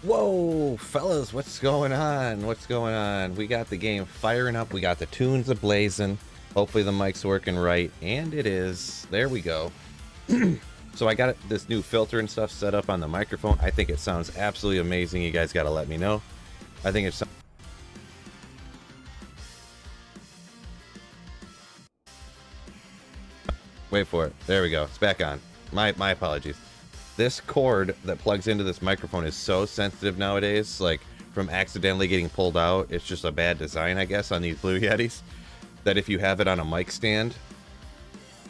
Whoa, fellas, what's going on? What's going on? We got the game firing up. We got the tunes ablazing. Hopefully the mic's working right, and it is. There we go. So I got this new filter and stuff set up on the microphone. I think it sounds absolutely amazing. You guys got to let me know. I think it's... Wait for it. There we go. It's back on. My apologies. This cord that plugs into this microphone is so sensitive nowadays, like from accidentally getting pulled out. It's just a bad design, I guess, on these Blue Yetis. That if you have it on a mic stand,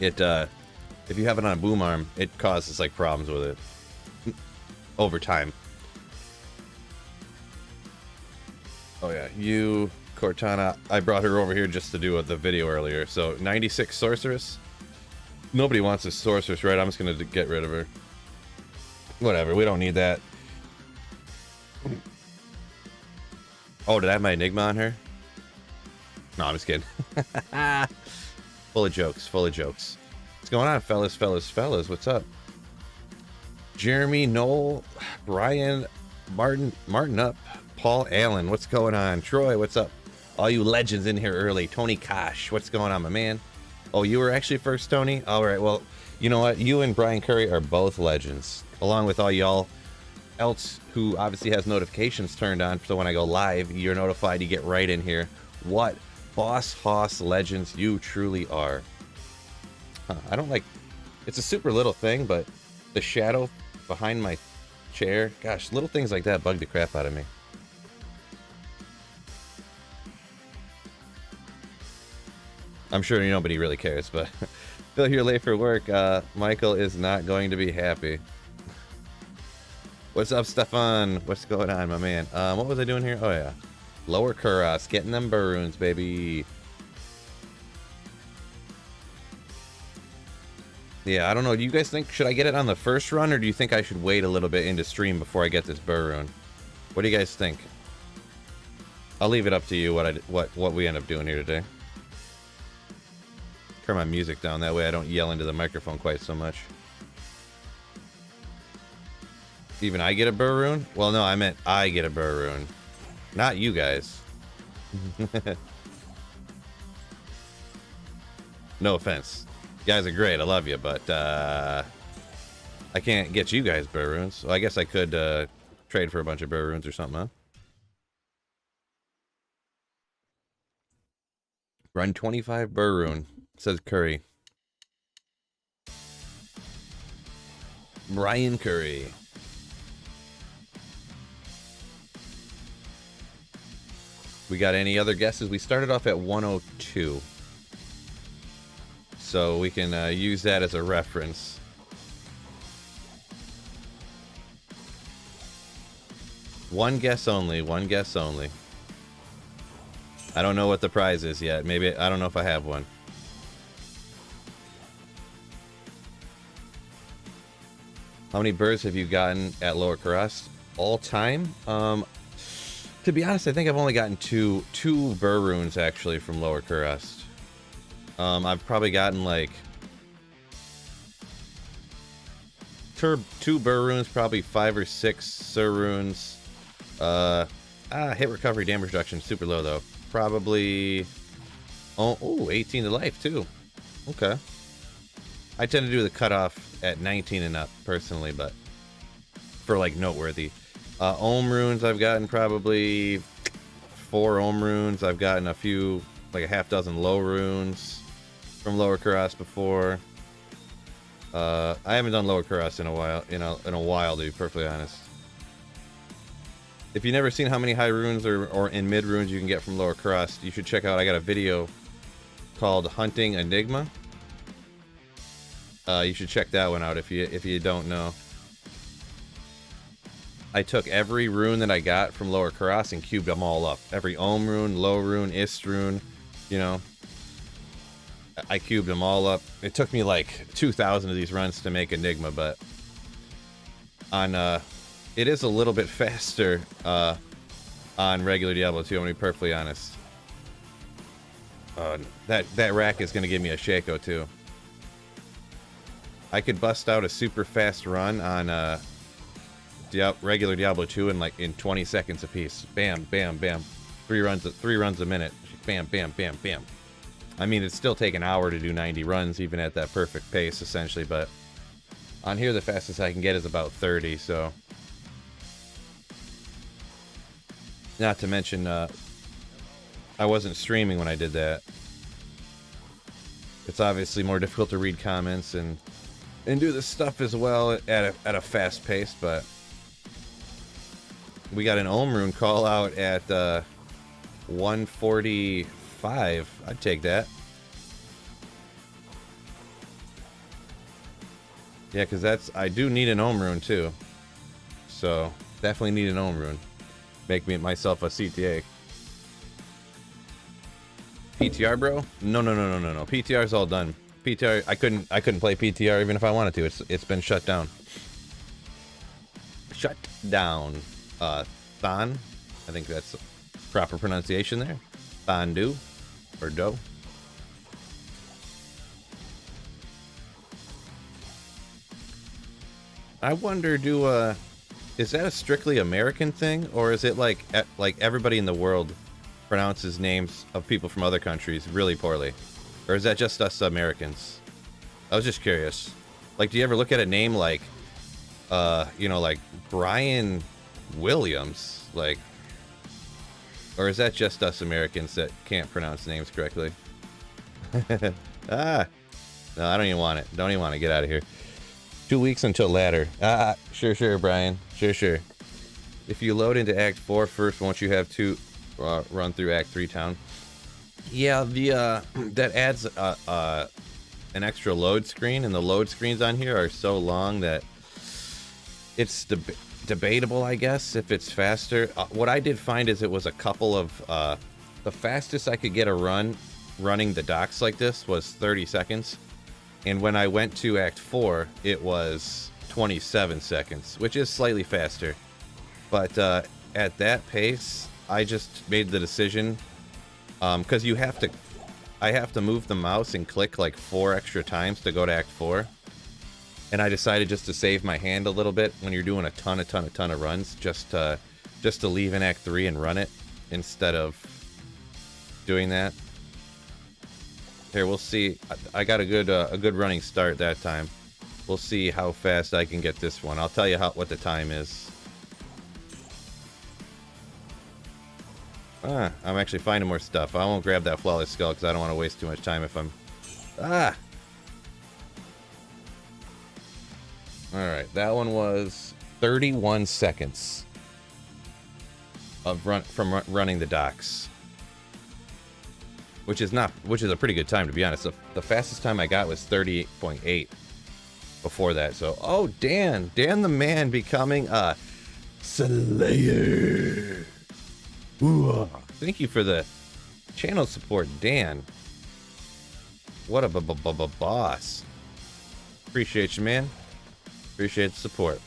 if you have it on a boom arm, it causes like problems with it over time. Oh yeah, you, Cortana, I brought her over here just to do the video earlier. So 96 Sorceress. Nobody wants this Sorceress, right? I'm just gonna get rid of her. Whatever, we don't need that. Oh, did I have my Enigma on her? No, I'm just kidding. Full of jokes, full of jokes. What's going on, fellas? What's up? Jeremy, Noel, Brian, Martin up, Paul Allen, what's going on? Troy, what's up? All you legends in here early. Tony Kosh, what's going on, my man? Oh, you were actually first, Tony? All right, well, you know what? You and Brian Curry are both legends, along with all y'all else who obviously has notifications turned on, so when I go live, you're notified, you get right in here. What Boss Hoss legends you truly are. I don't like... It's a super little thing, but the shadow behind my chair, gosh, little things like that bug the crap out of me. I'm sure nobody really cares, but Phil here late for work. Michael is not going to be happy. What's up, Stefan? What's going on, my man? What was I doing here? Oh, yeah. Lower Kuros, getting them Baroons, baby. Yeah, I don't know. Do you guys think, should I get it on the first run, or do you think I should wait a little bit into stream before I get this Baroon? What do you guys think? I'll leave it up to you what we end up doing here today. Turn my music down, that way I don't yell into the microphone quite so much. Even I get a Baroon? Well, no, I meant I get a Baroon. Not you guys. No offense. You guys are great, I love you, but I can't get you guys Baroons. So I guess I could trade for a bunch of Baroons or something, huh? Run 25 Baroon, says Curry. Brian Curry. We got any other guesses? We started off at 102. So we can use that as a reference. One guess only, one guess only. I don't know what the prize is yet. Maybe, I don't know if I have one. How many birds have you gotten at Lower Kuros? All time? To be honest, I think I've only gotten two Baroons actually from Lower Kuros. I've probably gotten like two Baroons, probably 5 or 6 Saroons. Hit recovery, damage reduction, super low though. Probably, oh, 18 to life too. Okay. I tend to do the cutoff at 19 and up personally, but for like noteworthy. Ohm runes, I've gotten probably 4 Ohm runes. I've gotten a few, like a half dozen low runes from Lower Kuros before. I haven't done Lower Kuros in a while, in a while, to be perfectly honest. If you've never seen how many high runes or in mid runes you can get from Lower Kuros, you should check out, I got a video called Hunting Enigma. You should check that one out if you don't know. I took every rune that I got from Lower Kuros and cubed them all up. Every Ohm rune, low rune, ist rune, you know. I cubed them all up. It took me like 2,000 of these runs to make Enigma, but on it is a little bit faster on regular Diablo 2, I'm gonna be perfectly honest. That rack is gonna give me a Shaco too. I could bust out a super fast run on regular Diablo 2 in 20 seconds apiece. Bam, bam, bam. Three runs a minute. Bam, bam, bam, bam. I mean, it's still take an hour to do 90 runs, even at that perfect pace, essentially, but on here, the fastest I can get is about 30, so. Not to mention, I wasn't streaming when I did that. It's obviously more difficult to read comments and do this stuff as well at a fast pace, but we got an Ohm Rune call out at 145. I'd take that. Yeah, because I do need an Ohm Rune too. So, definitely need an Ohm Rune. Make myself a CTA. PTR, bro? No. PTR's all done. PTR, I couldn't play PTR even if I wanted to. It's been shut down. Shut down. Thon. I think that's proper pronunciation there. Thondu. Or do. I wonder, is that a strictly American thing, or is it like everybody in the world pronounces names of people from other countries really poorly, or is that just us Americans? I was just curious. Like, do you ever look at a name like, like Brian Williams, like, or is that just us Americans that can't pronounce names correctly? No, I don't even want it. Don't even want to get out of here. 2 weeks until ladder. Sure, Brian. Sure. If you load into Act 4 first, won't you have to run through Act 3 town? Yeah, that adds an extra load screen, and the load screens on here are so long that it's debatable, I guess, if it's faster. What I did find is it was a couple of the fastest I could get a run running the docks like this was 30 seconds. And when I went to Act 4, it was 27 seconds, which is slightly faster. But at that pace, I just made the decision, because I have to move the mouse and click like 4 extra times to go to Act 4. And I decided just to save my hand a little bit when you're doing a ton of runs, just to leave in Act 3 and run it instead of doing that. Here, we'll see. I got a good running start that time. We'll see how fast I can get this one. I'll tell you what the time is. I'm actually finding more stuff. I won't grab that flawless skull because I don't want to waste too much time if I'm... Alright, that one was 31 seconds of from running the docks. Which is a pretty good time, to be honest. The fastest time I got was 38.8 before that. So, oh, Dan the man becoming a Slayer. Ooh, thank you for the channel support, Dan. What a boss. Appreciate you, man. Appreciate the support.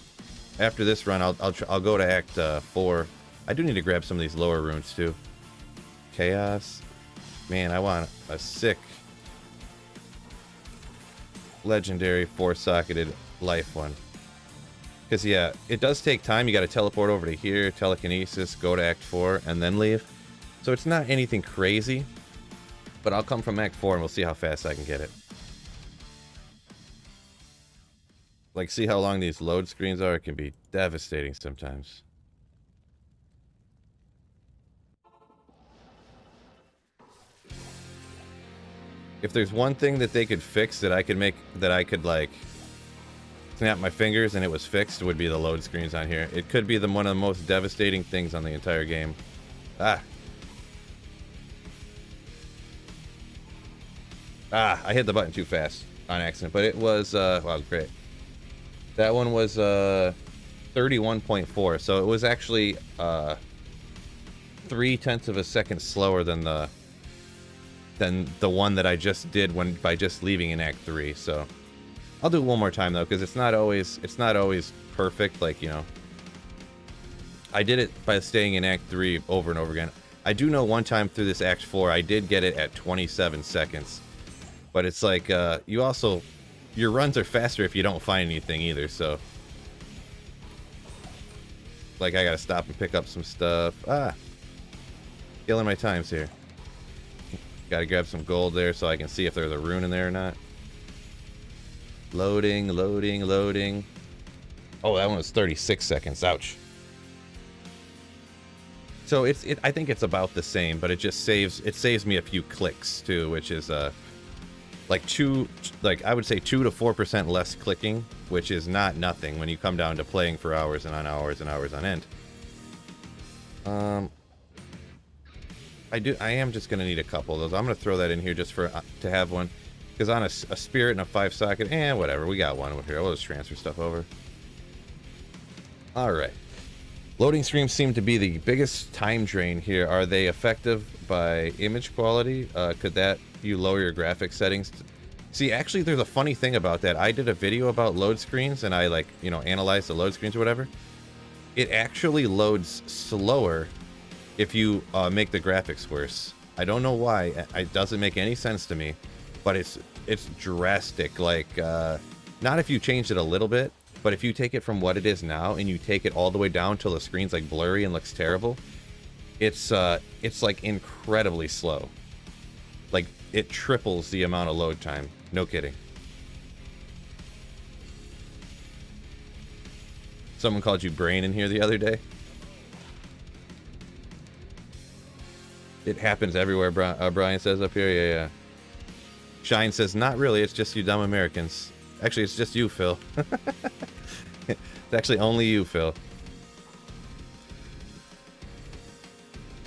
After this run, I'll go to Act 4. I do need to grab some of these lower runes too. Chaos. Man, I want a sick legendary 4-socketed life one. Because, yeah, it does take time. You got to teleport over to here, telekinesis, go to Act 4, and then leave. So it's not anything crazy. But I'll come from Act 4 and we'll see how fast I can get it. Like, see how long these load screens are? It can be devastating sometimes. If there's one thing that they could fix that I could like snap my fingers and it was fixed, it would be the load screens on here. It could be one of the most devastating things on the entire game. I hit the button too fast on accident, but it was wow, great. That one was 31.4, so it was actually 0.3 of a second slower than the one that I just did by just leaving in Act 3. So I'll do it one more time though, because it's not always perfect. Like, you know, I did it by staying in Act 3 over and over again. I do know one time through this Act 4 I did get it at 27 seconds, but it's like your runs are faster if you don't find anything either. So like I gotta stop and pick up some stuff. Killing my times here. Gotta grab some gold there so I can see if there's a rune in there or not. Loading, loading, loading. Oh, that one was 36 seconds. Ouch. So I think it's about the same, but it just saves me a few clicks too, which is like I would say 2 to 4% less clicking, which is not nothing when you come down to playing for hours and hours and hours on end. I am just gonna need a couple of those. I'm gonna throw that in here just for to have one, because on a spirit and a 5-socket, whatever, we got one over here. We'll just transfer stuff over. All right. Loading screens seem to be the biggest time drain here. Are they effective by image quality? Could that you lower your graphics settings? See, actually, there's a funny thing about that. I did a video about load screens, and I analyzed the load screens or whatever. It actually loads slower if you make the graphics worse. I don't know why. It doesn't make any sense to me, but it's drastic. Like, not if you changed it a little bit, but if you take it from what it is now and you take it all the way down till the screen's like blurry and looks terrible, it's like incredibly slow. Like, it triples the amount of load time. No kidding. Someone called you brain in here the other day. It happens everywhere, Brian says up here. Yeah. Shine says, not really, it's just you dumb Americans. Actually, it's just you, Phil. It's actually only you, Phil.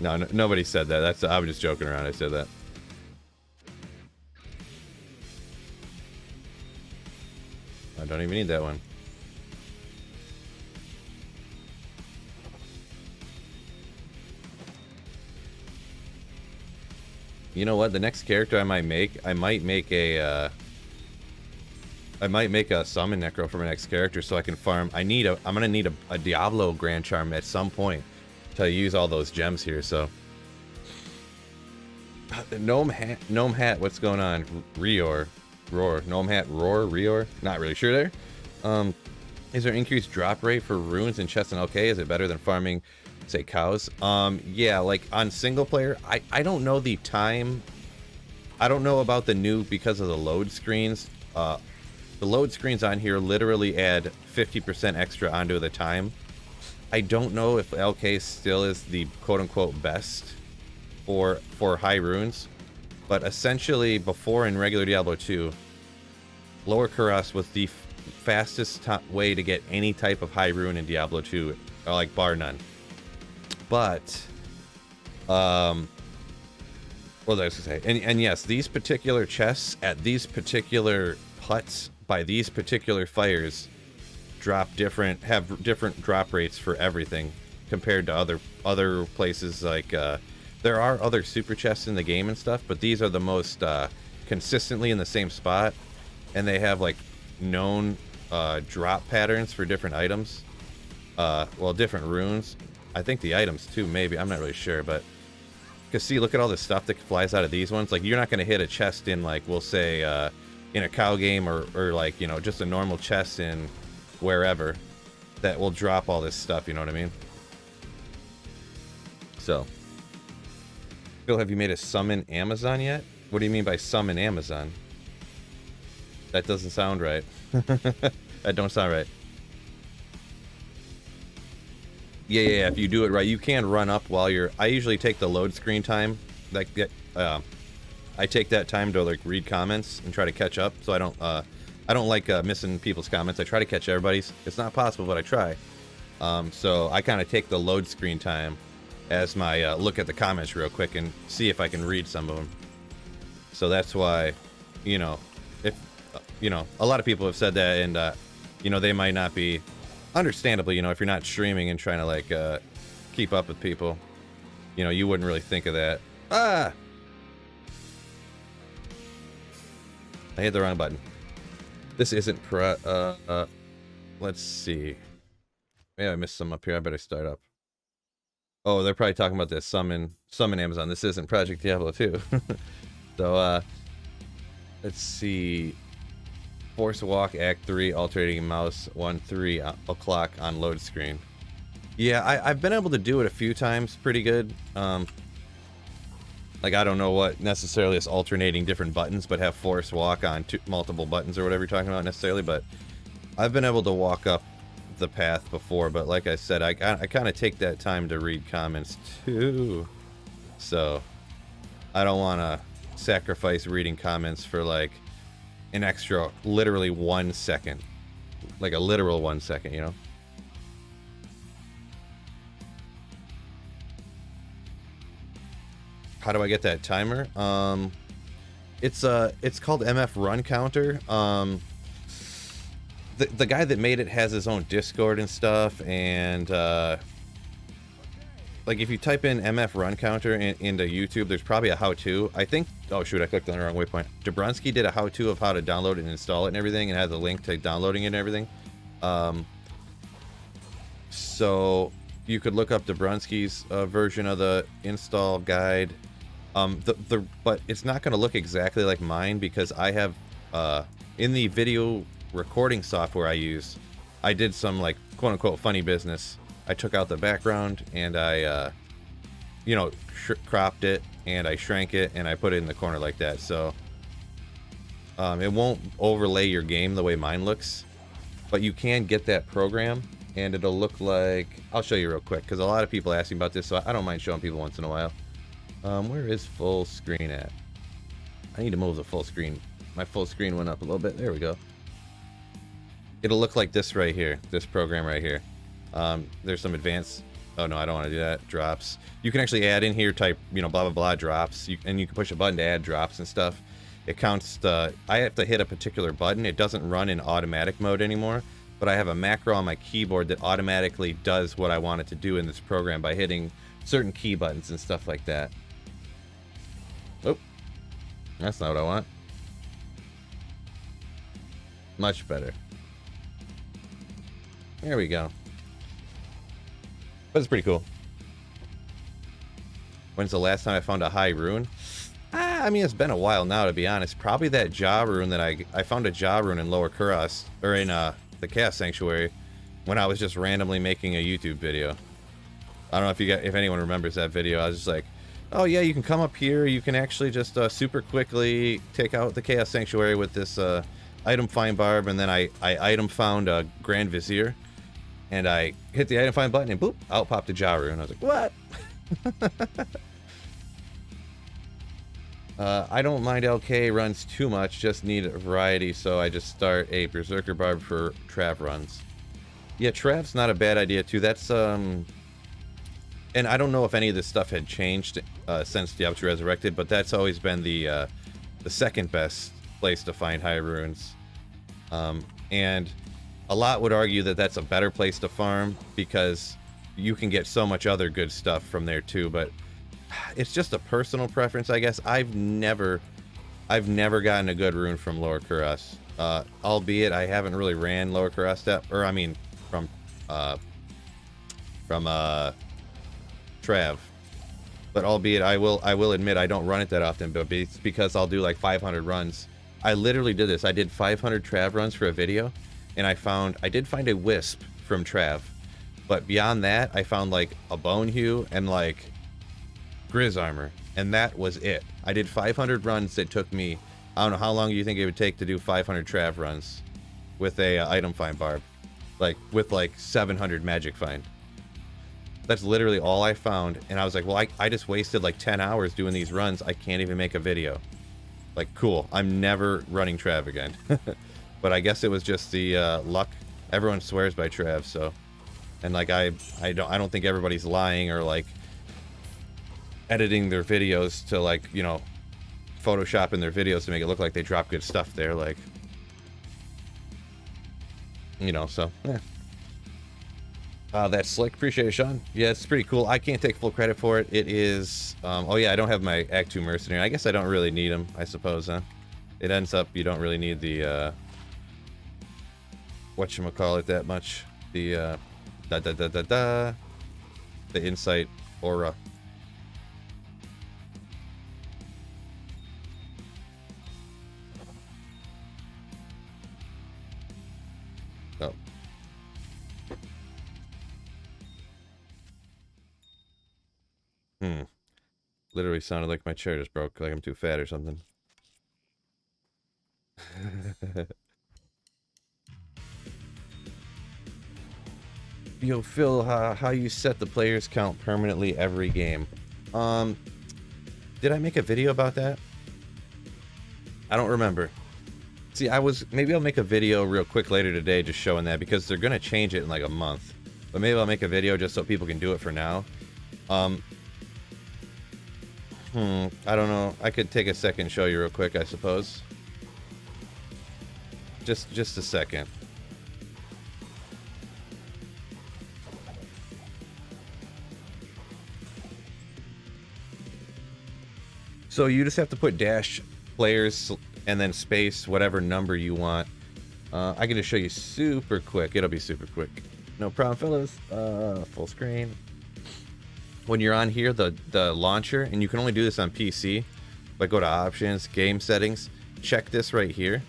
No, nobody said that. I was just joking around. I said that. I don't even need that one. You know what? The next character I might make a summon necro for my next character so I can farm. I'm gonna need a Diablo Grand Charm at some point to use all those gems here. So Gnome Hat, what's going on? Roar, Gnome Hat, Rior. Not really sure there. Is there increased drop rate for runes and chests and okay? Is it better than farming, say, cows? Yeah, like on single player, I don't know the time. I don't know about the new because of the load screens. The load screens on here literally add 50% extra onto the time. I don't know if LK still is the quote-unquote best for high runes, but essentially before in regular Diablo 2, Lower Kuras was the fastest way to get any type of high rune in Diablo 2, like bar none. But what was I going to say? And yes, these particular chests at these particular huts by these particular fires have different drop rates for everything compared to other places. Like there are other super chests in the game and stuff, but these are the most consistently in the same spot, and they have like known drop patterns for different items. Well, different runes. I think the items too, maybe. I'm not really sure, but because see, look at all the stuff that flies out of these ones. Like, you're not going to hit a chest in, like, we'll say in a cow game or like, you know, just a normal chest in wherever that will drop all this stuff, you know what I mean? So Phil, have you made a summon Amazon yet? What do you mean by summon Amazon? That doesn't sound right. That don't sound right. Yeah, if you do it right, you can run up while you're... I usually take the load screen time. Like, I take that time to, like, read comments and try to catch up. So I don't like missing people's comments. I try to catch everybody's. It's not possible, but I try. So I kind of take the load screen time as my look at the comments real quick and see if I can read some of them. So that's why, you know, if, you know, a lot of people have said that, and, you know, they might not be... Understandably, you know, if you're not streaming and trying to, like, keep up with people, you know, you wouldn't really think of that. Ah! I hit the wrong button. This isn't let's see. Yeah, I missed some up here. I better start up. Oh, they're probably talking about this summon Amazon. This isn't Project Diablo 2. So, let's see. Force Walk, Act 3, alternating mouse, 1-3 o'clock on load screen. Yeah, I've been able to do it a few times pretty good. Like, I don't know what necessarily is alternating different buttons, but have force walk on multiple buttons or whatever you're talking about necessarily, but I've been able to walk up the path before, but like I said, I kind of take that time to read comments too. So, I don't want to sacrifice reading comments for like an extra, literally 1 second. Like a literal 1 second, you know? How do I get that timer? It's called MF Run Counter. The guy that made it has his own Discord and stuff, and like if you type in MF Run Counter into YouTube, there's probably a how-to. I think. Oh shoot, I clicked on the wrong waypoint. Jabronsky did a how-to of how to download it and install it and everything, and has a link to downloading it and everything. So you could look up Jabronsky's version of the install guide. But it's not going to look exactly like mine because I have in the video recording software I use, I did some like quote unquote funny business. I took out the background and I you know, cropped it and I shrank it and I put it in the corner like that, so it won't overlay your game the way mine looks, but you can get that program and it'll look like, I'll show you real quick because a lot of people ask me about this, so I don't mind showing people once in a while. Where is full screen at? I need to move the full screen. My full screen went up a little bit. There we go. It'll look like this right here. This program right here. There's some advanced... Oh, no, I don't want to do that. Drops. You can actually add in here, type, you know, blah, blah, blah, drops. And you can push a button to add drops and stuff. It counts the... I have to hit a particular button. It doesn't run in automatic mode anymore. But I have a macro on my keyboard that automatically does what I want it to do in this program by hitting certain key buttons and stuff like that. Oh, that's not what I want. Much better. There we go. But it's pretty cool. When's the last time I found a high rune? I mean, it's been a while now, to be honest. Probably that Ja rune that I found a Ja rune in Lower Kuras, or in the Chaos Sanctuary, when I was just randomly making a YouTube video. I don't know if anyone remembers that video. I was just like, oh yeah, you can come up here, you can actually just super quickly take out the Chaos Sanctuary with this item find barb, and then I item found a Grand Vizier, and I hit the item find button, and boop, out popped a Ja rune. I was like, what? I don't mind LK runs too much, just need a variety, so I just start a Berserker barb for Trav runs. Yeah, Trav's not a bad idea too. That's and I don't know if any of this stuff had changed since Diablo Resurrected, but that's always been the second best place to find high runes. And a lot would argue that that's a better place to farm because you can get so much other good stuff from there too, but it's just a personal preference, I guess. I've never gotten a good rune from Lower Kuras. Albeit I haven't really ran Lower Kuras or I mean from Trav, but albeit I will admit I don't run it that often, but it's because I'll do like 500 runs. I literally did this. I did 500 Trav runs for a video, and I did find a Wisp from Trav, but beyond that I found like a Bone Hue and like Grizz Armor, and that was it. I did 500 runs. That took me, I don't know, how long do you think it would take to do 500 Trav runs with a item find barb, like with like 700 magic find. That's literally all I found, and I was like, well, I just wasted like 10 hours doing these runs. I can't even make a video. Like, cool, I'm never running Trav again. But I guess it was just the luck. Everyone swears by Trav, so, and like I don't think everybody's lying or like editing their videos to like, you know, photoshopping their videos to make it look like they drop good stuff there, like, you know, so yeah. That's slick. Appreciate it, Sean. Yeah, it's pretty cool. I can't take full credit for it. It is... oh, yeah, I don't have my Act 2 Mercenary. I guess I don't really need them, I suppose, huh? It ends up you don't really need the... whatchamacallit that much. The... the Insight Aura. Oh. Literally sounded like my chair just broke, like I'm too fat or something. Yo, Phil, how you set the players count permanently every game? Did I make a video about that? I don't remember. See, maybe I'll make a video real quick later today just showing that, because they're gonna change it in like a month. But maybe I'll make a video just so people can do it for now. I don't know. I could take a second and show you real quick, I suppose. Just a second. So you just have to put dash players and then space whatever number you want. I can just show you super quick. It'll be super quick. No problem, fellas. Full screen. When you're on here, the launcher, and you can only do this on PC, but go to options, game settings, check this right here,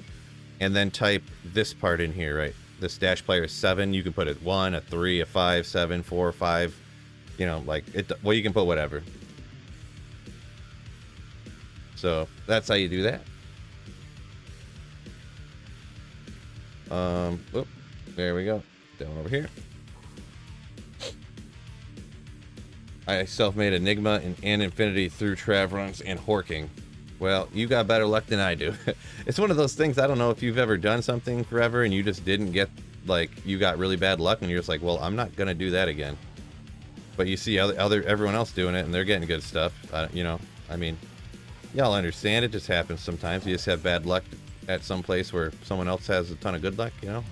and then type this part in here, right? This dash player 7, you can put it 1, a 3, a 5, 7, 4, 5, you know, like it. Well, you can put whatever. So that's how you do that. Whoop, there we go. Down over here. I self-made Enigma and Infinity through Trav runs and Horking. Well, you got better luck than I do. It's one of those things, I don't know if you've ever done something forever and you just didn't get, like, you got really bad luck and you're just like, well, I'm not gonna do that again. But you see everyone else doing it and they're getting good stuff. You know, I mean, y'all understand, it just happens sometimes. You just have bad luck at some place where someone else has a ton of good luck, you know?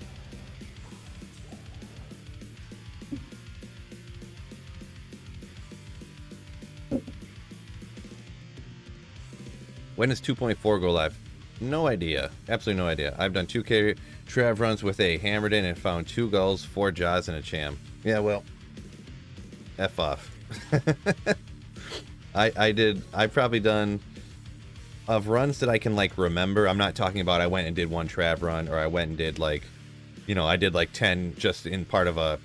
When does 2.4 go live? No idea. Absolutely no idea. I've done 2K Trav runs with a hammered in and found 2 gulls, 4 jaws, and a cham. Yeah, well, F off. I've probably done, of runs that I can, like, remember. I'm not talking about I went and did 1 Trav run, or I went and did, like, you know, I did, like, 10 just in part of a,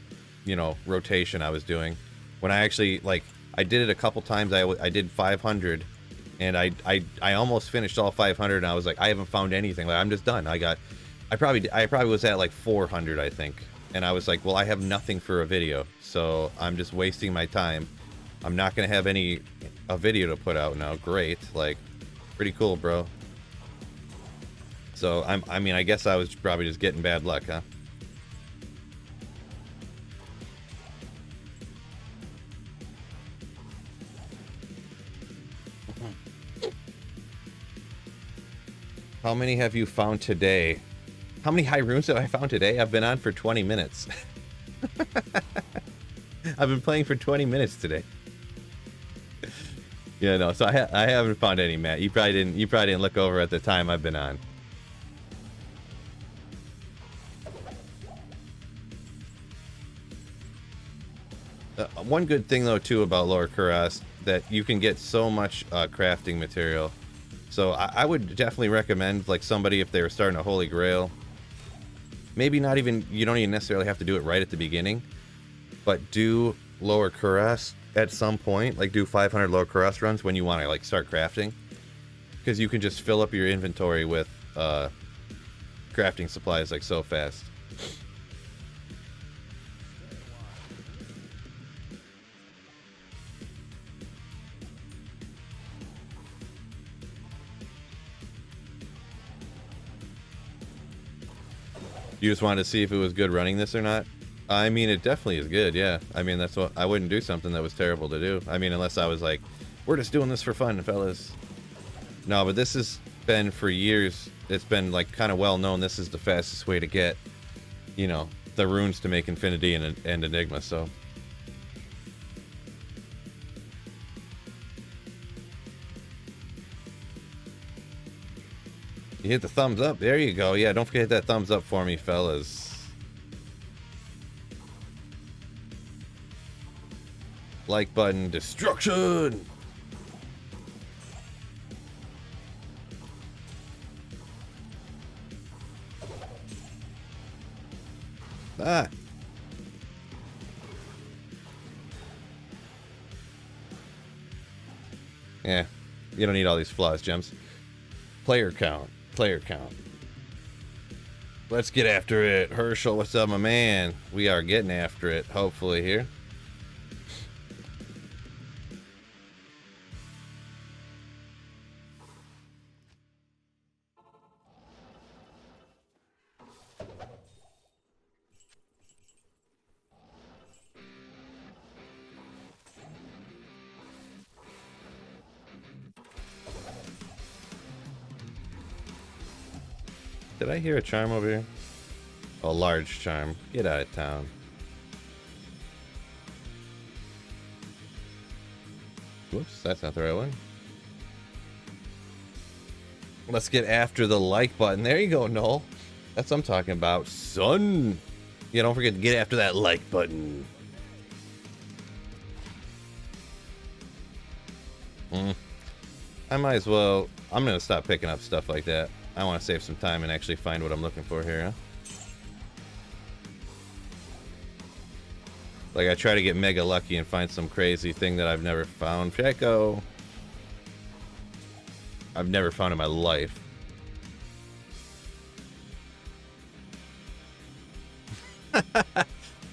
you know, rotation I was doing. When I actually, like, I did it a couple times. I did 500, and I almost finished all 500, and I was like, I haven't found anything. Like, I'm just done. I probably was at, like, 400, I think. And I was like, well, I have nothing for a video, so I'm just wasting my time. I'm not going to have a video to put out now. Great. Like, pretty cool, bro. So, I mean, I guess I was probably just getting bad luck, huh? How many have you found today? How many high runes have I found today? I've been on for 20 minutes. I've been playing for 20 minutes today. Yeah, no, so I haven't found any, Matt. You probably didn't look over at the time I've been on. One good thing though too about Lower Kuras, that you can get so much crafting material. So I would definitely recommend, like, somebody, if they were starting a Holy Grail, maybe not even, you don't even necessarily have to do it right at the beginning, but do Lower Kuras at some point, like do 500 Lower Kuras runs when you want to, like, start crafting, because you can just fill up your inventory with crafting supplies, like, so fast. You just wanted to see if it was good running this or not? I mean, it definitely is good, yeah. I mean, that's what, I wouldn't do something that was terrible to do. I mean, unless I was like, we're just doing this for fun, fellas. No, but this has been for years. It's been, like, kind of well known. This is the fastest way to get, you know, the runes to make Infinity and Enigma, so. You hit the thumbs up. There you go. Yeah, don't forget to hit that thumbs up for me, fellas. Like button. Destruction! Ah. Yeah, you don't need all these flaws, gems. Player count. Player count. Let's get after it. Herschel, what's up, my man? We are getting after it, hopefully, here. Did I hear a charm over here? A large charm. Get out of town. Whoops, that's not the right one. Let's get after the like button. There you go, Noel. That's what I'm talking about, son. Yeah, don't forget to get after that like button. I might as well. I'm gonna stop picking up stuff like that. I want to save some time and actually find what I'm looking for here, huh? Like, I try to get mega lucky and find some crazy thing that I've never found. Checo. I've never found in my life.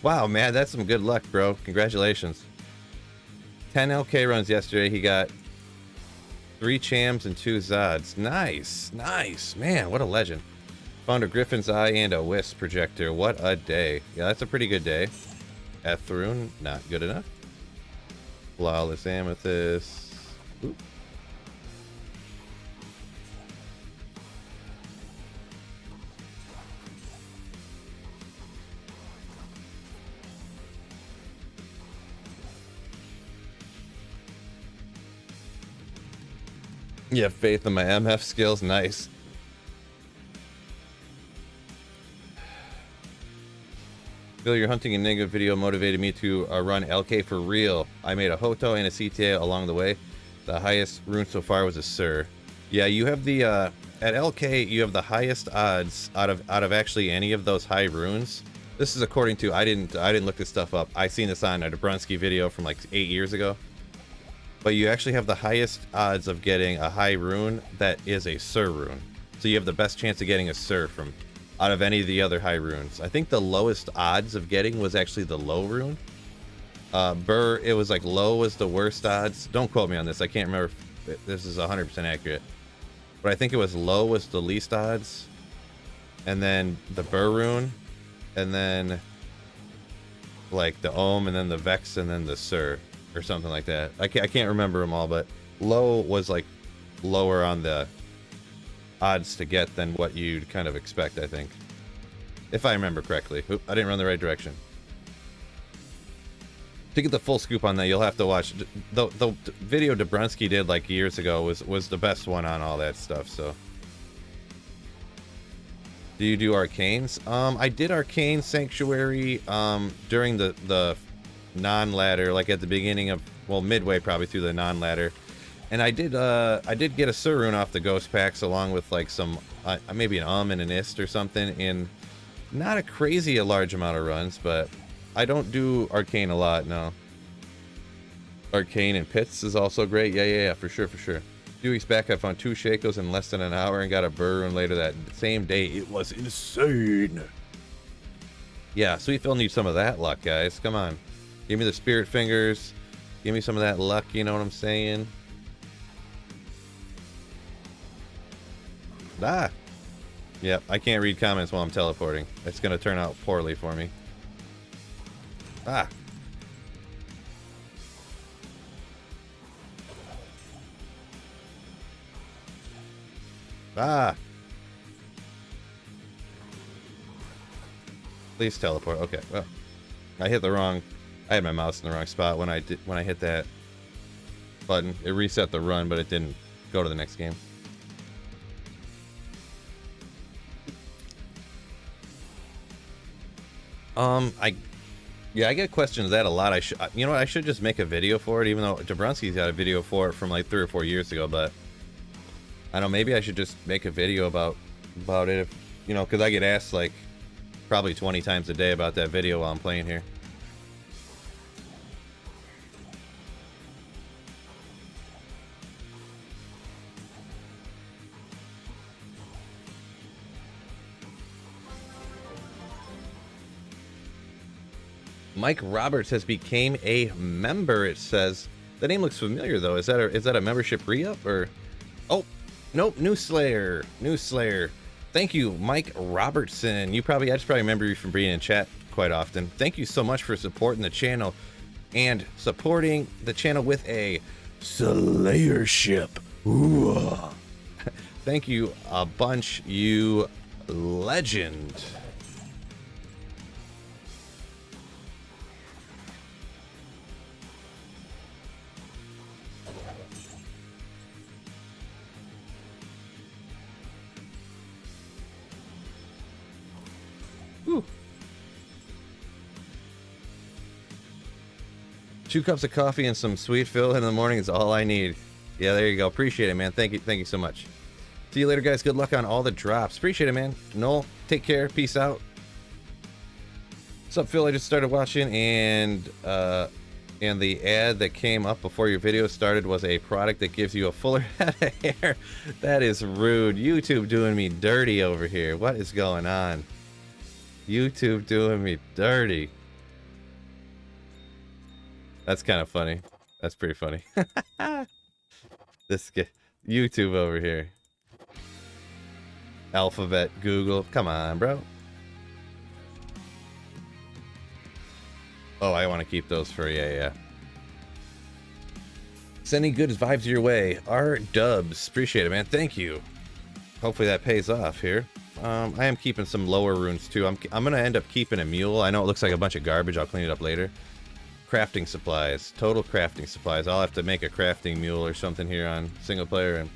Wow, man, that's some good luck, bro. Congratulations. 10 LK runs yesterday. He got 3 Chams and 2 Zods. Nice, nice. Man, what a legend. Found a Griffin's Eye and a Wisp projector. What a day. Yeah, that's a pretty good day. Ethrune, not good enough. Flawless Amethyst. Oop. You have faith in my MF skills? Nice. Bill, your hunting and negative video motivated me to run LK for real. I made a Hoto and a CTA along the way. The highest rune so far was a Sir. Yeah, you have the at LK you have the highest odds out of actually any of those high runes. This is according to I didn't look this stuff up. I seen this on a Dobrunsky video from like 8 years ago. But you actually have the highest odds of getting a high rune that is a Sir rune. So you have the best chance of getting a Sir from out of any of the other high runes. I think the lowest odds of getting was actually the low rune. BER, it was like low was the worst odds. Don't quote me on this. I can't remember if this is 100% accurate. But I think it was low was the least odds. And then the BER rune. And then like the Ohm and then the Vex and then the Sir. Or something like that. I can't remember them all, but low was like lower on the odds to get than what you'd kind of expect, I think. If I remember correctly. Oop, I didn't run the right direction. To get the full scoop on that, you'll have to watch the video Dobrunsky did like years ago was the best one on all that stuff, so. Do you do arcanes? I did Arcane Sanctuary during the non-ladder, like at the beginning of, well, midway probably through the non-ladder, and I did get a Sir rune off the ghost packs along with like some maybe an and an Ist or something in not a crazy large amount of runs, but I don't do arcane a lot. No. Arcane and Pits is also great. Yeah, for sure. 2 weeks back I found 2 Shakos in less than an hour and got a BER rune later that same day. It was insane. Yeah, Sweet Phil needs some of that luck, guys. Come on. Give me the Spirit Fingers. Give me some of that luck, you know what I'm saying? Ah! Yep, I can't read comments while I'm teleporting. It's gonna turn out poorly for me. Ah! Ah! Please teleport. Okay, well. I hit the wrong... I had my mouse in the wrong spot when I hit that button. It reset the run, but it didn't go to the next game. I get questions that a lot. You know what? I should just make a video for it, even though Dobrunsky's got a video for it from like 3 or 4 years ago. But I don't know. Maybe I should just make a video about it, if, you know, because I get asked like probably 20 times a day about that video while I'm playing here. Mike Roberts has became a member, it says. The name looks familiar, though. Is that a membership re-up, or... Oh, nope, New Slayer. New Slayer. Thank you, Mike Robertson. I just probably remember you from being in chat quite often. Thank you so much for supporting the channel and supporting the channel with a Slayership. Ooh. Thank you a bunch, you legend. Whew. 2 cups of coffee and some sweet fill in the morning is all I need. Yeah, there you go. Appreciate it, man. Thank you so much. See you later, guys. Good luck on all the drops. Appreciate it, man. Noel, take care. Peace out. What's up, Phil? I just started watching, and the ad that came up before your video started was a product that gives you a fuller head of hair. That is rude. YouTube doing me dirty over here. What is going on? YouTube doing me dirty. That's kind of funny. That's pretty funny. This guy, YouTube over here. Alphabet, Google. Come on, bro. Oh, I want to keep those for, yeah. Sending good vibes your way. R Dubs. Appreciate it, man. Thank you. Hopefully that pays off here. I am keeping some lower runes, too. I'm going to end up keeping a mule. I know it looks like a bunch of garbage. I'll clean it up later. Crafting supplies. Total crafting supplies. I'll have to make a crafting mule or something here on single player.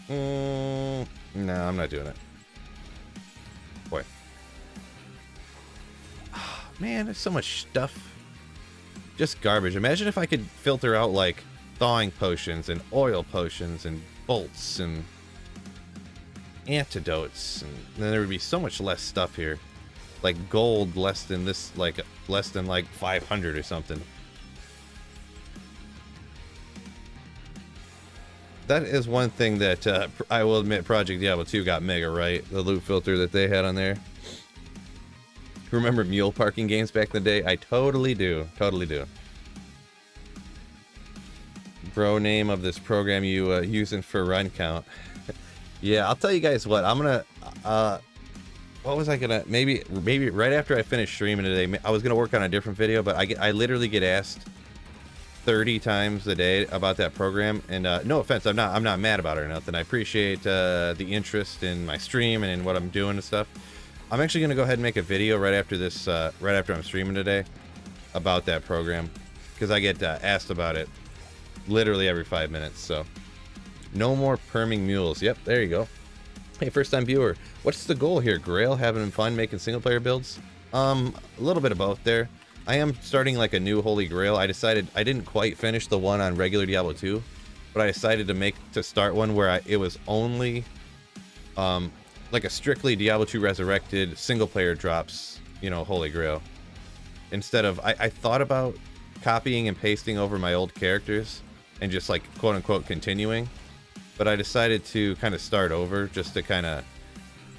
And no, I'm not doing it. Boy. Oh, man, there's so much stuff. Just garbage. Imagine if I could filter out, like, thawing potions and oil potions and bolts and antidotes, and then there would be so much less stuff here. Like gold less than this, like less than like 500 or something. That is one thing that I will admit Project Diablo 2 got mega right. The loot filter that they had on there. Remember mule parking games back in the day? I totally do. Totally do. Bro, name of this program you using for run count. Yeah, I'll tell you guys what. I'm gonna what was I gonna, maybe right after I finish streaming today, I was gonna work on a different video, but I literally get asked 30 times a day about that program, and no offense, I'm not mad about it or nothing. I appreciate the interest in my stream and in what I'm doing and stuff. I'm actually gonna go ahead and make a video right after this, right after I'm streaming today, about that program, because I get asked about it literally every 5 minutes. So no more perming mules. Yep, there you go. Hey, first time viewer, what's the goal here? Grail, having fun making single player builds? A little bit of both there. I am starting like a new Holy Grail. I decided I didn't quite finish the one on regular Diablo 2, but I decided to start one where it was only like a strictly Diablo 2 Resurrected single player drops, you know, Holy Grail. Instead of, I thought about copying and pasting over my old characters and just like quote unquote continuing, but I decided to kind of start over just to kind of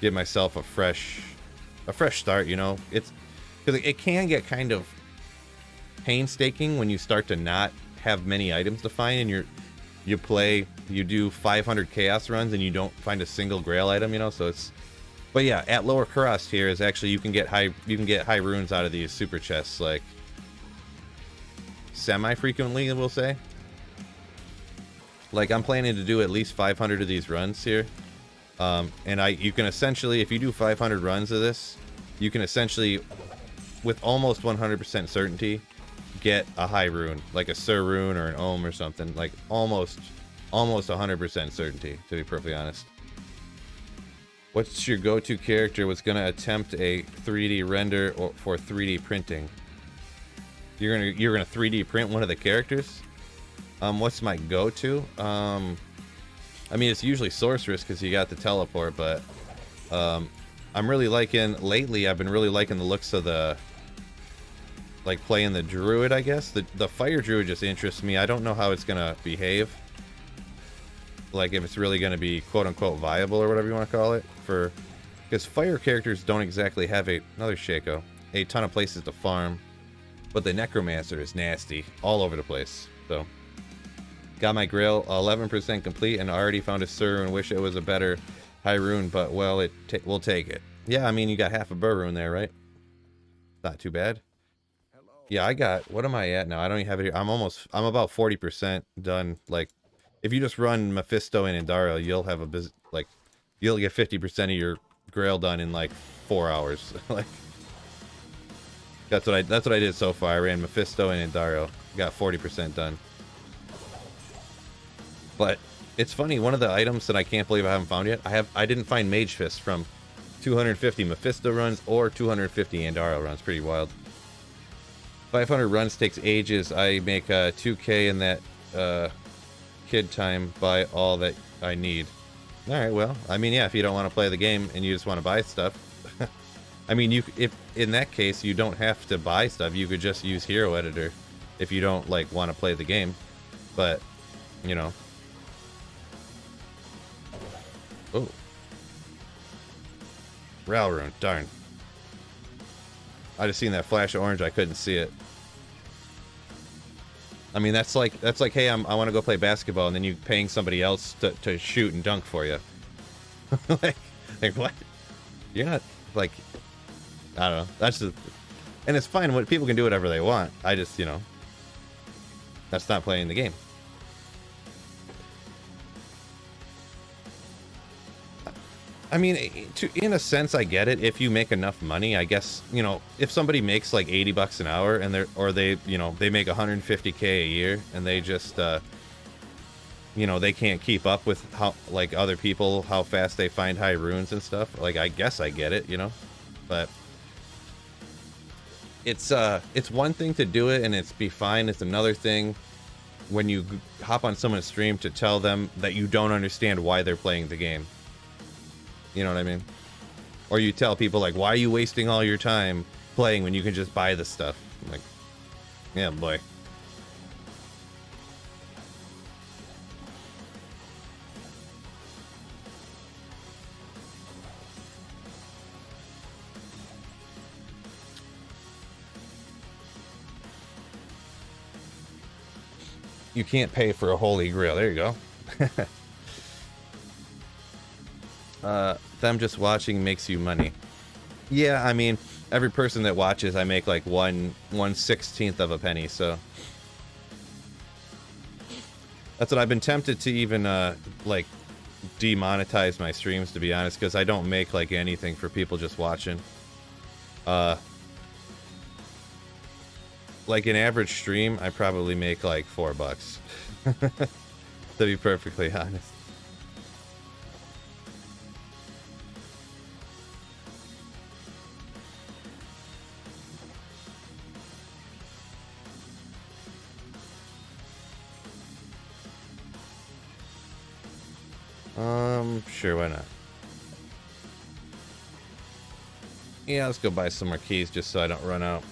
give myself a fresh start, you know. It's because it can get kind of painstaking when you start to not have many items to find, and you do 500 chaos runs and you don't find a single grail item, you know. So it's, but yeah, at lower cost here is actually you can get high runes out of these super chests, like semi-frequently, we'll say. Like, I'm planning to do at least 500 of these runs here, and you can essentially, if you do 500 runs of this, you can essentially, with almost 100% certainty, get a high rune, like a Sir rune or an Ohm or something, like almost 100% certainty, to be perfectly honest. What's your go-to character was going to attempt a 3D render or for 3D printing? You're gonna 3D print one of the characters? What's my go-to? I mean, it's usually Sorceress because you got the teleport, but I'm really liking, lately I've been really liking the looks of the, like, playing the Druid, I guess. The Fire Druid just interests me. I don't know how it's gonna behave. like if it's really going to be quote unquote viable or whatever you want to call it, for because fire characters don't exactly have another Shaco, a ton of places to farm, but the necromancer is nasty all over the place. So got my Grail 11% complete and already found a Sur and wish it was a better high rune, but well, we'll take it. Yeah, I mean, you got half a BER rune there, right? Not too bad. Yeah, I got, what am I at now? I don't even have it here. I'm about 40% done. Like, if you just run Mephisto and Indara, you'll have you'll get 50% of your Grail done in like 4 hours. Like, that's what I did so far. I ran Mephisto and Indaro, got 40% done. But it's funny, one of the items that I can't believe I haven't found yet, I didn't find Mage Fist from 250 Mephisto runs or 250 Andaro runs. Pretty wild. 500 runs takes ages. I make 2K in that kid time, buy all that I need. Alright, well, I mean, yeah, if you don't want to play the game and you just want to buy stuff. I mean, if in that case, you don't have to buy stuff. You could just use Hero Editor if you don't, like, want to play the game. But, you know. Oh. Ral rune, darn. I just seen that flash of orange, I couldn't see it. I mean, that's like, hey, I want to go play basketball, and then you paying somebody else to shoot and dunk for you. like what? You're not, like, I don't know. That's just, and it's fine. What people can do whatever they want. I just, you know, that's not playing the game. I mean, in a sense, I get it. If you make enough money, I guess, you know, if somebody makes like $80 an hour and they, you know, they make 150K a year and they just, you know, they can't keep up with how, like, other people, how fast they find high runes and stuff. Like, I guess I get it, you know, but it's one thing to do it and it's be fine. It's another thing when you hop on someone's stream to tell them that you don't understand why they're playing the game. You know what I mean? Or you tell people, like, why are you wasting all your time playing when you can just buy the stuff? I'm like, yeah, boy. You can't pay for a holy grail. There you go. Them just watching makes you money. Yeah, I mean, every person that watches, I make like 1/16th of a penny, so that's what I've been tempted to even like demonetize my streams, to be honest, because I don't make like anything for people just watching. Like an average stream, I probably make like $4, to be perfectly honest. Sure, why not? Yeah, let's go buy some more keys just so I don't run out.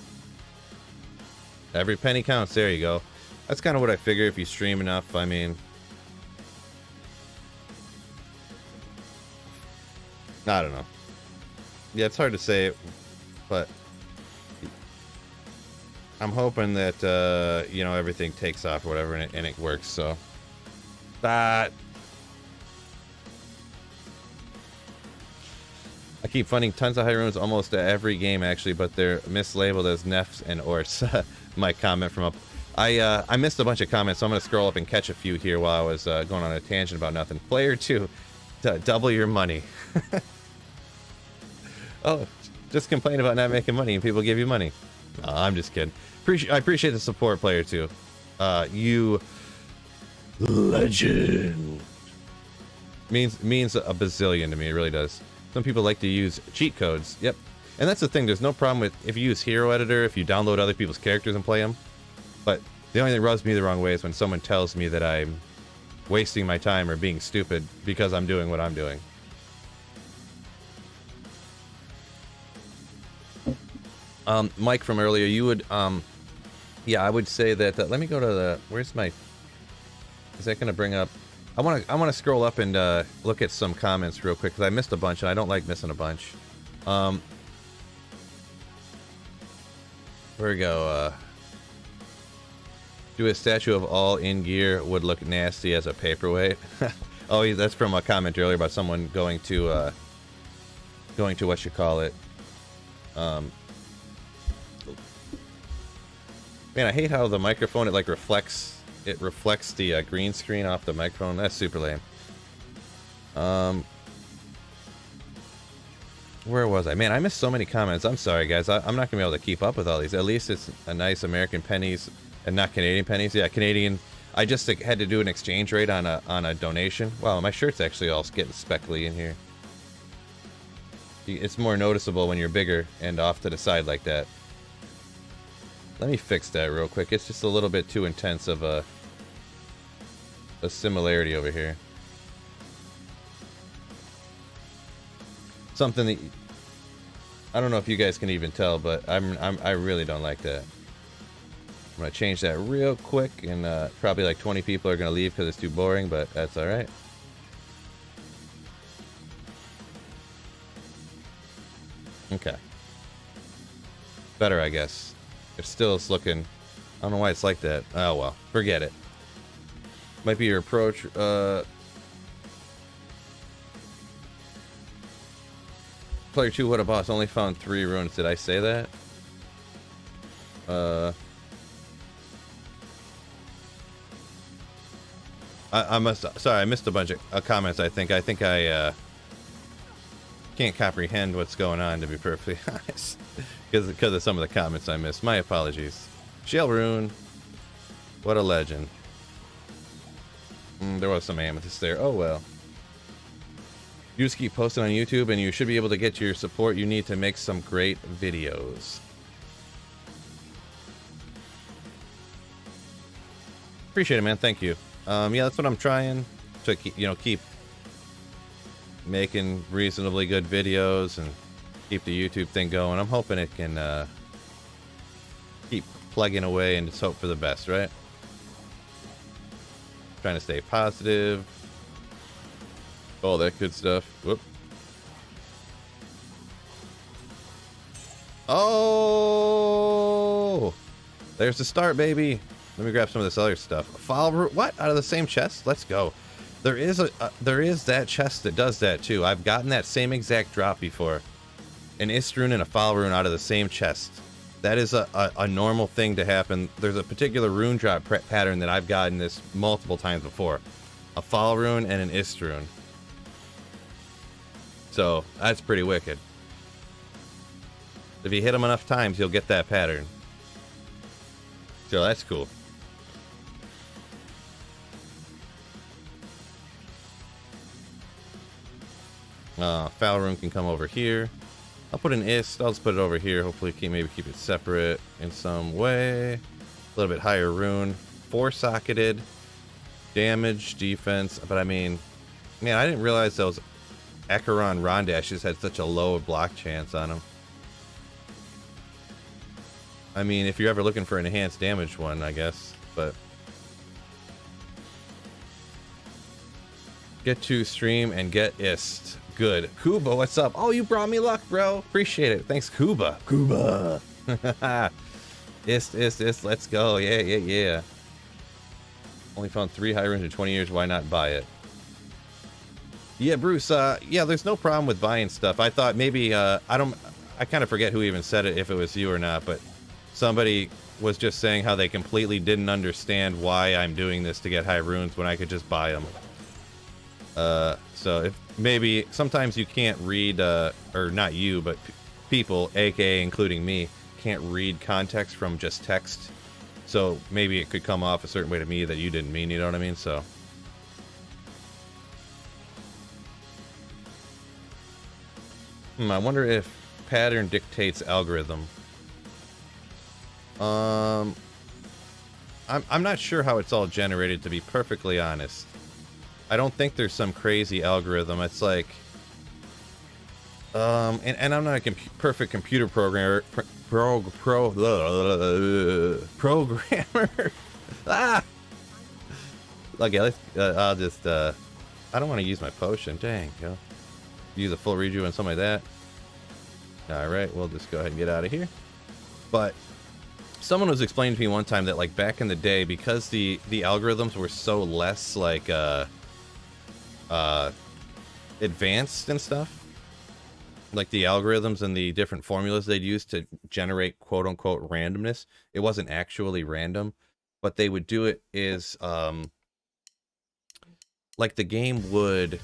Every penny counts, there you go. That's kind of what I figure if you stream enough, I mean. I don't know. Yeah, it's hard to say, but I'm hoping that, you know, everything takes off or whatever and it works, so. But I keep finding tons of high runes almost at every game, actually, but they're mislabeled as Nefs and Orts. My comment from up. I missed a bunch of comments, so I'm going to scroll up and catch a few here while I was going on a tangent about nothing. Player 2, double your money. Oh, just complain about not making money and people give you money. No, I'm just kidding. I appreciate the support, Player 2. You legend. Means a bazillion to me, it really does. Some people like to use cheat codes. Yep. And that's the thing. There's no problem with if you use Hero Editor, if you download other people's characters and play them. But the only thing that rubs me the wrong way is when someone tells me that I'm wasting my time or being stupid because I'm doing what I'm doing. Mike from earlier, you would, yeah, I would say that, let me go to the, where's my, is that going to bring up, I want to scroll up and look at some comments real quick because I missed a bunch and I don't like missing a bunch. Where we go? Do a statue of all in gear would look nasty as a paperweight. Oh, that's from a comment earlier about someone going to what you call it. Man, I hate how the microphone, it reflects the green screen off the microphone. That's super lame. Where was I? Man, I missed so many comments. I'm sorry, guys. I'm not gonna be able to keep up with all these. At least it's a nice American pennies and not Canadian pennies. Yeah, Canadian. I just had to do an exchange rate on a donation. Wow, my shirt's actually all getting speckly in here. It's more noticeable when you're bigger and off to the side like that. Let me fix that real quick. It's just a little bit too intense of a similarity over here. Something that I don't know if you guys can even tell, but I really don't like that. I'm gonna change that real quick, and probably like 20 people are gonna leave because it's too boring, but that's all right. Okay. Better, I guess. It still is looking. I don't know why it's like that. Oh well, forget it. Might be your approach. Player 2, what a boss. Only found 3 runes. Did I say that? I must. Sorry, I missed a bunch of comments. I think I can't comprehend what's going on, to be perfectly honest, because of some of the comments I missed. My apologies. Shell rune. What a legend. There was some amethyst there. Oh well. You just keep posting on YouTube and you should be able to get your support you need to make some great videos. Appreciate it, man. Thank you. Yeah, that's what I'm trying to keep making reasonably good videos and keep the YouTube thing going. I'm hoping it can keep plugging away and just hope for the best, right? Trying to stay positive. All that good stuff. Whoop. Oh! There's the start, baby. Let me grab some of this other stuff. File root. What? Out of the same chest? Let's go. There is that chest that does that too. I've gotten that same exact drop before. An ist rune and a file rune out of the same chest. That is a normal thing to happen. There's a particular rune drop pattern that I've gotten this multiple times before. A file rune and an ist rune. So, that's pretty wicked. If you hit them enough times, you'll get that pattern. So, that's cool. Foul rune can come over here. I'll put an ist. I'll just put it over here. Hopefully, maybe keep it separate in some way. A little bit higher rune. 4-socketed. Damage, defense. But I mean, man, I didn't realize those Acheron Rondashes had such a low block chance on them. I mean, if you're ever looking for an enhanced damage one, I guess. But get to stream and get ist. Good. Kuba, what's up? Oh, you brought me luck, bro. Appreciate it. Thanks, Kuba. Kuba. ist. Let's go. Yeah. Only found 3 high runes in 20 years. Why not buy it? Yeah, Bruce. Yeah, there's no problem with buying stuff. I thought maybe I kind of forget who even said it, if it was you or not, but somebody was just saying how they completely didn't understand why I'm doing this to get high runes when I could just buy them. So if maybe sometimes you can't read, or not you, but people, aka including me, can't read context from just text. So maybe it could come off a certain way to me that you didn't mean. You know what I mean? So. I wonder if pattern dictates algorithm. I'm not sure how it's all generated, to be perfectly honest. I don't think there's some crazy algorithm. It's like, and I'm not a perfect computer programmer. Programmer. Okay, let's, I'll just, I don't want to use my potion. Dang, you know. Use a full redo and something like that. Alright, we'll just go ahead and get out of here. But someone was explaining to me one time that, like, back in the day, because the algorithms were so less, like, advanced and stuff, like the algorithms and the different formulas they'd use to generate quote-unquote randomness, it wasn't actually random, but they would do it is, like the game would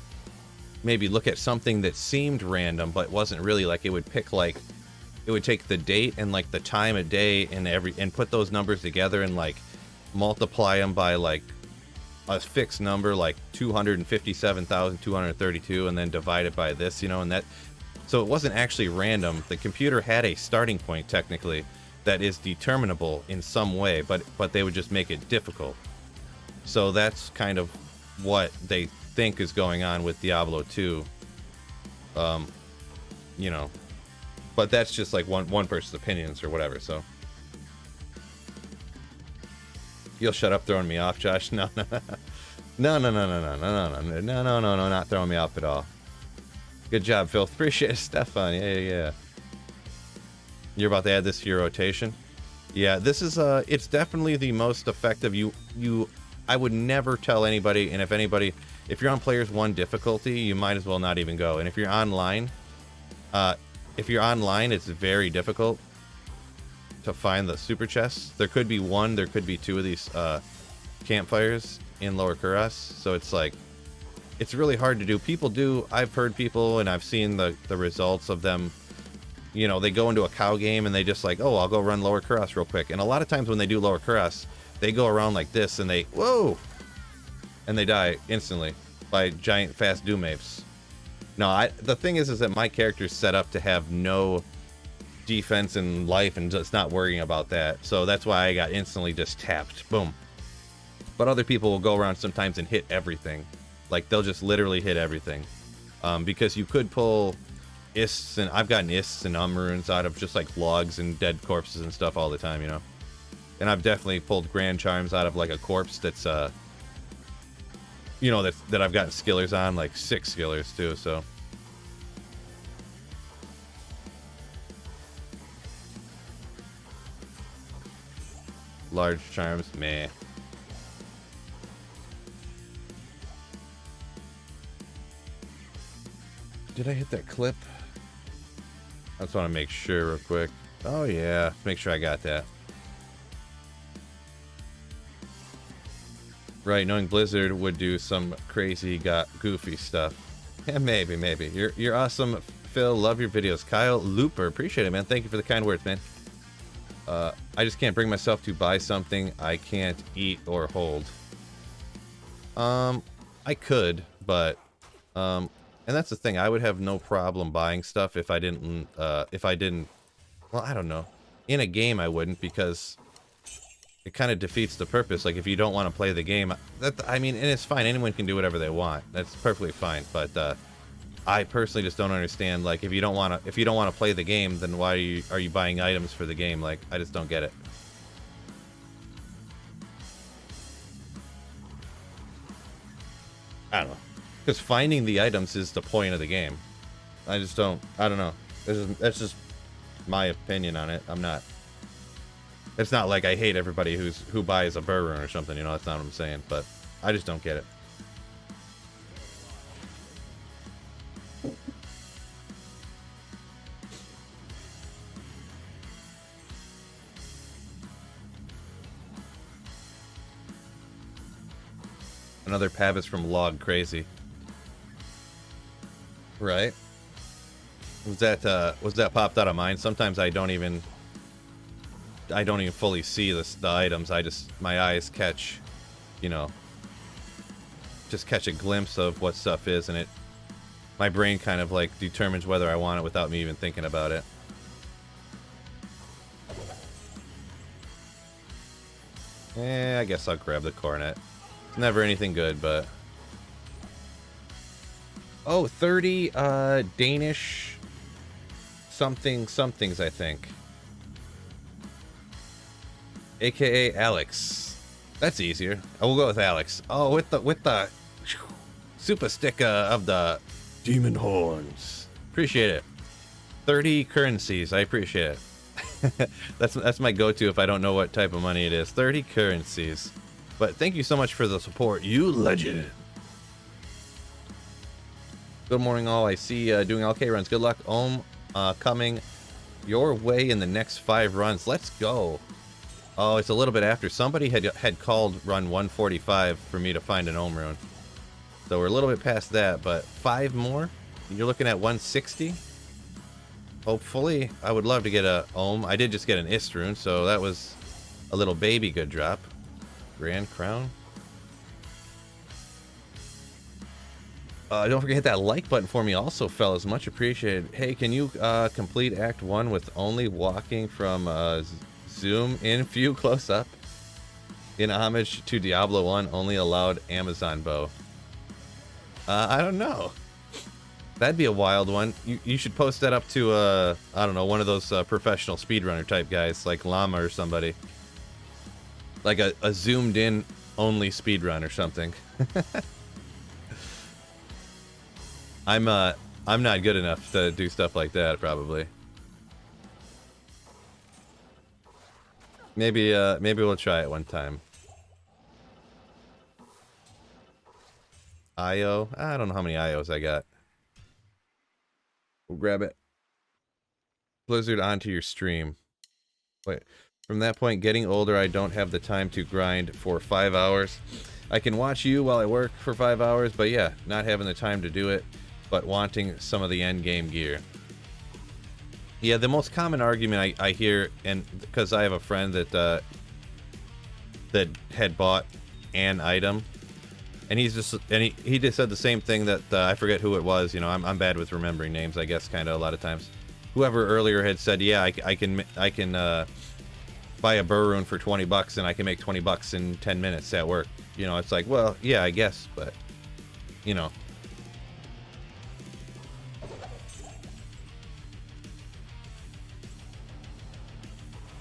maybe look at something that seemed random, but wasn't really. Like, it would pick, like, it would take the date and, like, the time of day and put those numbers together and, like, multiply them by, like, a fixed number, like 257,232, and then divide it by this, you know, and that. So it wasn't actually random. The computer had a starting point, technically, that is determinable in some way, but they would just make it difficult. So that's kind of what they think is going on with Diablo 2. You know, but that's just like one person's opinions or whatever. So you'll shut up throwing me off, Josh. No, not throwing me off at all. Good job, Phil. Appreciate it, Stefan. Yeah. You're about to add this to your rotation. Yeah, this is it's definitely the most effective. I would never tell anybody, and if you're on Players 1 difficulty, you might as well not even go. And if you're online, it's very difficult to find the super chests. There could be one, there could be two of these campfires in Lower Kuras, so it's like, it's really hard to do. I've heard people, and I've seen the results of them, you know, they go into a cow game and they just like, oh, I'll go run Lower Kuras real quick. And a lot of times when they do Lower Kuras, they go around like this and they, whoa, and they die instantly by giant fast doom apes. No, the thing is that my character's set up to have no defense in life and just not worrying about that. So that's why I got instantly just tapped. Boom. But other people will go around sometimes and hit everything. Like, they'll just literally hit everything. Because you could pull ists, and I've gotten ists and umrunes out of just like logs and dead corpses and stuff all the time, you know. And I've definitely pulled grand charms out of like a corpse that's you know, that I've gotten skillers on, like 6 skillers too, so. Large charms, meh. Did I hit that clip? I just want to make sure real quick. Oh yeah, make sure I got that. Right, knowing Blizzard would do some crazy, goofy stuff. Yeah, maybe. You're awesome, Phil. Love your videos. Kyle Looper, appreciate it, man. Thank you for the kind words, man. I just can't bring myself to buy something I can't eat or hold. I could, but and that's the thing. I would have no problem buying stuff if I didn't. Well, I don't know. In a game, I wouldn't, because it kind of defeats the purpose. Like, if you don't want to play the game, I mean, and it's fine. Anyone can do whatever they want. That's perfectly fine. But I personally just don't understand. Like, if you don't want to play the game, then why are you buying items for the game? Like, I just don't get it. I don't know. Because finding the items is the point of the game. I don't know. That's just my opinion on it. It's not like I hate everybody who buys a BER rune or something, you know, that's not what I'm saying, but I just don't get it. Another Pavis from Log, crazy. Right? Was that popped out of mine? Sometimes I don't even fully see the items. My eyes catch, you know, just catch a glimpse of what stuff is, and my brain kind of like determines whether I want it without me even thinking about it. I guess I'll grab the cornet. It's never anything good, but oh, 30 Danish somethings, I think. AKA Alex. That's easier. We'll go with Alex. Oh, with the super stick of the demon horns. Appreciate it. 30 currencies. I appreciate it. that's my go-to if I don't know what type of money it is. 30 currencies. But thank you so much for the support, you legend. Good morning, all. I see doing LK runs. Good luck. Coming your way in the next 5 runs. Let's go. Oh, it's a little bit after. Somebody had called run 145 for me to find an Ohm rune. So we're a little bit past that, but 5 more. You're looking at 160. Hopefully, I would love to get a Ohm. I did just get an Ist rune, so that was a little baby good drop. Grand Crown. Don't forget to hit that like button for me also, fellas. Much appreciated. Hey, can you complete Act 1 with only walking from zoom in view close up? In homage to Diablo 1, only allowed Amazon bow. I don't know. That'd be a wild one. You should post that up to, I don't know, one of those professional speedrunner type guys, like Llama or somebody. Like a zoomed in only speedrun or something. I'm not good enough to do stuff like that, probably. Maybe we'll try it one time. IO? I don't know how many IOs I got. We'll grab it. Blizzard onto your stream. Wait. From that point, getting older, I don't have the time to grind for 5 hours. I can watch you while I work for 5 hours, but yeah, not having the time to do it, but wanting some of the end game gear. Yeah, the most common argument I hear, and because I have a friend that that had bought an item, and he just said the same thing that I forget who it was. You know, I'm bad with remembering names, I guess, kind of a lot of times. Whoever earlier had said, yeah, I can buy a BER rune for 20 bucks and I can make 20 bucks in 10 minutes at work. You know, it's like, well, yeah, I guess, but you know.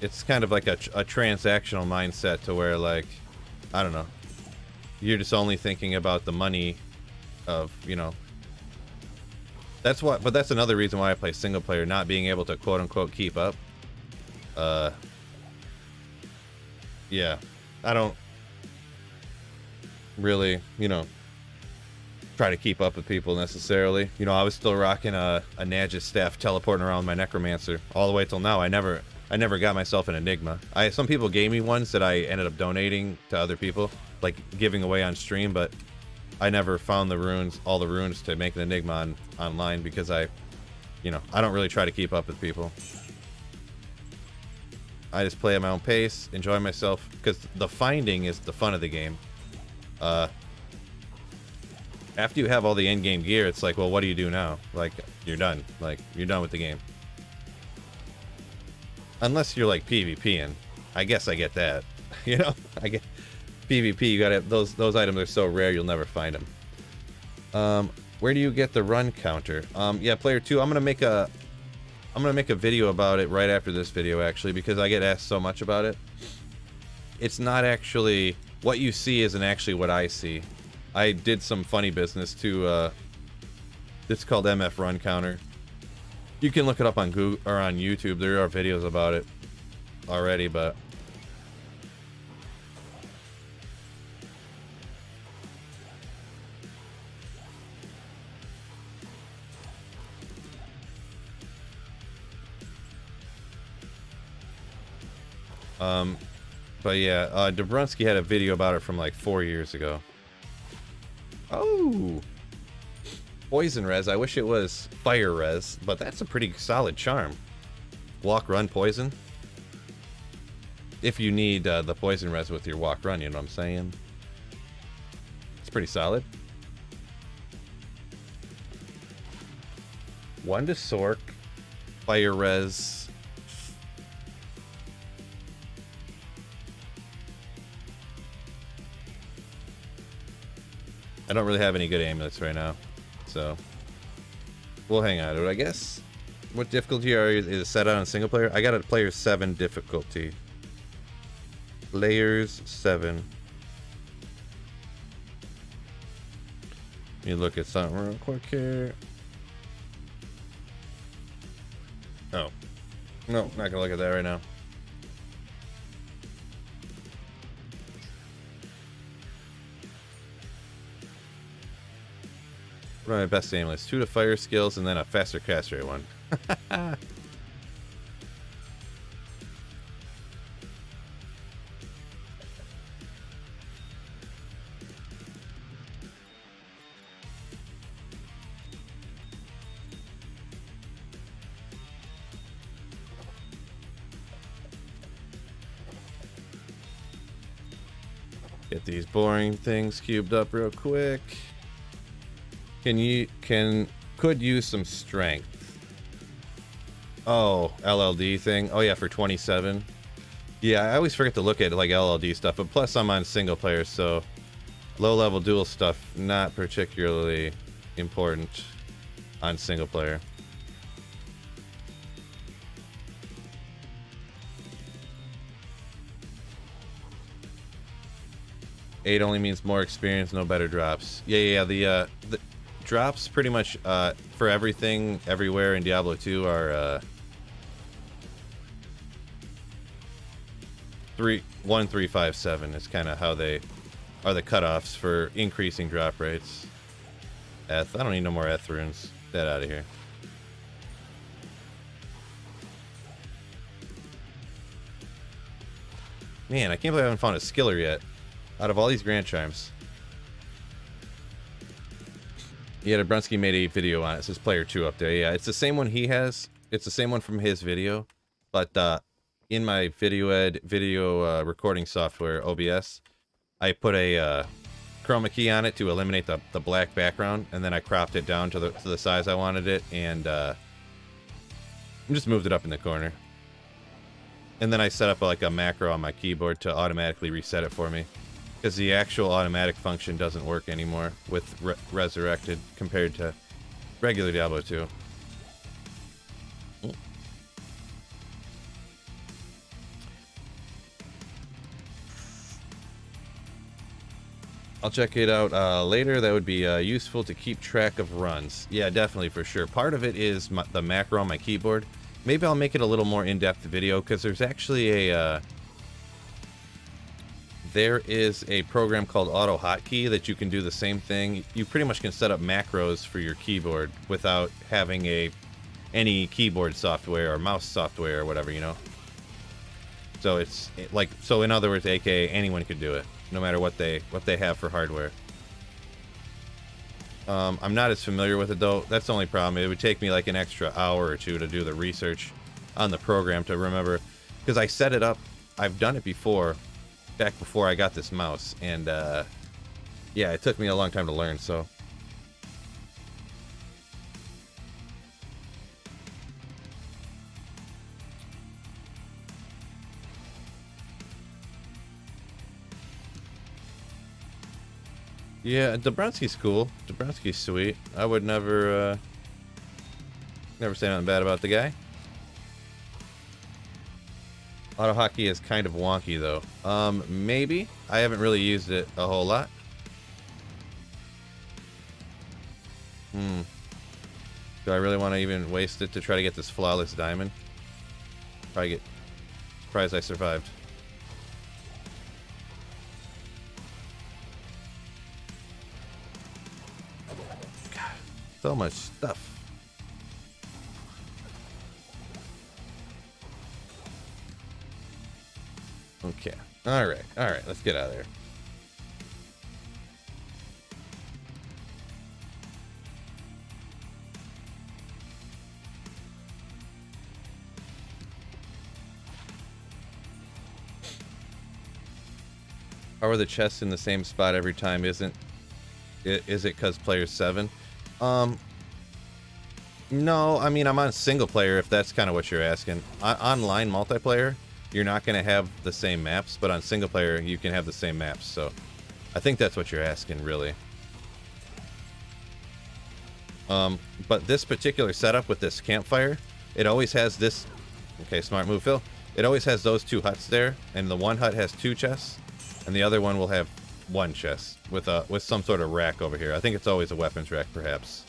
It's kind of like a transactional mindset to where, like, I don't know, you're just only thinking about the money of, you know. That's what, but that's another reason why I play single player, not being able to quote unquote keep up. Yeah, I don't really, you know, try to keep up with people necessarily. You know, I was still rocking a Nagus staff teleporting around my necromancer all the way till now. I never got myself an Enigma. Some people gave me ones that I ended up donating to other people, like giving away on stream, but I never found the runes, all the runes to make an Enigma online because you know, I don't really try to keep up with people. I just play at my own pace, enjoy myself, because the finding is the fun of the game. After you have all the end game gear, it's like, well, what do you do now? Like, you're done. Like, you're done with the game. Unless you're like PvPing. I guess I get that. You know, I get PvP. You gotta those items are so rare you'll never find them. Where do you get the run counter? Yeah, player 2. I'm gonna make a video about it right after this video, actually, because I get asked so much about it. It's not actually what you see isn't actually what I see. I did some funny business to it's called MF Run Counter. You can look it up on Google or on YouTube. There are videos about it already, but yeah, Dobrunsky had a video about it from like 4 years ago. Oh, poison res. I wish it was fire res, but that's a pretty solid charm. Walk, run, poison. If you need the poison res with your walk, run, you know what I'm saying? It's pretty solid. 1 to Sork, fire res. I don't really have any good amulets right now, so we'll hang on to it, I guess. What difficulty is it set out on single player? I got a player 7 difficulty. Layers 7. me look at something real quick here. Oh. No, not gonna look at that right now. What are my best aim lists? 2 to fire skills and then a faster cast rate one. Get these boring things cubed up real quick. Could use some strength. Oh, LLD thing. Oh yeah, for 27. Yeah, I always forget to look at like LLD stuff, but plus I'm on single player, so low level dual stuff not particularly important on single player. Eight only means more experience, no better drops. Yeah. The drops pretty much for everything, everywhere in Diablo 2 are 1, 3, 5, 7 is kind of how they are the cutoffs for increasing drop rates. Eth, I don't need no more Eth runes. Get out of here. Man, I can't believe I haven't found a skiller yet. Out of all these Grand Chimes. Yeah, Dobrunsky made a video on it. It says player 2 up there. Yeah, it's the same one he has. It's the same one from his video. But in my video recording software, OBS, I put a chroma key on it to eliminate the black background. And then I cropped it down to the size I wanted it. And just moved it up in the corner. And then I set up like a macro on my keyboard to automatically reset it for me. Because the actual automatic function doesn't work anymore with Resurrected compared to regular Diablo 2. I'll check it out later. That would be useful to keep track of runs. Yeah, definitely, for sure. Part of it is the macro on my keyboard. Maybe I'll make it a little more in-depth video, because there's actually a... there is a program called Auto Hotkey that you can do the same thing. You pretty much can set up macros for your keyboard without having any keyboard software or mouse software or whatever, you know. So it's like, so in other words, aka anyone could do it, no matter what they have for hardware. I'm not as familiar with it though. That's the only problem. It would take me like an extra hour or two to do the research on the program to remember, because I set it up. I've done it before. Back before I got this mouse, and yeah, it took me a long time to learn, so yeah, Dobrunsky's cool. Dobrunsky's sweet. I would never say nothing bad about the guy. Auto Hotkey is kind of wonky though. Maybe. I haven't really used it a whole lot. Do I really want to even waste it to try to get this flawless diamond? Probably get surprised I survived. God, so much stuff. Okay. Alright, let's get out of there. How are the chests in the same spot every time? Is it because player's 7? No, I mean, I'm on single player, if that's kind of what you're asking. Online multiplayer, you're not going to have the same maps, but on single player, you can have the same maps. So I think that's what you're asking, really. But this particular setup with this campfire, it always has this... Okay, smart move, Phil. It always has those two huts there, and the one hut has 2 chests, and the other one will have one chest with some sort of rack over here. I think it's always a weapons rack, perhaps.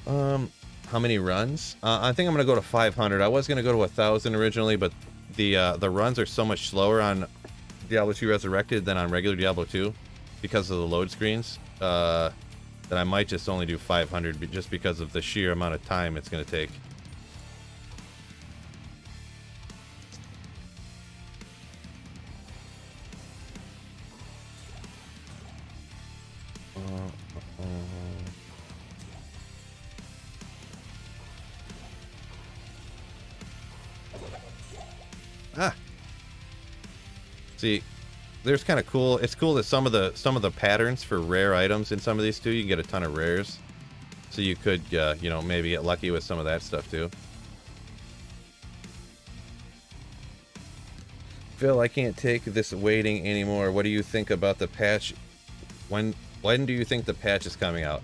How many runs? I think I'm gonna go to 500. I was gonna go to 1,000 originally, but the runs are so much slower on Diablo 2 Resurrected than on regular Diablo 2 because of the load screens. That I might just only do 500 just because of the sheer amount of time it's gonna take. See, there's kind of cool. It's cool that some of the patterns for rare items in some of these too. You can get a ton of rares, so you could you know, maybe get lucky with some of that stuff too. Phil, I can't take this waiting anymore. What do you think about the patch? When do you think the patch is coming out?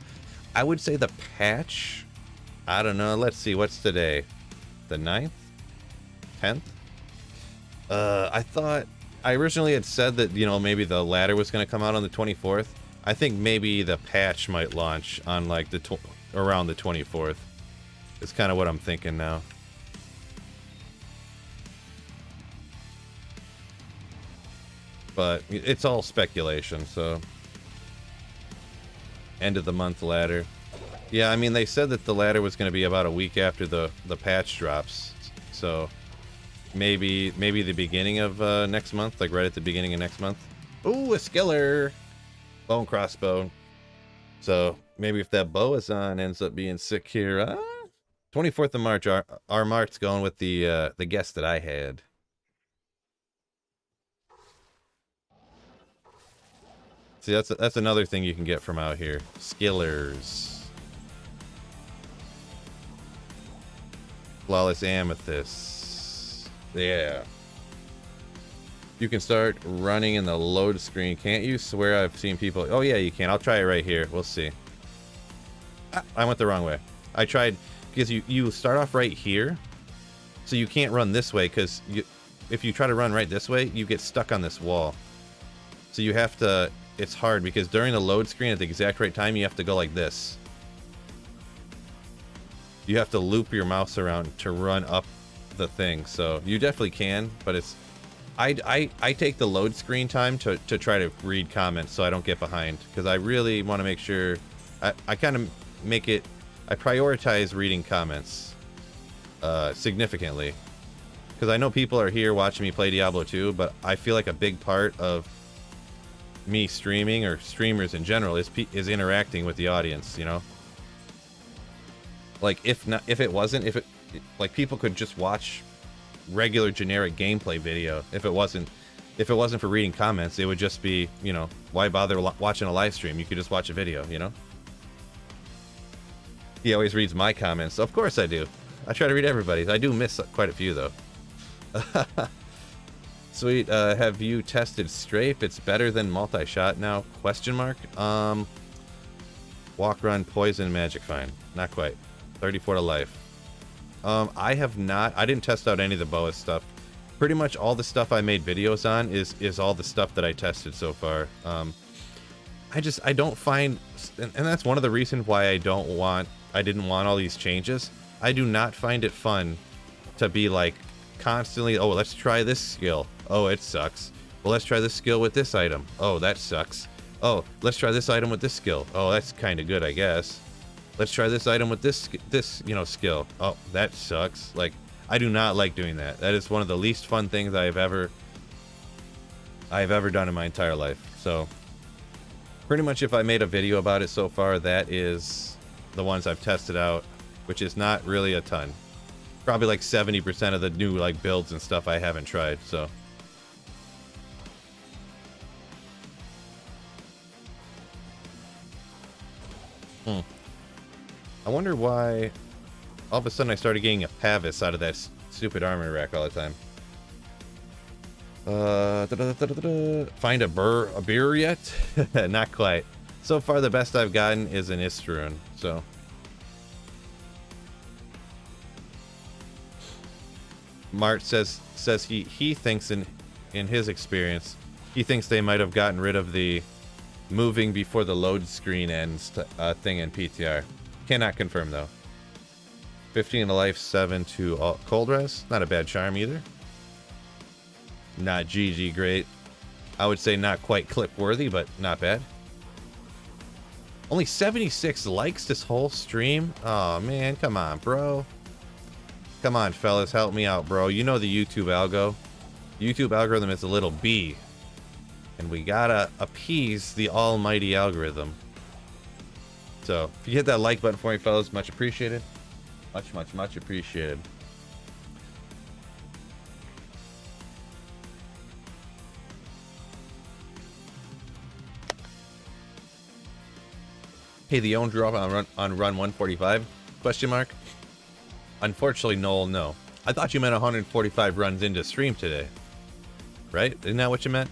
I would say the patch, I don't know. Let's see, what's today? The 9th? 10th? I originally had said that, you know, maybe the ladder was going to come out on the 24th. I think maybe the patch might launch on like around the 24th. It's kind of what I'm thinking now. But it's all speculation, so. End of the month ladder. Yeah, I mean, they said that the ladder was going to be about a week after the patch drops. So maybe the beginning of next month, like right at the beginning of next month. Ooh, a skiller! Bone crossbow. So maybe if that Boazon ends up being sick here, 24th of March, our Mart's going with the guest that I had. See, that's another thing you can get from out here. Skillers. Flawless Amethyst. Yeah. You can start running in the load screen. Can't you? Swear I've seen people. Oh yeah, you can. I'll try it right here. We'll see. I went the wrong way. I tried because you start off right here, so you can't run this way because if you try to run right this way, you get stuck on this wall. So you have to. It's hard because during the load screen at the exact right time, you have to go like this. You have to loop your mouse around to run up the thing. So you definitely can, but it's I take the load screen time to try to read comments so I don't get behind, because I really want to make sure I kind of make it, I prioritize reading comments significantly, because I know people are here watching me play Diablo 2, but I feel like a big part of me streaming, or streamers in general, is interacting with the audience, you know? Like, if it wasn't, like, people could just watch regular generic gameplay video. If it wasn't for reading comments, it would just be, you know, why bother watching a live stream? You could just watch a video, you know? He always reads my comments. Of course I do. I try to read everybody's. I do miss quite a few, though. Sweet. Have you tested Strafe? It's better than multi-shot now? Question mark. Walk, run, poison, magic find. Not quite. 34 to life. I have not. I didn't test out any of the Boa stuff. Pretty much all the stuff I made videos on is all the stuff that I tested so far. I don't find, and that's one of the reasons why I didn't want all these changes. I do not find it fun to be like constantly, oh, let's try this skill. Oh, it sucks. Well, let's try this skill with this item. Oh, that sucks. Oh, let's try this item with this skill. Oh, that's kind of good, I guess. Let's try this item with this you know, skill. Oh, that sucks. Like, I do not like doing that. That is one of the least fun things I've ever done in my entire life. So, pretty much if I made a video about it so far, that is the ones I've tested out, which is not really a ton. Probably like 70% of the new like builds and stuff I haven't tried, so. I wonder why all of a sudden I started getting a Pavis out of that stupid armor rack all the time. Find a BER yet? Not quite. So far the best I've gotten is an Istrun, so. Mart says he thinks in his experience, he thinks they might have gotten rid of the moving before the load screen ends thing in PTR. Cannot confirm though. 15 to life, 7 to cold res. Not a bad charm either. Not GG great. I would say not quite clip worthy, but not bad. Only 76 likes this whole stream. Oh man, come on, bro. Come on, fellas, help me out, bro. You know the YouTube algo. YouTube algorithm is a little b. And we gotta appease the almighty algorithm. So, if you hit that like button for me, fellas, much appreciated. Much appreciated. Hey, the own drop on run 145? Question mark. Unfortunately, Noel, no. I thought you meant 145 runs into stream today. Right? Isn't that what you meant?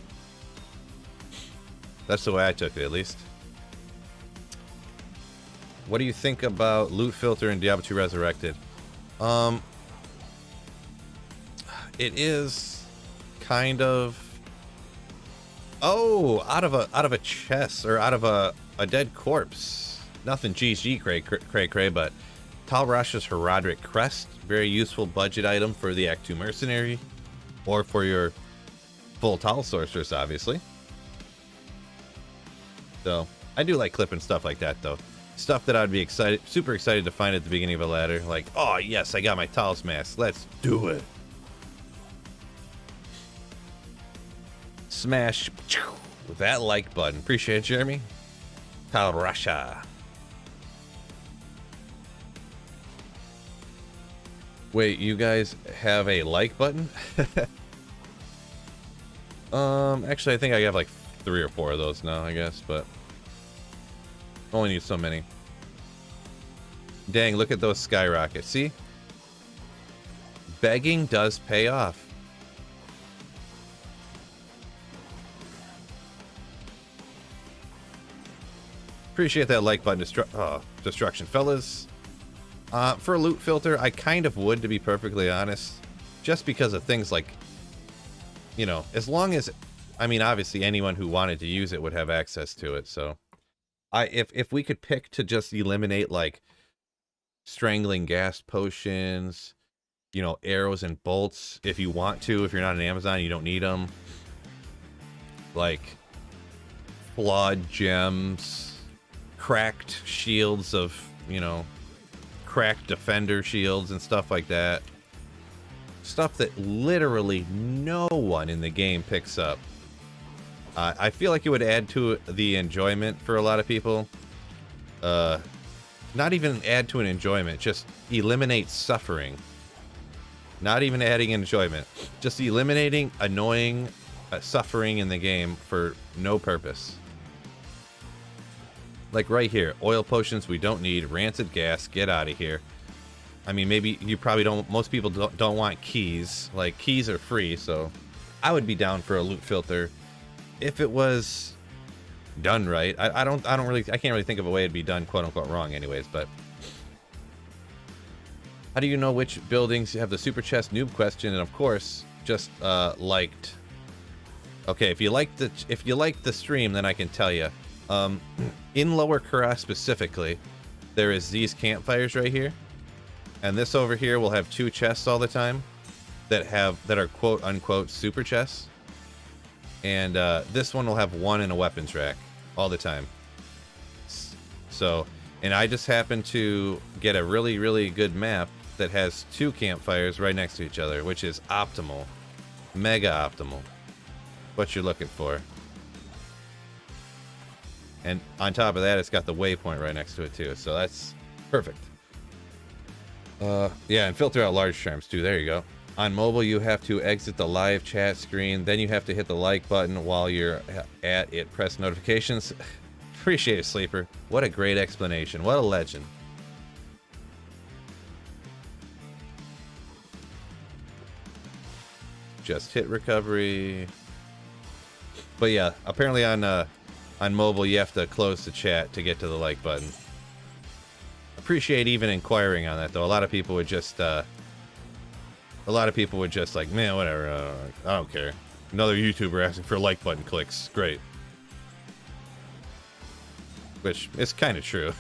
That's the way I took it, at least. What do you think about loot filter in Diablo 2 Resurrected? It is kind of... Oh, out of a chest, or out of a dead corpse. Nothing GG cray, but Tal Rasha's Herodic Crest, very useful budget item for the Act 2 Mercenary, or for your full Tal Sorceress, obviously. So, I do like clipping stuff like that, though. Stuff that I'd be super excited to find at the beginning of a ladder. Like, oh yes, I got my Talos Mask. Let's do it. Smash with that like button. Appreciate it, Jeremy. Tal Rasha. Wait, you guys have a like button? Actually, I think I have like 3 or 4 of those now, I guess, but only need so many. Dang, look at those skyrockets. See? Begging does pay off. Appreciate that like button destruction, fellas. For a loot filter, I kind of would, to be perfectly honest. Just because of things like, you know, as long as, I mean, obviously anyone who wanted to use it would have access to it, so. If we could pick to just eliminate, like, strangling gas potions, you know, arrows and bolts, if you want to, if you're not on Amazon, you don't need them. Like, flawed gems, cracked shields of, you know, cracked defender shields and stuff like that. Stuff that literally no one in the game picks up. I feel like it would add to the enjoyment for a lot of people. Not even add to an enjoyment, just eliminate suffering. Not even adding enjoyment, just eliminating annoying suffering in the game for no purpose. Like right here, oil potions we don't need, rancid gas, get out of here. I mean, maybe you probably don't, most people don't want keys. Like, keys are free, so I would be down for a loot filter if it was done right. I can't really think of a way it'd be done quote unquote wrong anyways, but how do you know which buildings have the super chest noob question? And of course, just liked. Okay, if you like the stream, then I can tell you. In Lower Kura specifically, there is these campfires right here, and this over here will have 2 chests all the time that are quote unquote super chests. And this one will have 1 in a weapons rack all the time. So, and I just happened to get a really, really good map that has 2 campfires right next to each other, which is optimal. Mega optimal. What you're looking for. And on top of that, it's got the waypoint right next to it too, so that's perfect. Yeah, and filter out large charms too, there you go. On mobile, you have to exit the live chat screen, then you have to hit the like button while you're at it, press notifications. Appreciate it, Sleeper. What a great explanation. What a legend. Just hit recovery. But yeah, apparently on mobile, you have to close the chat to get to the like button. Appreciate even inquiring on that, though. A lot of people would just a lot of people would just like, man, whatever, I don't care. Another YouTuber asking for like button clicks. Great. Which is kind of true.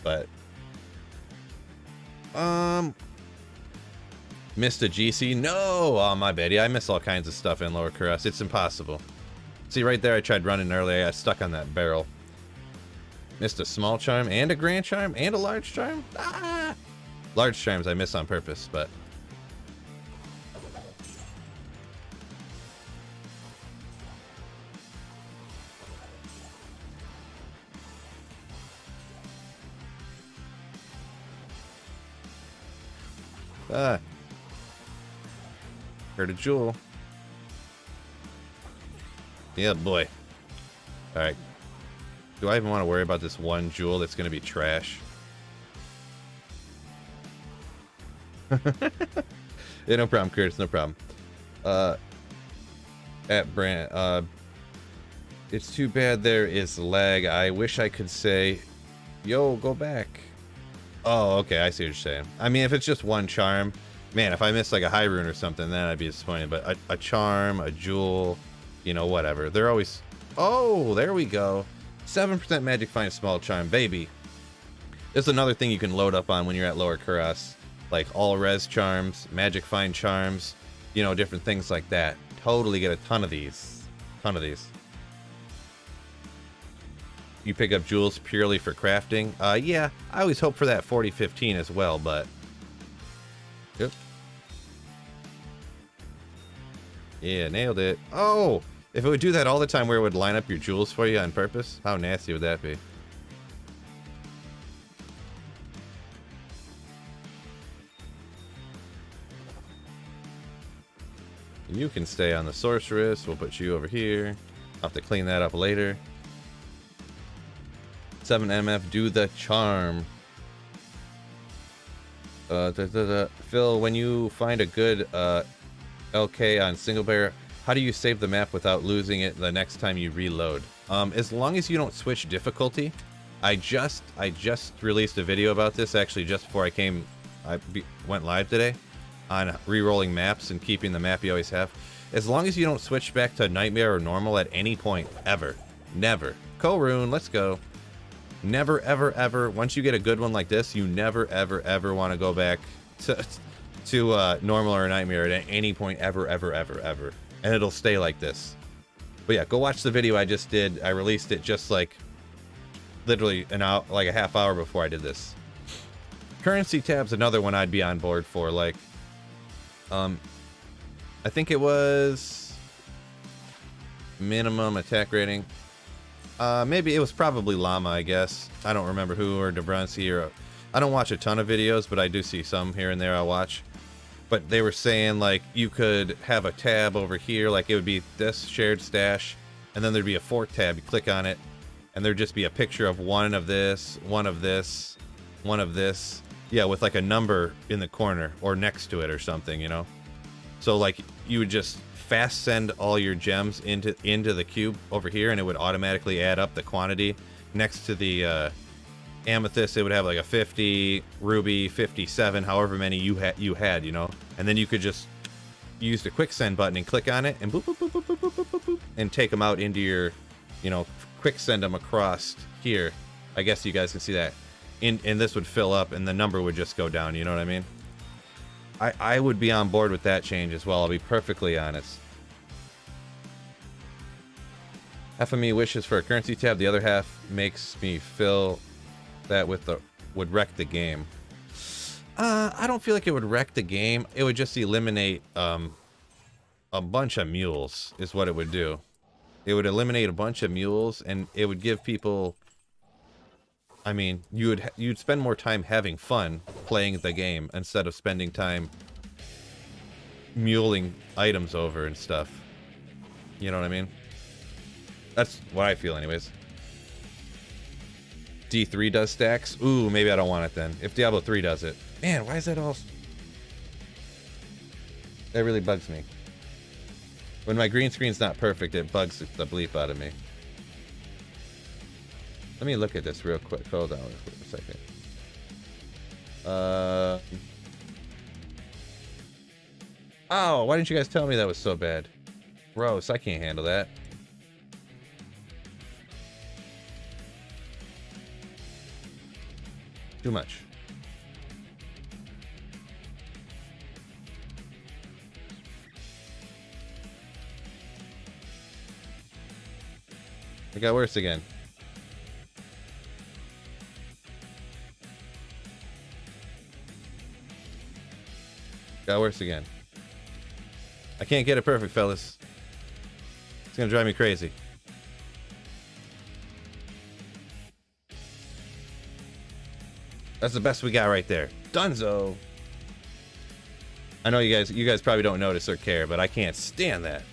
But missed a GC? No! Oh, my bad. Yeah, I miss all kinds of stuff in Lower Caress. It's impossible. See, right there, I tried running earlier. I got stuck on that barrel. Missed a small charm and a grand charm and a large charm? Ah! Large charms I miss on purpose, but... Ah. Heard a jewel. Yeah, boy. Alright. Do I even want to worry about this one jewel that's going to be trash? Yeah, no problem, Curtis, no problem. At Brand, it's too bad there is lag. I wish I could say, yo, go back. Oh, okay, I see what you're saying. I mean, if it's just one charm, man, if I miss like a high rune or something, then I'd be disappointed. But a charm, a jewel, you know, whatever. They're always... Oh, there we go. 7% magic find small charm, baby. There's another thing you can load up on when you're at Lower Caress. Like all res charms, magic find charms, you know, different things like that. Totally get a ton of these. You pick up jewels purely for crafting. Yeah, I always hope for that 40-15 as well, but... Yep. Yeah, nailed it. Oh! If it would do that all the time where it would line up your jewels for you on purpose, how nasty would that be? You can stay on the sorceress. We'll put you over here. I'll have to clean that up later. 7 MF, do the charm. Phil, when you find a good LK on single player, how do you save the map without losing it the next time you reload? As long as you don't switch difficulty. I just released a video about this actually just before I went live today on re-rolling maps and keeping the map you always have. As long as you don't switch back to Nightmare or Normal at any point, ever. Never. Korun, let's go. Never, ever, ever. Once you get a good one like this, you never, ever, ever want to go back to Normal or Nightmare at any point, ever, ever, ever, ever. And it'll stay like this. But yeah, go watch the video I just did. I released it just like literally like a half hour before I did this. Currency tab's another one I'd be on board for. Like, I think it was minimum attack rating. Maybe it was probably Llama, I guess. I don't remember who, or Debrunski, or... I don't watch a ton of videos, but I do see some here and there I watch. But they were saying, like, you could have a tab over here, like it would be this shared stash, and then there'd be a fourth tab. You click on it, and there'd just be a picture of one of this, one of this, one of this. Yeah, with like a number in the corner, or next to it or something, you know? So, like, you would just fast send all your gems into the cube over here, and it would automatically add up the quantity. Next to the amethyst, it would have like a 50, ruby 57, however many you had, you know, and then you could just use the quick send button and click on it and boop boop boop boop boop boop boop, boop and take them out into your, you know, quick send them across here. I guess you guys can see that, and this would fill up and the number would just go down. You know what I mean? I would be on board with that change as well. I'll be perfectly honest. Half of me wishes for a currency tab, the other half makes me feel that would wreck the game. I don't feel like it would wreck the game. It would just eliminate a bunch of mules is what it would do. It would eliminate a bunch of mules, and it would give people, I mean, you'd spend more time having fun playing the game instead of spending time muling items over and stuff. You know what I mean? That's what I feel anyways. D3 does stacks? Ooh, maybe I don't want it then. If Diablo 3 does it. Man, why is that all... That really bugs me. When my green screen's not perfect, it bugs the bleep out of me. Let me look at this real quick. Hold on for a second. Oh, why didn't you guys tell me that was so bad? Gross, I can't handle that. Too much. It got worse again. Got worse again. I can't get it perfect, fellas. It's gonna drive me crazy. That's the best we got right there. Dunzo. I know you guys probably don't notice or care, but I can't stand that.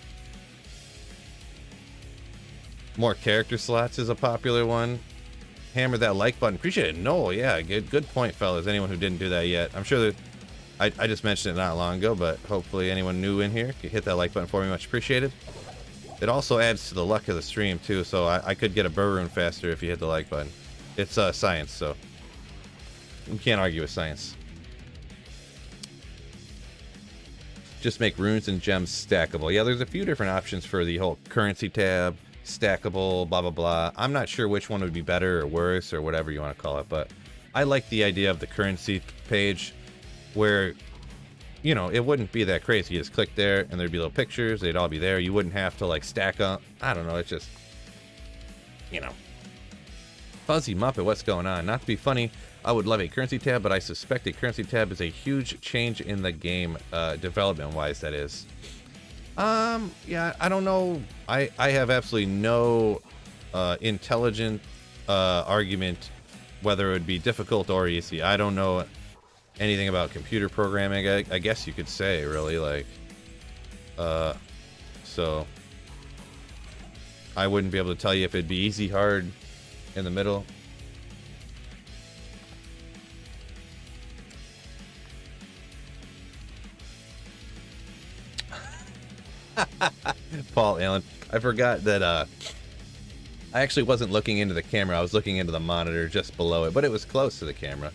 More character slots is a popular one. Hammer that like button. Appreciate it. No, yeah, good point, fellas. Anyone who didn't do that yet. I'm sure that I just mentioned it not long ago, but hopefully anyone new in here can hit that like button for me. Much appreciated. It also adds to the luck of the stream too, so I could get a burr rune faster if you hit the like button. It's science, so you can't argue with science. Just make runes and gems stackable. Yeah, there's a few different options for the whole currency tab, stackable, blah blah blah. I'm not sure which one would be better or worse or whatever you want to call it, but I like the idea of the currency page where, you know, it wouldn't be that crazy. You just click there and there'd be little pictures, they'd all be there. You wouldn't have to like stack up. I don't know, it's just, you know. Fuzzy Muppet, what's going on? Not to be funny, I would love a currency tab, but I suspect a currency tab is a huge change in the game, development wise, that is. Yeah, I don't know. I have absolutely no intelligent argument whether it would be difficult or easy. I don't know anything about computer programming, I guess you could say, really, like, so I wouldn't be able to tell you if it'd be easy, hard, in the middle. Paul Allen, I forgot that I actually wasn't looking into the camera, I was looking into the monitor just below it, but it was close to the camera.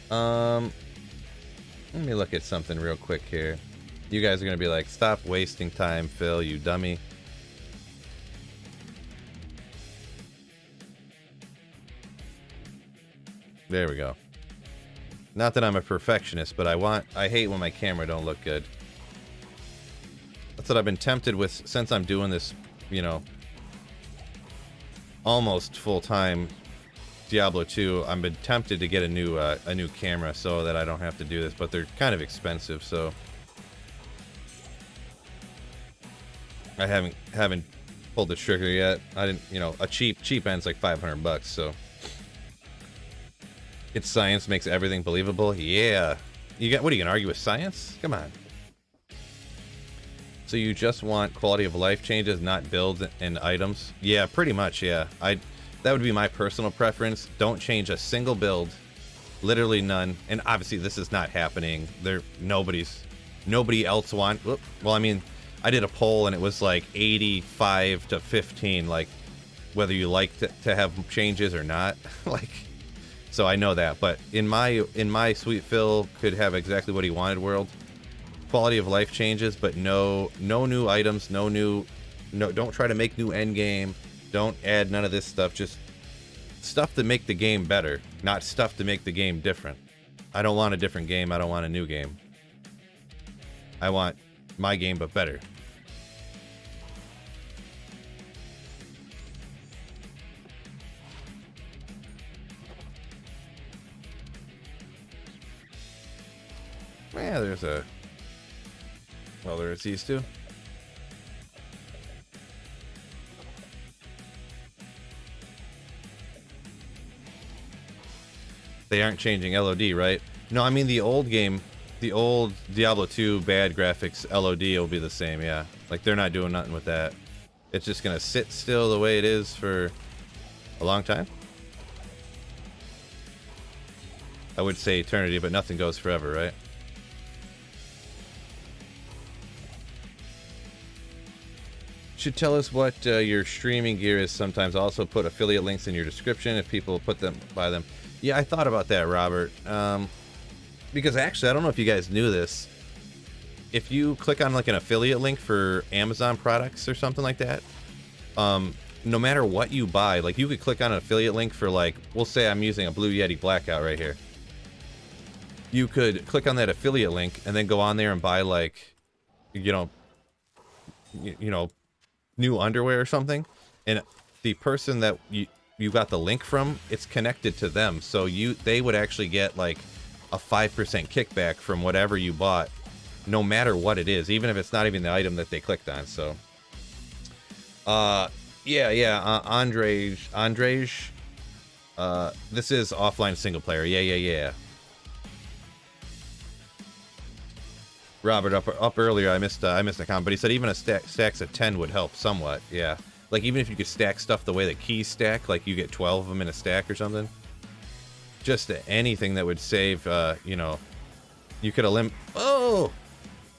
Let me look at something real quick here. You guys are gonna be like, stop wasting time, Phil, you dummy. There we go. Not that I'm a perfectionist, but I hate when my camera don't look good. That's what I've been tempted with since I'm doing this, you know, almost full-time Diablo 2. I've been tempted to get a new camera so that I don't have to do this, but they're kind of expensive, so I haven't pulled the trigger yet. I didn't, you know, a cheap end's like $500, so it's science makes everything believable. Yeah, what are you gonna argue with science? Come on. So you just want quality of life changes, not builds and items? Yeah, pretty much, yeah. That would be my personal preference. Don't change a single build. Literally none. And obviously this is not happening. Nobody else well, I mean, I did a poll and it was like 85 to 15, like whether you like to have changes or not. Like, so I know that. But in my Sweet Phil could have exactly what he wanted world. Quality of life changes, but no new items, don't try to make new end game, don't add none of this stuff, just stuff to make the game better, not stuff to make the game different. I don't want a different game, I don't want a new game. I want my game but better. Yeah, there's these two. They aren't changing LOD, right? No, I mean the old game, the old Diablo 2 bad graphics LOD will be the same, yeah. Like they're not doing nothing with that. It's just gonna sit still the way it is for a long time. I would say eternity, but nothing goes forever, right? Should tell us what your streaming gear is sometimes. Also put affiliate links in your description if people buy them. Yeah, I thought about that, Robert. Because actually, I don't know if you guys knew this. if you click on like an affiliate link for Amazon products or something like that, no matter what you buy, like you could click on an affiliate link for like, we'll say I'm using a Blue Yeti Blackout right here. You could click on that affiliate link and then go on there and buy like, you know, new underwear or something. And the person that you got the link from, it's connected to them. So they would actually get like a 5% kickback from whatever you bought, no matter what it is, even if it's not even the item that they clicked on. So, Andrej, this is offline single player. Yeah. Robert, up earlier, I missed a comment, but he said even a stacks of 10 would help somewhat. Yeah, like even if you could stack stuff the way that keys stack, like you get 12 of them in a stack or something. Just anything that would save, you could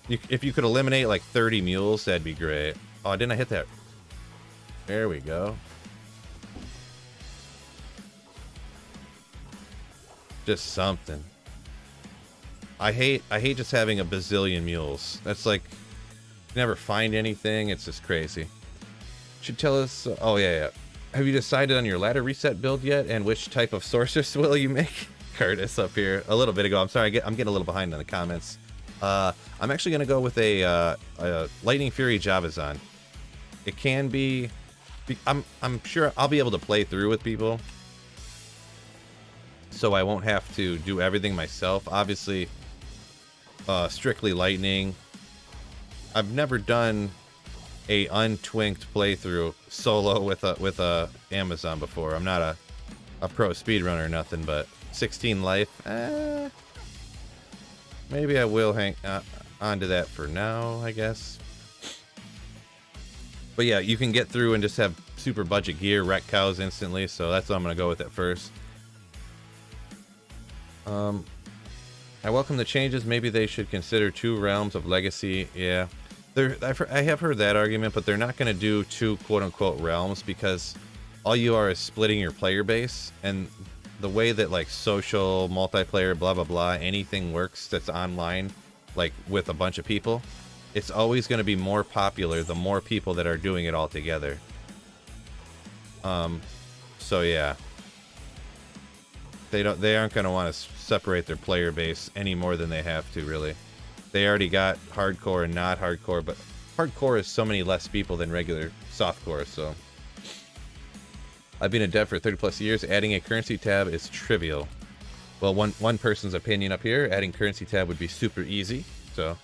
if you could eliminate like 30 mules, that'd be great. Oh, didn't I hit that? There we go. Just something. I hate just having a bazillion mules. That's like, you never find anything. It's just crazy. Should tell us. Oh yeah. Have you decided on your ladder reset build yet, and which type of sorceress will you make? Curtis up here a little bit ago. I'm sorry, I'm getting a little behind on the comments. I'm actually gonna go with a Lightning Fury Javazon. It can be. I'm sure I'll be able to play through with people, so I won't have to do everything myself. Obviously, strictly Lightning. I've never done a untwinked playthrough solo with a Amazon before. I'm not a pro speedrunner or nothing, but 16 life, maybe I will hang onto that for now, I guess. But yeah, you can get through and just have super budget gear, wreck cows instantly, so that's what I'm gonna go with at first. I welcome the changes. Maybe they should consider 2 realms of legacy. Yeah, I have heard that argument, but they're not going to do 2 quote-unquote realms, because all you are is splitting your player base, and the way that like social, multiplayer, blah blah blah, anything works that's online, like with a bunch of people, it's always going to be more popular the more people that are doing it all together. So yeah. They aren't going to want to separate their player base any more than they have to, really. They already got hardcore and not hardcore, but hardcore is so many less people than regular softcore, so. I've been a dev for 30 plus years. Adding a currency tab is trivial. Well, one person's opinion up here, adding currency tab would be super easy, so.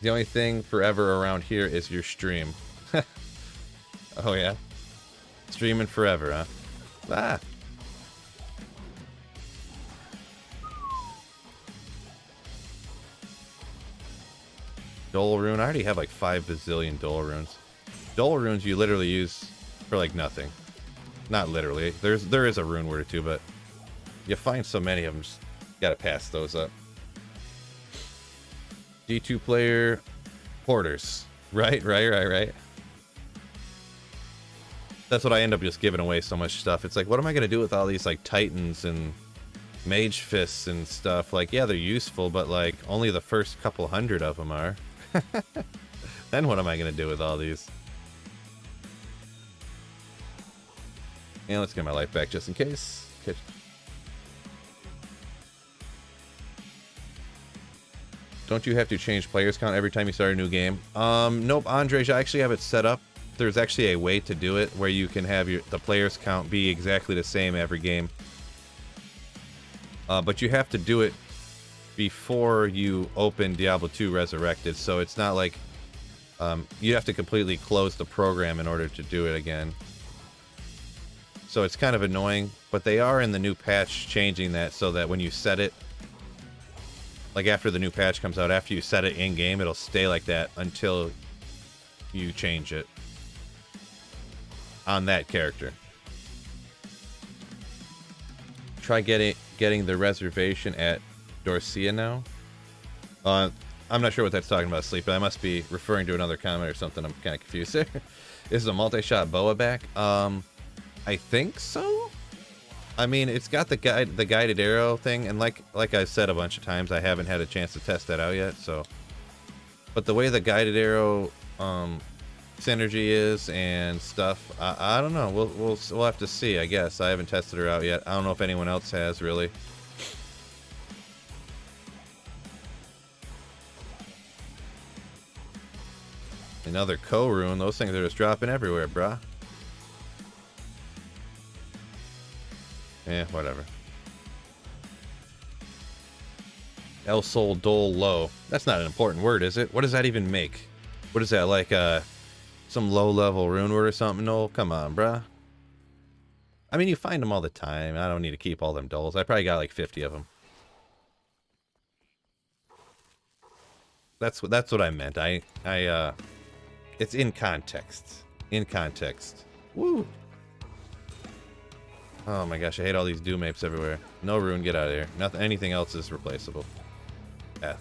The only thing forever around here is your stream. Oh yeah? Streaming forever, huh? Ah! Dole rune. I already have like 5 bazillion Dole runes. Dole runes you literally use for like nothing. Not literally. There is a rune word or two, but you find so many of them, just gotta pass those up. D2 player porters. Right. That's what I end up just giving away so much stuff. It's like, what am I gonna do with all these like titans and mage fists and stuff? Like, yeah, they're useful, but like only the first couple hundred of them are. Then what am I gonna do with all these? And let's get my life back just in case. Okay. Don't you have to change players count every time you start a new game? Nope, Andrej, I actually have it set up. There's actually a way to do it where you can have the players count be exactly the same every game. But you have to do it before you open Diablo 2 Resurrected, so it's not like you have to completely close the program in order to do it again. So it's kind of annoying, but they are in the new patch changing that so that when you set it, like after the new patch comes out, after you set it in game, it'll stay like that until you change it on that character. Try getting the reservation at Dorcia now. I'm not sure what that's talking about, Sleep, but I must be referring to another comment or something. I'm kind of confused there. Is a multi-shot boa back? I think so. I mean, it's got the guided arrow thing, and like I said a bunch of times, I haven't had a chance to test that out yet. So, but the way the guided arrow synergy is and stuff, I don't know. We'll have to see. I guess I haven't tested her out yet. I don't know if anyone else has really. Another co-rune. Those things are just dropping everywhere, bruh. Eh, whatever. El Sol Dol Low. That's not an important word, is it? What does that even make? What is that, like some low-level rune word or something? No, come on, bruh. I mean, you find them all the time. I don't need to keep all them doles. I probably got like 50 of them. That's what I meant. It's in context. In context. Woo! Oh my gosh, I hate all these doom apes everywhere. No rune, get out of here. Nothing. Anything else is replaceable. F.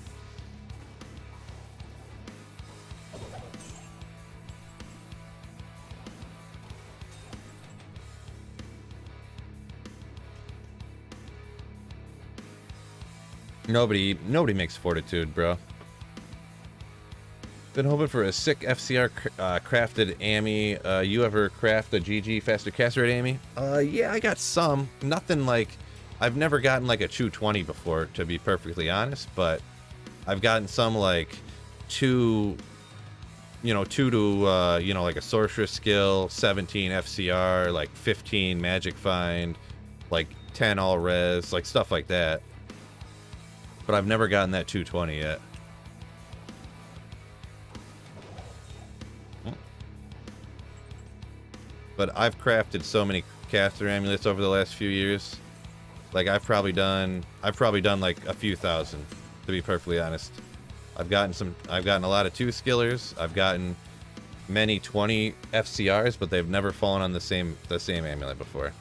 Nobody makes fortitude, bro. Been hoping for a sick FCR crafted Ami. You ever craft a GG faster caster rate Ami? Yeah, I got some. Nothing like... I've never gotten like a 220 before, to be perfectly honest, but I've gotten some like 2 to, like a sorceress skill, 17 FCR, like 15 magic find, like 10 all res, like stuff like that. But I've never gotten that 220 yet. But I've crafted so many caster amulets over the last few years. Like I've probably done like a few thousand, to be perfectly honest. I've gotten a lot of 2 skillers. I've gotten many 20 FCRs, but they've never fallen on the same amulet before.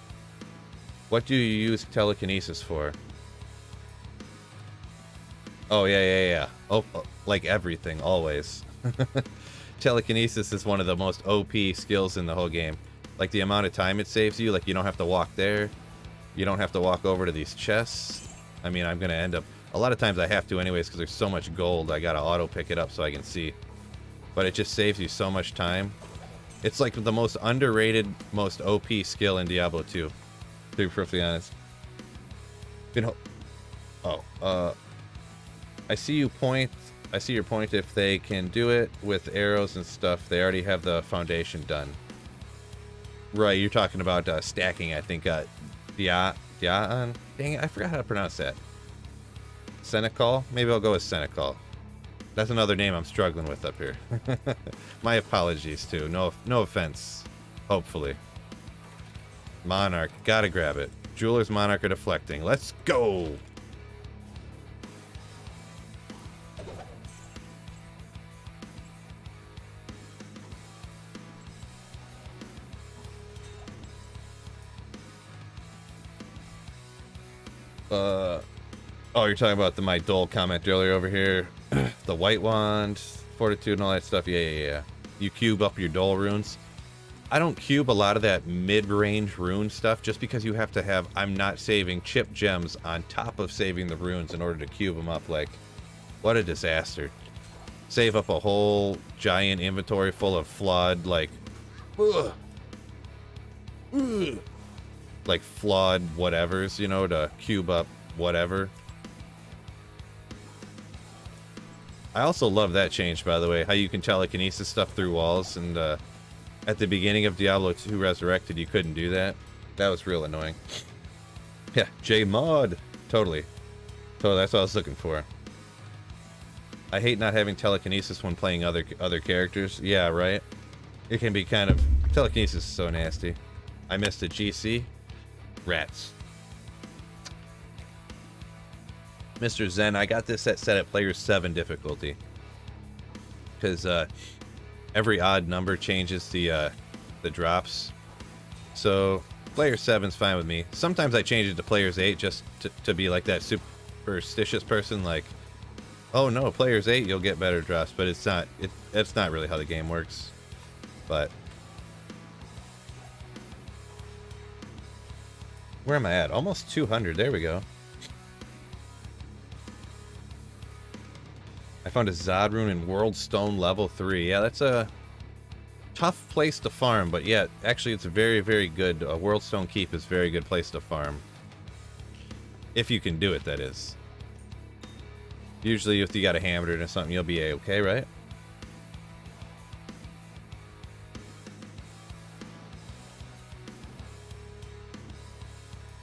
What do you use telekinesis for? Oh yeah. Oh, like everything, always. Telekinesis is one of the most OP skills in the whole game. Like the amount of time it saves you, like you don't have to walk there. You don't have to walk over to these chests. I mean, I'm going to end up... A lot of times I have to anyways because there's so much gold. I got to auto pick it up so I can see. But it just saves you so much time. It's like the most underrated, most OP skill in Diablo 2. To be perfectly honest. I see your point if they can do it with arrows and stuff. They already have the foundation done. Right, you're talking about stacking, I think. Dang it, I forgot how to pronounce that. Senecal? Maybe I'll go with Senecal. That's another name I'm struggling with up here. My apologies, too. No offense. Hopefully. Monarch. Gotta grab it. Jeweler's Monarch are deflecting. Let's go! Oh, you're talking about my Dole comment earlier over here. The White Wand, Fortitude, and all that stuff. Yeah. You cube up your Dole runes. I don't cube a lot of that mid-range rune stuff just because you have to have... I'm not saving chip gems on top of saving the runes in order to cube them up. Like, what a disaster. Save up a whole giant inventory full of flawed, like... like flawed whatevers, to cube up whatever. I also love that change, by the way, how you can telekinesis stuff through walls, and at the beginning of Diablo 2 Resurrected, you couldn't do that. That was real annoying. Yeah, J-Mod. Totally, that's what I was looking for. I hate not having telekinesis when playing other characters. Yeah, right? It can be kind of... Telekinesis is so nasty. I missed a GC. Rats. Mr. Zen, I got this set at player 7 difficulty. Because every odd number changes the drops. So player 7's fine with me. Sometimes I change it to player's 8 just to be like that superstitious person, like, oh no, player's 8 you'll get better drops, but it's not really how the game works. But Where am I at? Almost 200. There we go. I found a Zod rune in World Stone level 3. Yeah, that's a tough place to farm, but yeah, actually it's a very, very good. World Stone Keep is a very good place to farm. If you can do it, that is. Usually if you got a hammer or something, you'll be a-okay, right?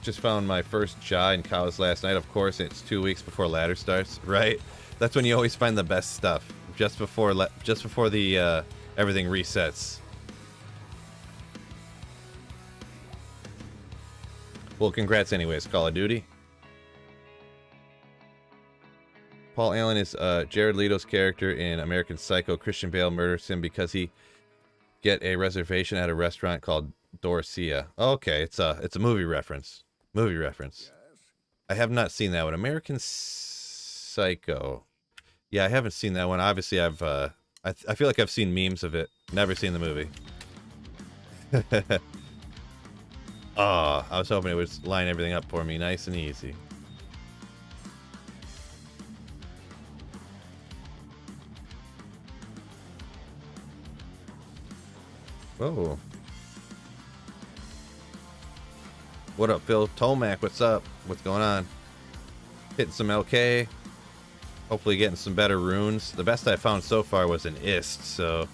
Just found my first jaw in cows last night. Of course, it's 2 weeks before ladder starts, right? That's when you always find the best stuff, just before the everything resets. Well, congrats anyways, Call of Duty. Paul Allen is Jared Leto's character in American Psycho. Christian Bale murders him because he get a reservation at a restaurant called Dorsia. Okay, it's a movie reference. Movie reference. I have not seen that one. American Psycho. Yeah, I haven't seen that one. Obviously, I feel like I've seen memes of it. Never seen the movie. Oh, I was hoping it would line everything up for me nice and easy. Whoa. What up, Phil? Tomac, what's up? What's going on? Hitting some LK. Hopefully getting some better runes. The best I found so far was an Ist, so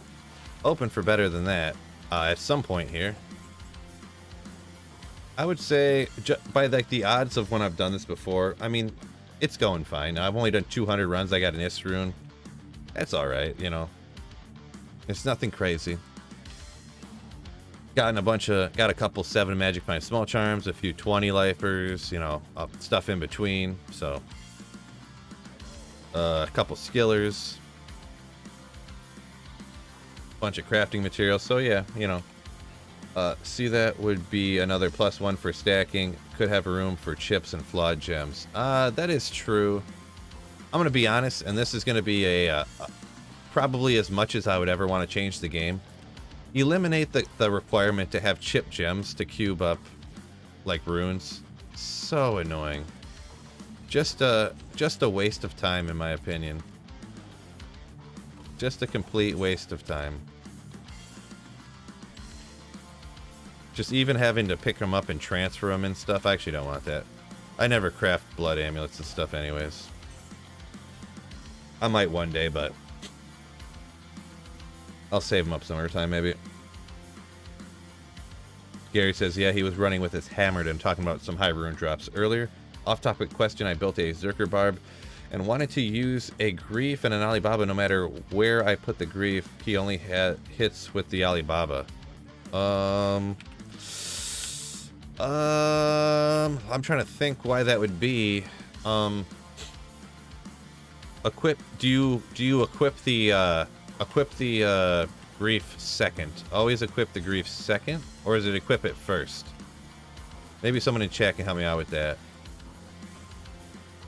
hoping for better than that at some point here. I would say, by like the odds of when I've done this before, I mean, it's going fine. I've only done 200 runs. I got an Ist rune. That's alright, you know. It's nothing crazy. Got a couple 7 Magic Pine Small Charms, a few 20 lifers, you know, stuff in between, so. A couple skillers. Bunch of crafting materials, so yeah, you know. See, that would be another +1 for stacking. Could have a room for chips and flawed gems. That is true. I'm going to be honest, and this is going to be probably as much as I would ever want to change the game. Eliminate the requirement to have chip gems to cube up, like, runes. So annoying. Just a waste of time, in my opinion. Just a complete waste of time. Just even having to pick them up and transfer them and stuff. I actually don't want that. I never craft blood amulets and stuff anyways. I might one day, but I'll save them up some other time, maybe. Gary says, yeah, he was running with his hammered and talking about some high rune drops earlier. Off-topic question, I built a Zerker Barb and wanted to use a Grief and an Alibaba no matter where I put the Grief. He only hits with the Alibaba. I'm trying to think why that would be. Equip. Do you equip the Grief second? Always equip the Grief second, or is it equip it first? Maybe someone in chat can help me out with that.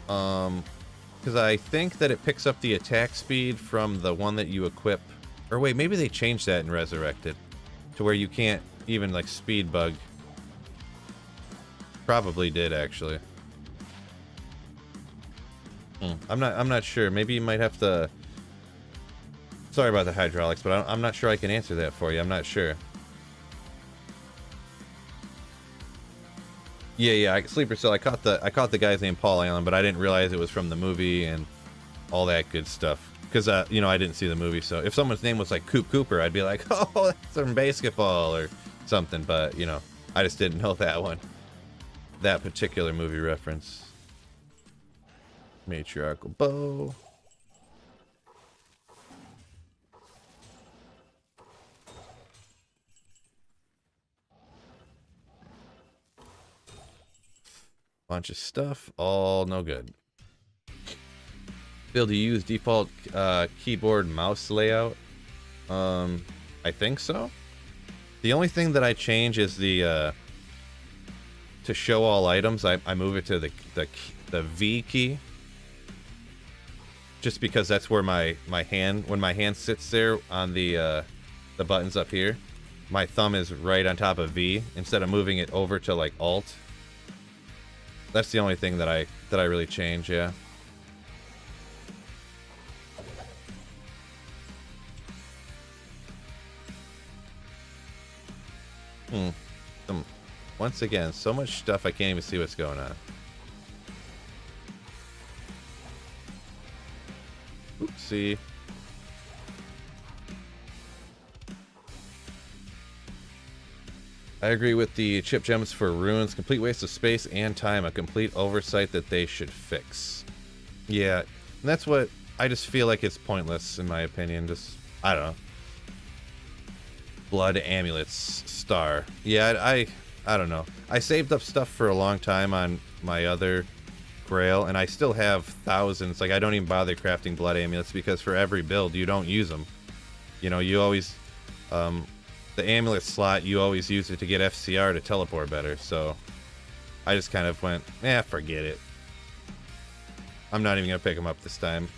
Because I think that it picks up the attack speed from the one that you equip. Or wait, maybe they changed that in Resurrected to where you can't even like speed bug. Probably did actually. I'm not sure. Maybe you might have to. Sorry about the hydraulics, but I'm not sure I can answer that for you. I'm not sure. Yeah. Sleeper Cell. I caught the guy's name Paul Allen, but I didn't realize it was from the movie and all that good stuff. Because you know, I didn't see the movie. So if someone's name was like Coop Cooper, I'd be like, oh, that's from basketball or something. But you know, I just didn't know that one. That particular movie reference. Matriarchal bow. Bunch of stuff, all no good. Bill, do you use default keyboard mouse layout? I think so. The only thing that I change is the to show all items. I move it to the V key, just because that's where my hand, when my hand sits there on the buttons up here, my thumb is right on top of V instead of moving it over to like Alt. That's the only thing that I really change, yeah. Once again, so much stuff I can't even see what's going on. Oopsie. I agree with the chip gems for runes. Complete waste of space and time. A complete oversight that they should fix. Yeah, and that's what I just feel like it's pointless in my opinion. Just, I don't know. Blood amulets star. Yeah, I don't know. I saved up stuff for a long time on my other grail, and I still have thousands. Like, I don't even bother crafting blood amulets because for every build you don't use them. You know, you always the amulet slot, you always use it to get FCR to teleport better. So I just kind of went, forget it. I'm not even gonna pick them up this time.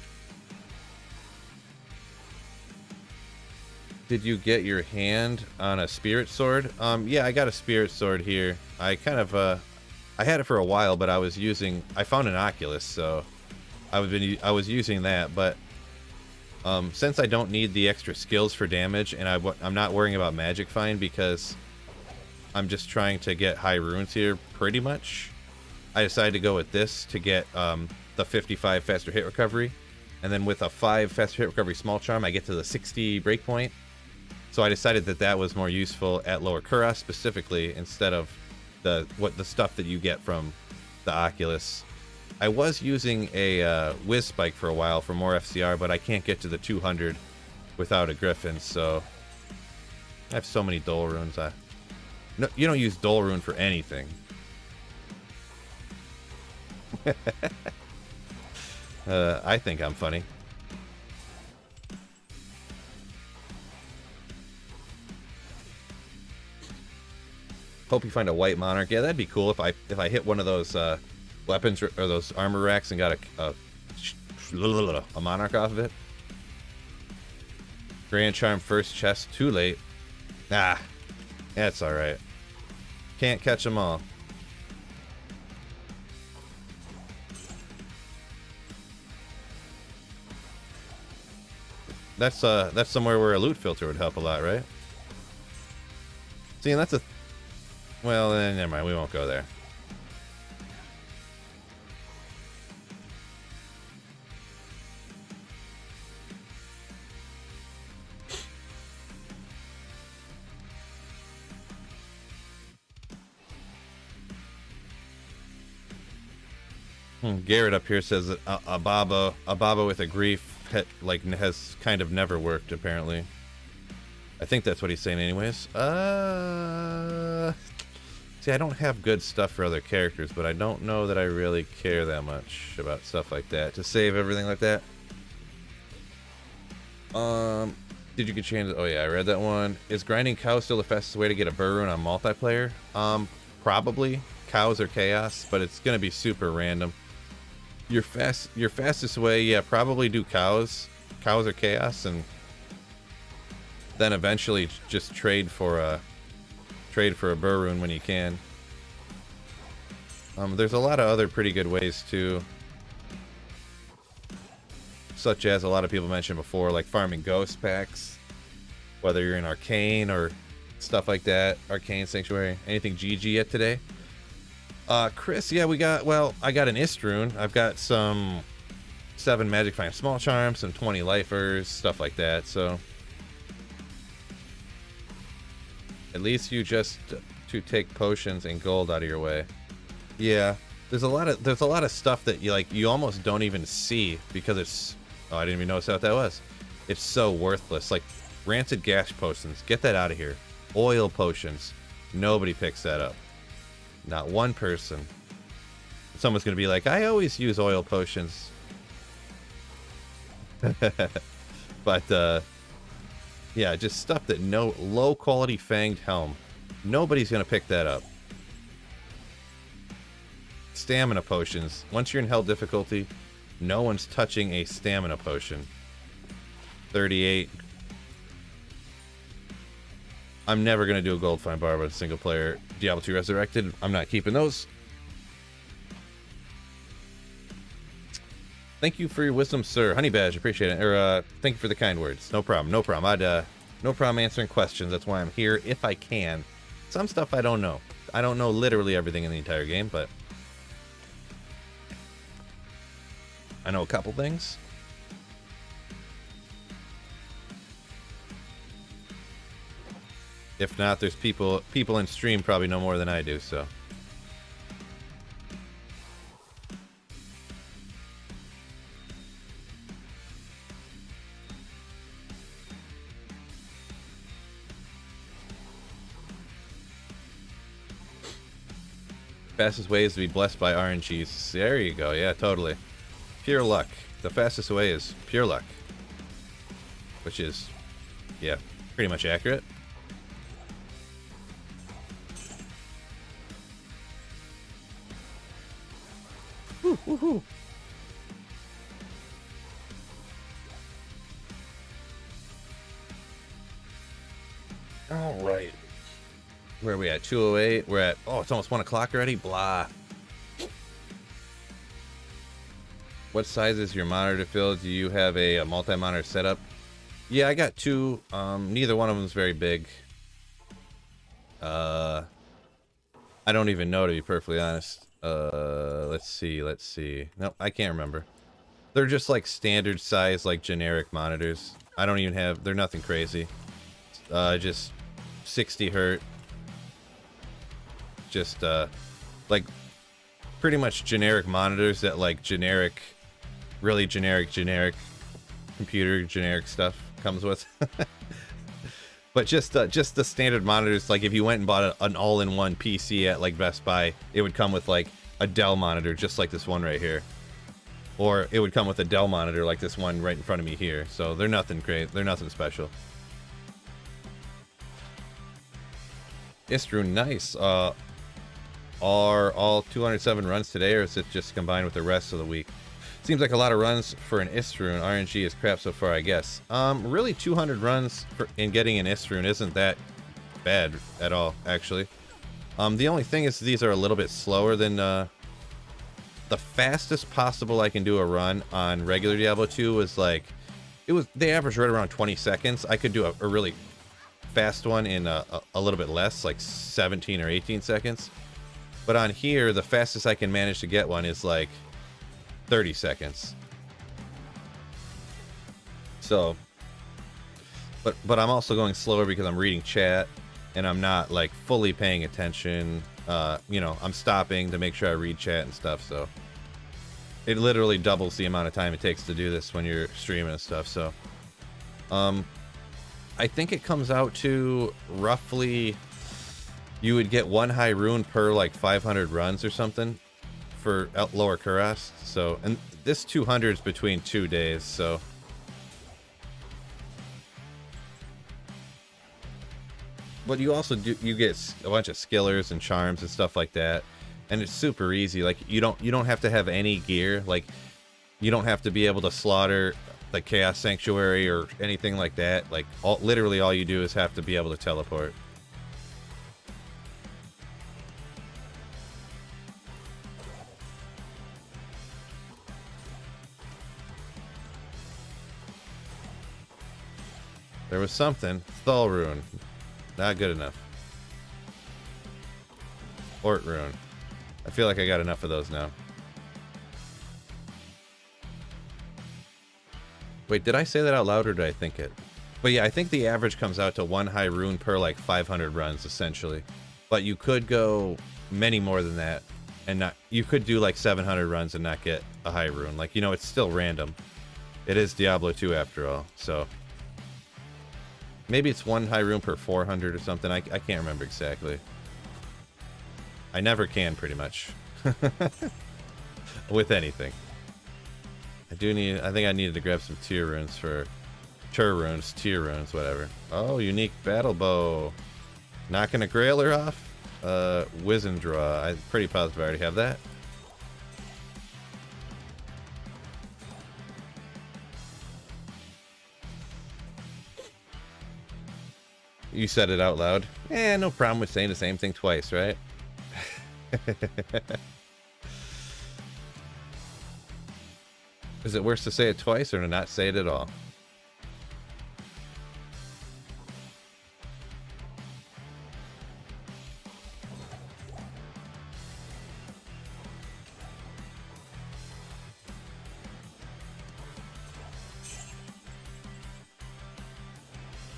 Did you get your hand on a spirit sword? Yeah, I got a spirit sword here. I kind of, I had it for a while, but I found an Oculus, so I was using that. But since I don't need the extra skills for damage, and I'm not worrying about magic find because I'm just trying to get high runes here, pretty much. I decided to go with this to get the 55 faster hit recovery, and then with a 5 faster hit recovery small charm, I get to the 60 breakpoint. So I decided that that was more useful at Lower Kura specifically instead of the stuff that you get from the Oculus. I was using a Whiz Spike for a while for more FCR, but I can't get to the 200 without a Griffin, so I have so many Dole Runes. No, you don't use Dole Rune for anything. I think I'm funny. Hope you find a white monarch. Yeah, that'd be cool if I hit one of those weapons or those armor racks and got a monarch off of it. Grand Charm first chest, too late. Ah, that's all right. Can't catch them all. That's somewhere where a loot filter would help a lot, right? See, and that's a... Well, then, never mind. We won't go there. Garrett up here says that a Baba with a grief has kind of never worked, apparently. I think that's what he's saying anyways. See, I don't have good stuff for other characters, but I don't know that I really care that much about stuff like that. To save everything like that. Did you get changes? Oh yeah, I read that one. Is grinding cows still the fastest way to get a BER rune on multiplayer? Probably. Cows or chaos, but it's gonna be super random. Your fastest way, yeah, probably do cows or chaos, and then eventually just trade for a BER rune when you can. There's a lot of other pretty good ways too, such as a lot of people mentioned before, like farming ghost packs, whether you're in Arcane or stuff like that. Arcane Sanctuary. Anything GG yet today? Chris, yeah, I got an Ist rune. I've got some 7 Magic Find Small Charms, some 20 Lifers, stuff like that, so at least you just to take potions and gold out of your way. Yeah, there's a lot of stuff that you almost don't even see because it's... Oh, I didn't even notice what that was. It's so worthless. Like rancid gas potions, get that out of here. Oil potions, nobody picks that up. Not one person. Someone's gonna be like, I always use oil potions. But yeah, just stuff that low quality fanged helm. Nobody's gonna pick that up. Stamina potions. Once you're in hell difficulty, no one's touching a stamina potion. 38. I'm never gonna do a gold find bar with a single player Diablo 2 Resurrected. I'm not keeping those. Thank you for your wisdom, sir. Honey Badge, appreciate it. Or, thank you for the kind words. No problem, no problem. No problem answering questions. That's why I'm here, if I can. Some stuff I don't know. I don't know literally everything in the entire game, but I know a couple things. If not, there's people in stream probably know more than I do, so. Fastest way is to be blessed by RNGs. There you go. Yeah, totally. Pure luck. The fastest way is pure luck. Which is, yeah, pretty much accurate. Woohoo! All right. Where are we at? 208. We're at, oh, it's almost 1 o'clock already? Blah. What size is your monitor, Phil? Do you have a multi-monitor setup? Yeah, I got two. Neither one of them is very big. I don't even know, to be perfectly honest. Let's see. Nope, I can't remember. They're just like standard size, like generic monitors. I don't even have, they're nothing crazy. Just 60 hertz. Just, like, pretty much generic monitors that, like, generic, really generic computer generic stuff comes with. But just the standard monitors, like if you went and bought an all-in-one PC at like Best Buy, it would come with like a Dell monitor, just like this one right here. Or it would come with a Dell monitor like this one right in front of me here. So they're nothing great, they're nothing special. Istru, nice. Are all 207 runs today, or is it just combined with the rest of the week? Seems like a lot of runs for an Isrune. RNG is crap so far, I guess. Really 200 runs in getting an Isrune isn't that bad at all, actually. The only thing is these are a little bit slower than the fastest possible I can do a run on regular Diablo 2 was like, they averaged right around 20 seconds. I could do a really fast one in a little bit less, like 17 or 18 seconds. But on here, the fastest I can manage to get one is like 30 seconds. So, but I'm also going slower because I'm reading chat and I'm not like fully paying attention. You know, I'm stopping to make sure I read chat and stuff. So it literally doubles the amount of time it takes to do this when you're streaming and stuff. So, I think it comes out to roughly, you would get 1 high rune per like 500 runs or something for lower Kurast. So, and this 200 is between 2 days, so. But you also you get a bunch of skillers and charms and stuff like that, and it's super easy. Like you don't have to have any gear. Like you don't have to be able to slaughter the Chaos Sanctuary or anything like that. Like literally all you do is have to be able to teleport. There was something. Thal Rune. Not good enough. Ort Rune. I feel like I got enough of those now. Wait, did I say that out loud or did I think it? But yeah, I think the average comes out to 1 high rune per like 500 runs, essentially. But you could go many more than that and not. You could do like 700 runs and not get a high rune. Like, you know, it's still random. It is Diablo 2 after all, so. Maybe it's 1 high rune per 400 or something. I can't remember exactly. I never can, pretty much. With anything. I think I needed to grab some tier runes for... tier runes, whatever. Oh, unique battle bow. Knocking a grailer off? Wizen draw. I'm pretty positive I already have that. You said it out loud. No problem with saying the same thing twice, right? Is it worse to say it twice or to not say it at all?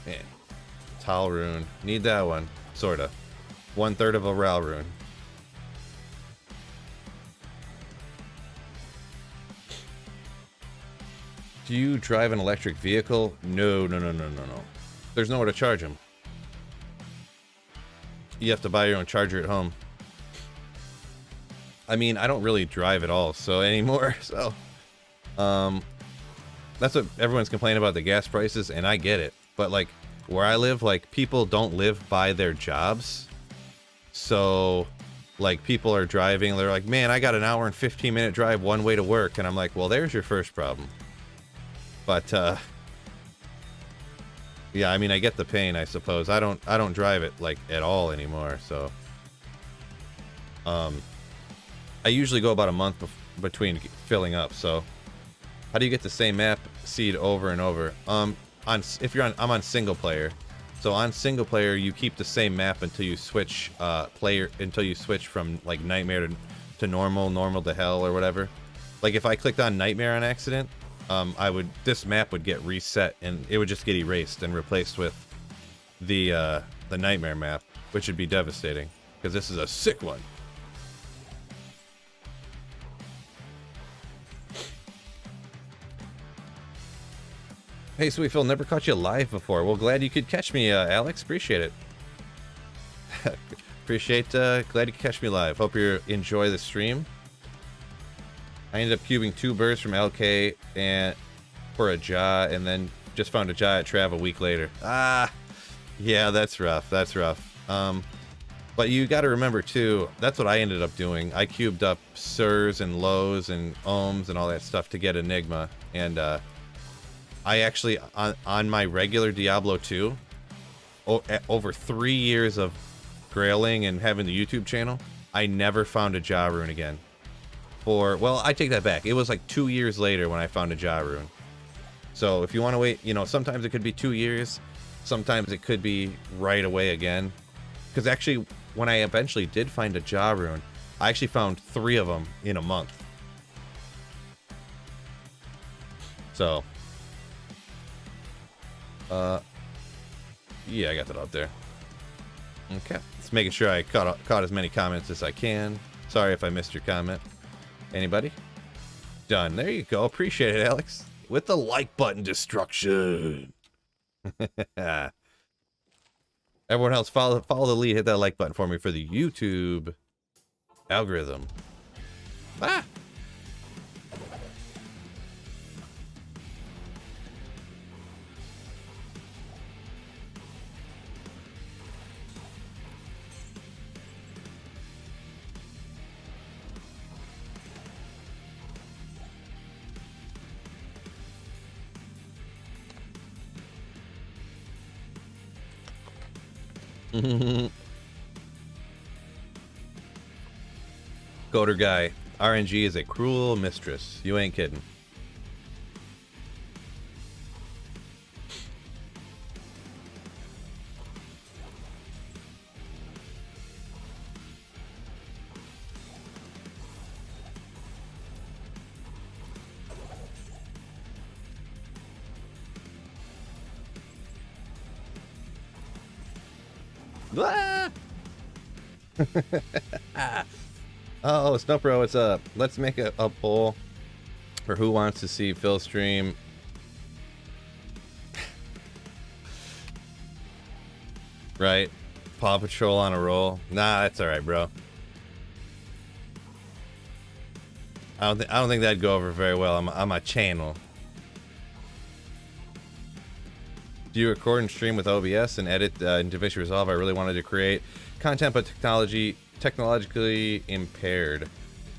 Man. Tal rune. Need that one. Sorta. 1/3 of a Ral rune. Do you drive an electric vehicle? No. There's nowhere to charge them. You have to buy your own charger at home. I mean, I don't really drive at all, so anymore. So, that's what everyone's complaining about, the gas prices, and I get it. But like where I live, like people don't live by their jobs, so like people are driving. They're like, man, I got an hour and 15-minute drive one way to work, and I'm like, well, there's your first problem. But yeah, I mean, I get the pain, I suppose. I don't drive it like at all anymore, so I usually go about a month between filling up. So how do you get the same map seed over and over? I'm on single player. So on single player, you keep the same map until you switch until you switch from like nightmare to normal to hell or whatever. Like if I clicked on nightmare on accident, this map would get reset and it would just get erased and replaced with the nightmare map, which would be devastating because this is a sick one. Hey, Sweet Phil, never caught you live before. Well, glad you could catch me, Alex. Appreciate it. Glad you could catch me live. Hope you enjoy the stream. I ended up cubing 2 birds from LK and for a jaw, and then just found a jaw at Trav a week later. Ah, yeah, that's rough. That's rough. But you got to remember too, that's what I ended up doing. I cubed up Sirs and Lows and Ohms and all that stuff to get Enigma, and I actually on my regular Diablo 2, over 3 years of grailing and having the YouTube channel, I never found a jaw rune again. Well, I take that back. It was like 2 years later when I found a jaw rune. So if you want to wait, you know, sometimes it could be 2 years, sometimes it could be right away again. Because actually, when I eventually did find a jaw rune, I actually found 3 of them in a month. So, yeah, I got that up there. Okay, just making sure I caught as many comments as I can. Sorry if I missed your comment. Anybody? Done. There you go. Appreciate it, Alex. With the like button destruction. Everyone else, follow the lead. Hit that like button for me for the YouTube algorithm. Ah! Goater guy, RNG is a cruel mistress. You ain't kidding. Oh, Snowpro, what's up? Let's make a poll for who wants to see Phil stream. Right? Paw Patrol on a roll. Nah, that's alright, bro. I don't think that'd go over very well on my channel. Do you record and stream with OBS and edit in DaVinci Resolve? I really wanted to create content, but technologically impaired.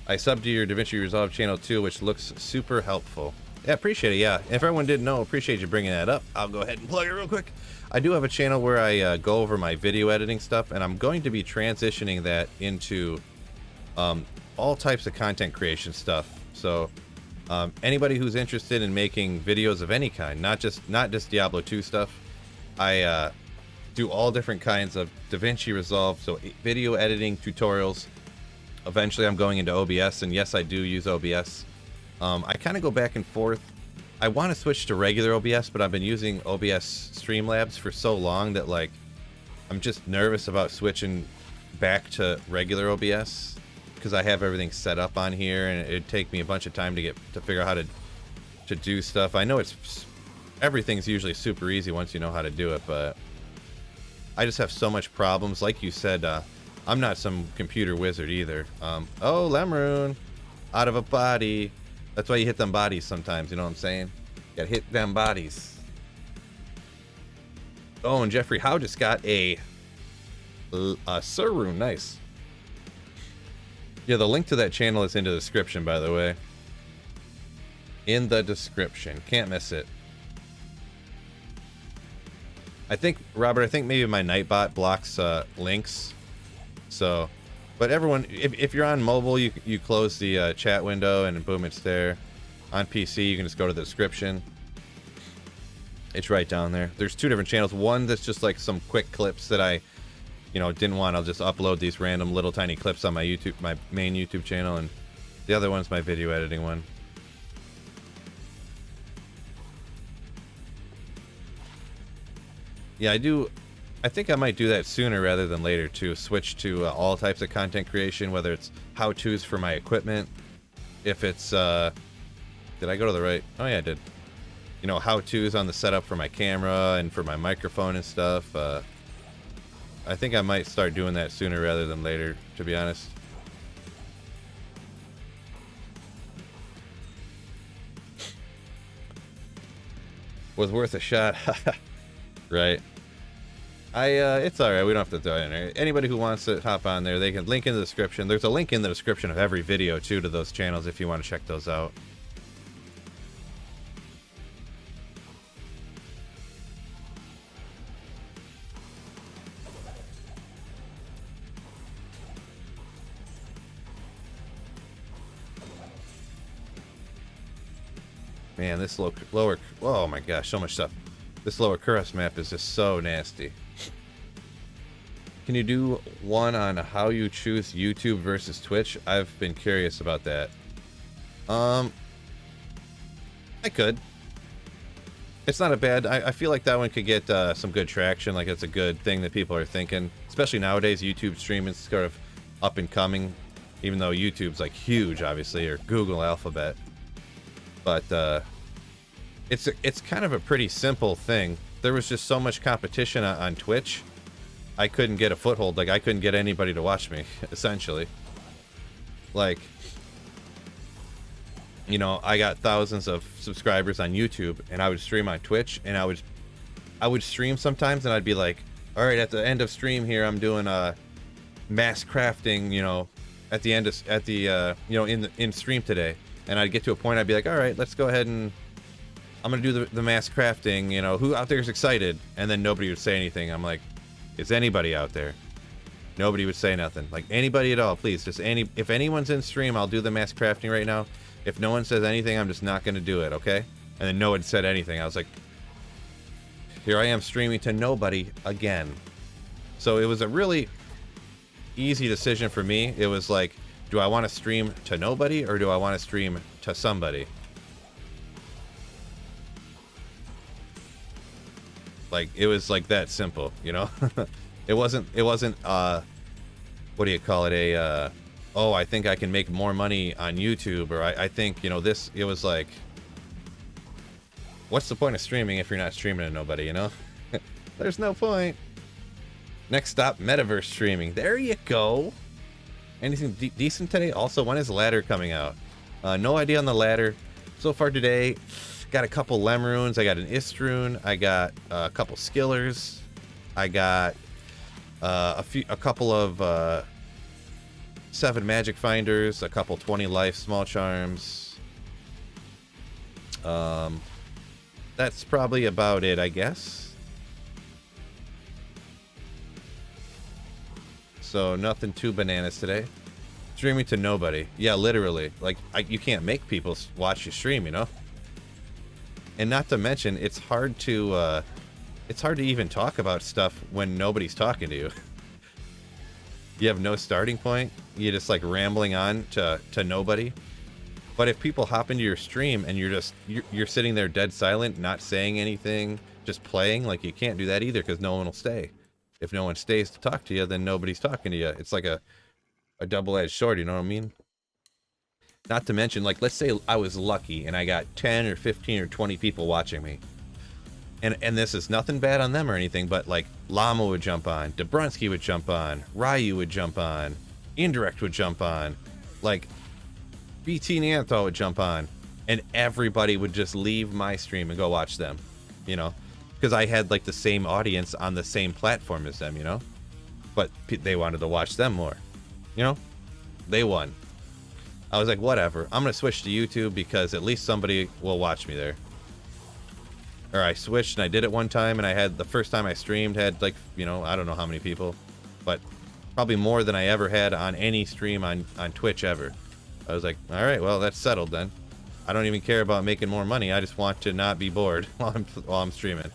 I subbed to your DaVinci Resolve channel too, which looks super helpful. Yeah, appreciate it. Yeah, if everyone didn't know, appreciate you bringing that up. I'll go ahead and plug it real quick. I do have a channel where I go over my video editing stuff, and I'm going to be transitioning that into all types of content creation stuff. So Anybody who's interested in making videos of any kind, not just Diablo 2 stuff, I do all different kinds of DaVinci Resolve, so video editing tutorials. Eventually I'm going into OBS, and yes, I do use OBS. I kind of go back and forth. I want to switch to regular OBS, but I've been using OBS Streamlabs for so long that, like, I'm just nervous about switching back to regular OBS because I have everything set up on here, and it'd take me a bunch of time to figure out how to do stuff. I know everything's usually super easy once you know how to do it, but I just have so much problems. Like you said, I'm not some computer wizard either. Oh, Lemroon, out of a body. That's why you hit them bodies sometimes, you know what I'm saying? You gotta hit them bodies. Oh, and Jeffrey Howe just got a Sir-Rune, nice. Yeah, the link to that channel is in the description, by the way. In the description. Can't miss it. I think, Robert, maybe my Nightbot blocks links. So, but everyone, if you're on mobile, you close the chat window and boom, it's there. On PC, you can just go to the description. It's right down there. There's two different channels. One that's just like some quick clips that I, didn't want. I'll just upload these random little tiny clips on my main YouTube channel, and the other one's my video editing one. Yeah, I think I might do that sooner rather than later too. Switch to all types of content creation, whether it's how-tos for my equipment. If it's, did I go to the right? Oh yeah, I did. How-tos on the setup for my camera and for my microphone and stuff. I think I might start doing that sooner rather than later, to be honest. Was worth a shot. Right. It's alright, we don't have to throw it in there. Anybody who wants to hop on there, they can link in the description. There's a link in the description of every video, too, to those channels if you want to check those out. Man, this lower, oh my gosh, so much stuff. This lower Kuros map is just so nasty. Can you do one on how you choose YouTube versus Twitch? I've been curious about that. I could. It's not a bad, I feel like that one could get some good traction. Like, it's a good thing that people are thinking. Especially nowadays, YouTube streaming is sort of up and coming. Even though YouTube's like huge, obviously, or Google Alphabet. But it's kind of a pretty simple thing. There was just so much competition on Twitch. I couldn't get a foothold. Like, I couldn't get anybody to watch me, essentially. Like, I got thousands of subscribers on YouTube, and I would stream on Twitch, and I would stream sometimes, and I'd be like, all right, at the end of stream here, I'm doing mass crafting, at the end of, in stream today. And I'd get to a point, I'd be like, all right, let's go ahead and I'm going to do the mass crafting, who out there is excited? And then nobody would say anything. I'm like, is anybody out there? Nobody would say nothing. Like, anybody at all, please. If anyone's in stream, I'll do the mass crafting right now. If no one says anything, I'm just not going to do it, okay? And then no one said anything. I was like, here I am streaming to nobody again. So it was a really easy decision for me. It was like, do I want to stream to nobody or do I want to stream to somebody? Like, it was like that simple, It wasn't what do you call it? Oh, I think I can make more money on YouTube, or I think, this. It was like, what's the point of streaming if you're not streaming to nobody, There's no point. Next stop, metaverse streaming. There you go. Anything decent today? Also, when is Ladder coming out? No idea on the Ladder. So far today, got a couple Lemrunes. I got an Istrune. I got a couple Skillers. I got a couple of 7 Magic Finders. A couple 20 Life Small Charms. That's probably about it, I guess. So nothing too bananas today. Streaming to nobody. Yeah, literally. Like, you can't make people watch you stream, you know? And not to mention, it's hard to even talk about stuff when nobody's talking to you. You have no starting point. You're just like rambling on to nobody. But if people hop into your stream and you're sitting there dead silent, not saying anything, just playing, like, you can't do that either because no one will stay. If no one stays to talk to you, then nobody's talking to you. It's like a double-edged sword, you know what I mean? Not to mention, like, let's say I was lucky and I got 10 or 15 or 20 people watching me. And this is nothing bad on them or anything, but like Llama would jump on, Dobrunsky would jump on, Ryu would jump on, Indirect would jump on, like BT Neanthal would jump on, and everybody would just leave my stream and go watch them, you know, because I had like the same audience on the same platform as them, you know, but they wanted to watch them more, you know, they won. I was like, whatever, I'm gonna switch to YouTube because at least somebody will watch me there. Or I switched and I did it one time and I had, the first time I streamed had like, you know, I don't know how many people, but probably more than I ever had on any stream on Twitch ever. I was like, all right, well, that's settled then. I don't even care about making more money. I just want to not be bored while I'm streaming.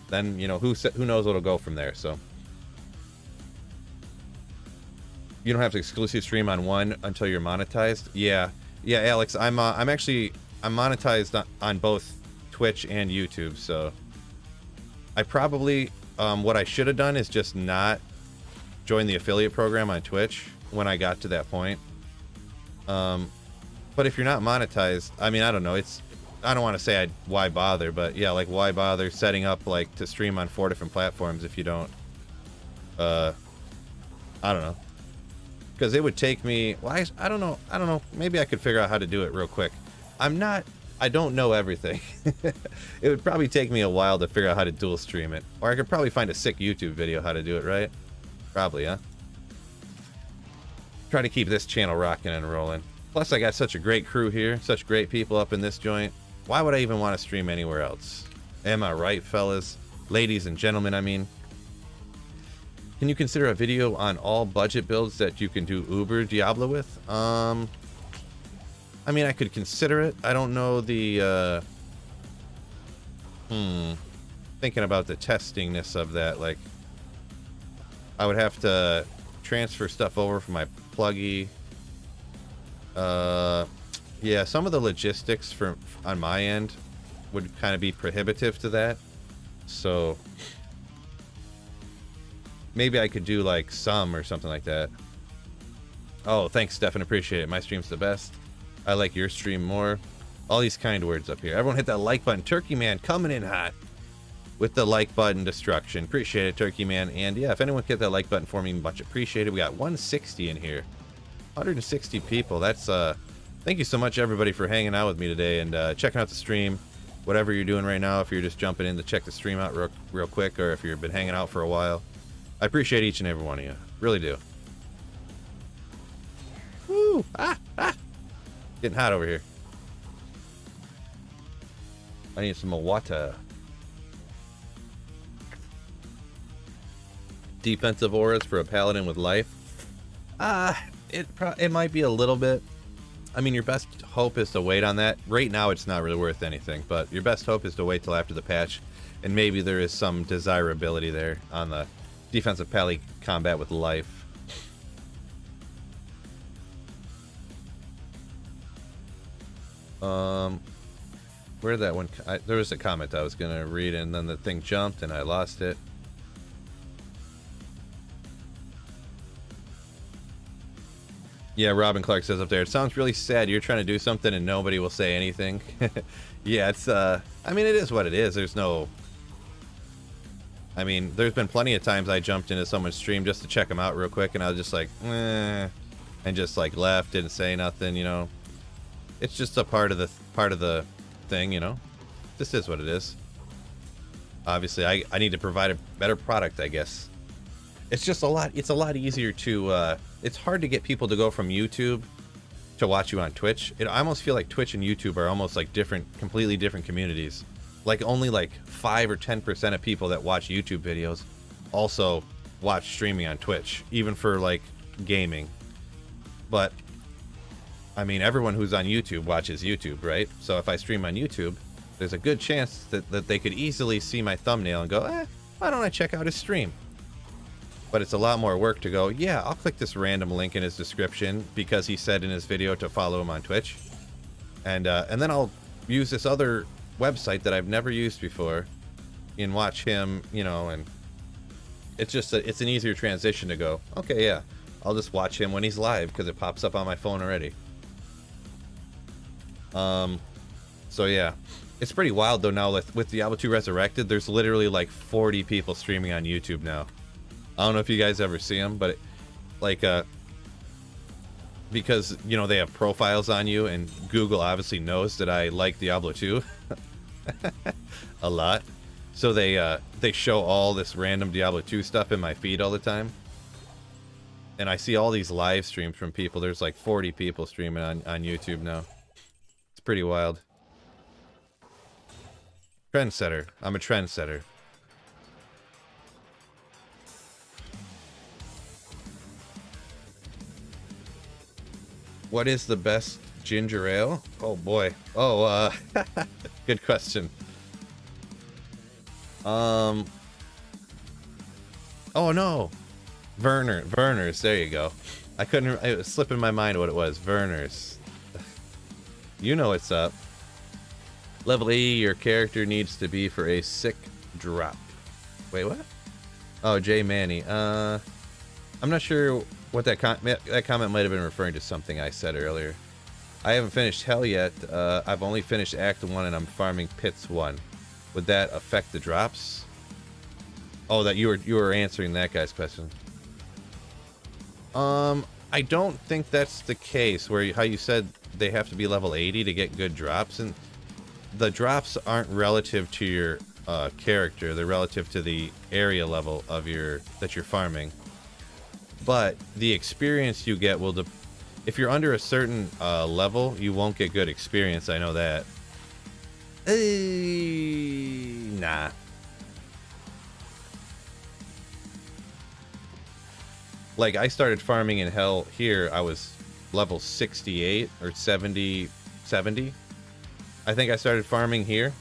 Then, you know, who knows what'll go from there. So you don't have to exclusive stream on one until you're monetized. Yeah, Alex, I'm monetized on both Twitch and YouTube, so I probably what I should have done is just not join the affiliate program on Twitch when I got to that point. But if you're not monetized, I mean, I don't know, I don't want to say why bother, but yeah, like, why bother setting up like to stream on 4 different platforms if you don't I don't know, because it would take me, well, I don't know, maybe I could figure out how to do it real quick. I don't know everything. It would probably take me a while to figure out how to dual stream it. Or I could probably find a sick YouTube video how to do it, right? Probably, huh? Try to keep this channel rocking and rolling. Plus, I got such a great crew here, such great people up in this joint. Why would I even want to stream anywhere else? Am I right, fellas? Ladies and gentlemen, I mean. Can you consider a video on all budget builds that you can do Uber Diablo with? I mean, I could consider it. I don't know the, thinking about the testingness of that. Like, I would have to transfer stuff over from my pluggy. Yeah, some of the logistics on my end would kind of be prohibitive to that. So maybe I could do like some or something like that. Oh, thanks, Stefan. Appreciate it. My stream's the best. I like your stream more. All these kind words up here. Everyone hit that like button. Turkey Man coming in hot with the like button destruction. Appreciate it, Turkey Man. And yeah, if anyone could hit that like button for me, much appreciated. We got 160 in here. 160 people. That's thank you so much, everybody, for hanging out with me today and checking out the stream. Whatever you're doing right now, if you're just jumping in to check the stream out real quick, or if you've been hanging out for a while, I appreciate each and every one of you. Really do. Woo! Getting hot over here. I need some more water. Defensive auras for a paladin with life. It might be a little bit. I mean, your best hope is to wait on that. Right now, it's not really worth anything, but your best hope is to wait till after the patch, and maybe there is some desirability there on the defensive pally combat with life. Where did that one? There was a comment I was gonna read, and then the thing jumped, and I lost it. Yeah, Robin Clark says up there, it sounds really sad. You're trying to do something and nobody will say anything. Yeah, it's I mean, it is what it is. There's no. I mean, there's been plenty of times I jumped into someone's stream just to check them out real quick, and I was just like, and just like left, didn't say nothing, you know. It's just a part of the thing, you know. This is what it is. Obviously, I need to provide a better product, I guess. It's just it's a lot easier to it's hard to get people to go from YouTube to watch you on Twitch. I almost feel like Twitch and YouTube are almost like completely different communities. Like only like 5 or 10% of people that watch YouTube videos also watch streaming on Twitch, even for like gaming. But I mean, everyone who's on YouTube watches YouTube, right? So if I stream on YouTube, there's a good chance that they could easily see my thumbnail and go, why don't I check out his stream? But it's a lot more work to go, yeah, I'll click this random link in his description because he said in his video to follow him on Twitch. And then I'll use this other website that I've never used before and watch him, you know, and it's just it's an easier transition to go, okay, yeah, I'll just watch him when he's live because it pops up on my phone already. So yeah, it's pretty wild though now with Diablo 2 Resurrected. There's literally like 40 people streaming on YouTube now. I don't know if you guys ever see them, but because you know they have profiles on you, and Google obviously knows that I like Diablo 2 a lot, so they show all this random Diablo 2 stuff in my feed all the time, and I see all these live streams from people. There's like 40 people streaming on YouTube now. It's pretty wild. Trendsetter. I'm a trendsetter. What is the best ginger ale? Oh boy. Oh, good question. Oh no. Werner's. There you go. I couldn't. It was slipping my mind what it was. Werner's. You know what's up. Level 80 your character needs to be for a sick drop. Wait, what? Oh, Jay Manny. I'm not sure what that comment might have been referring to something I said earlier. I haven't finished Hell yet. I've only finished Act 1 and I'm farming Pits 1. Would that affect the drops? Oh, that you were answering that guy's question. I don't think that's the case where how you said they have to be level 80 to get good drops, and the drops aren't relative to your character. They're relative to the area level of that you're farming. But the experience you get will if you're under a certain level, you won't get good experience. I know that. Nah. Like, I started farming in Hell here. I was level 68 or 70. I think I started farming here.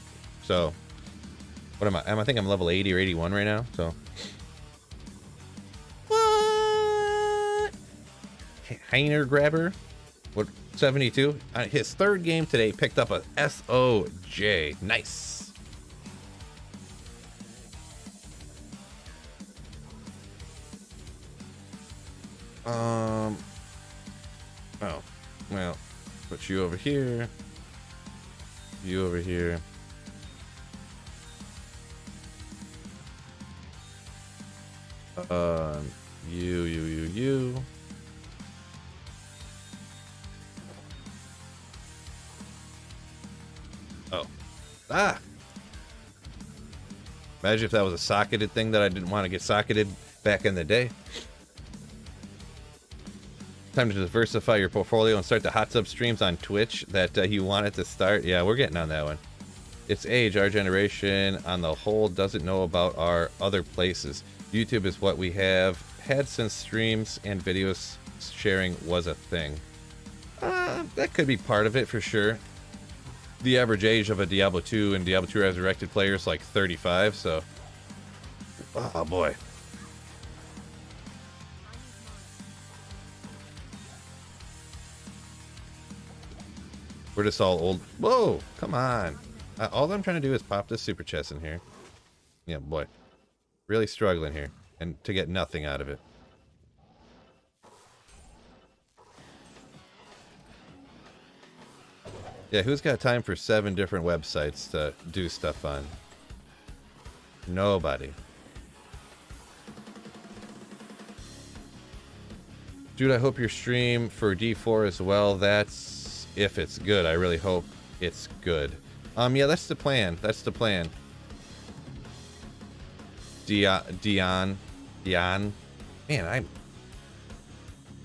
So, what am I? I think I'm level 80 or 81 right now. So. What? Heiner Grabber? What? 72? His third game today picked up a SOJ. Nice. Oh, well, put you over here. You over here. You. Oh. Ah! Imagine if that was a socketed thing that I didn't want to get socketed back in the day. Time to diversify your portfolio and start the hot tub streams on Twitch that you wanted to start. Yeah, we're getting on that one. It's age. Our generation on the whole doesn't know about our other places. YouTube is what we have had since streams and videos sharing was a thing. That could be part of it for sure. The average age of a Diablo 2 and Diablo 2 Resurrected player is like 35, so... Oh boy. We're just all old. Whoa, come on. All I'm trying to do is pop this super chest in here. Yeah, boy. Really struggling here. And to get nothing out of it. Yeah, who's got time for 7 different websites to do stuff on? Nobody. Dude, I hope your stream for D4 as well. That's... if it's good. I really hope it's good. Yeah, that's the plan. That's the plan. Dion. Man,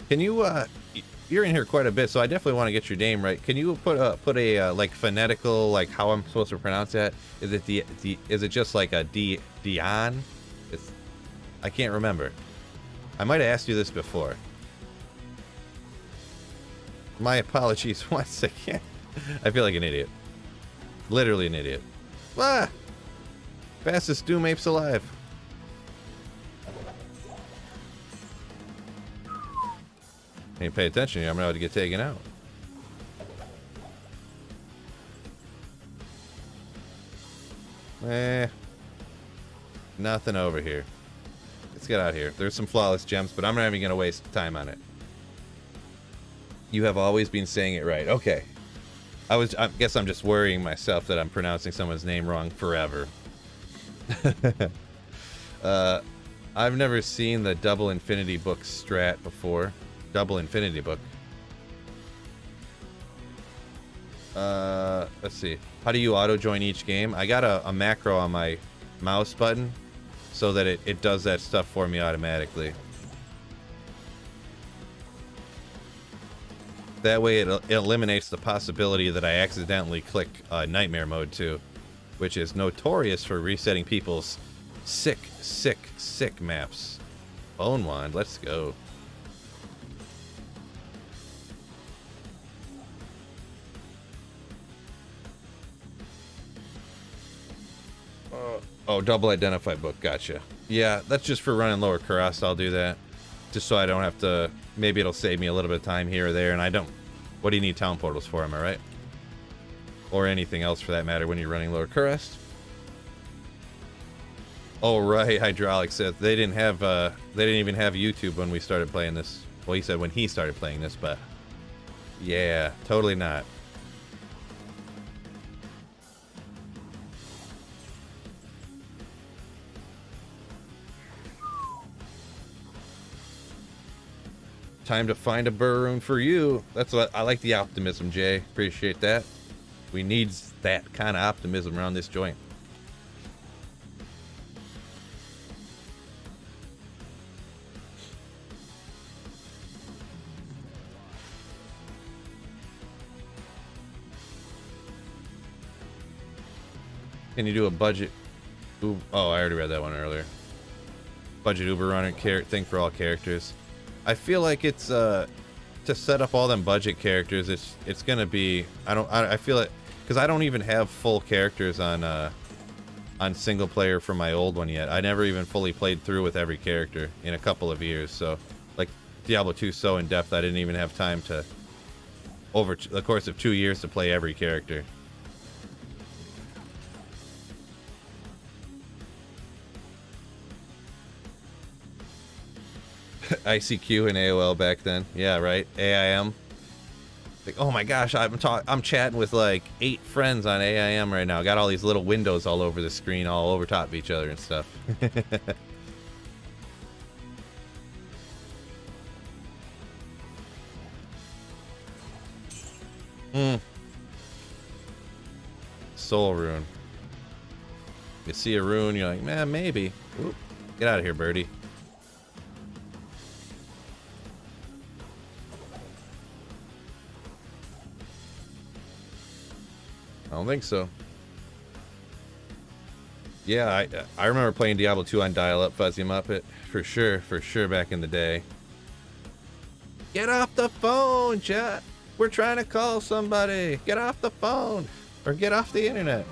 can you, you're in here quite a bit, so I definitely want to get your name right. Can you put a like phonetical, like how I'm supposed to pronounce that? Is it is it just like a Dion? I can't remember. I might have asked you this before. My apologies once again. I feel like an idiot. Literally an idiot. Ah! Fastest Doom apes alive. Ain't pay attention here. I'm about to get taken out. Nothing over here. Let's get out here. There's some flawless gems, but I'm not even gonna waste time on it. You have always been saying it right. Okay. I guess I'm just worrying myself that I'm pronouncing someone's name wrong forever. I've never seen the double infinity book strat before. Double infinity book. Let's see. How do you auto join each game? I got a macro on my mouse button so that it does that stuff for me automatically. That way it eliminates the possibility that I accidentally click nightmare mode too, which is notorious for resetting people's sick maps. Bone wand, let's go. Oh, double identify book, gotcha. Yeah, that's just for running lower crust. I'll do that just so I don't have to. Maybe it'll save me a little bit of time here or there, and I don't. What do you need town portals for? Am I right? Or anything else for that matter when you're running lower crust? Oh right, Hydraulic said they didn't have. They didn't even have YouTube when we started playing this. Well, he said when he started playing this, but yeah, totally not. Time to find a burroon for you. That's what I like, the optimism, Jay. Appreciate that. We need that kind of optimism around this joint. Can you do a budget? Oh, I already read that one earlier. Budget Uber runner thing for all characters. I feel like it's to set up all them budget characters. It's gonna be. I feel it because I don't even have full characters on single player for my old one yet. I never even fully played through with every character in a couple of years. So like Diablo 2 so in depth I didn't even have time to over the course of 2 years to play every character. ICQ and AOL back then. Yeah, right. AIM. Like, oh my gosh, I'm chatting with like 8 friends on AIM right now. Got all these little windows all over the screen, all over top of each other and stuff. Soul rune. You see a rune, you're like, man, maybe. Oop. Get out of here, birdie. I don't think so. Yeah, I remember playing Diablo 2 on dial-up, Fuzzy Muppet. For sure back in the day. Get off the phone, chat! We're trying to call somebody! Get off the phone! Or get off the internet.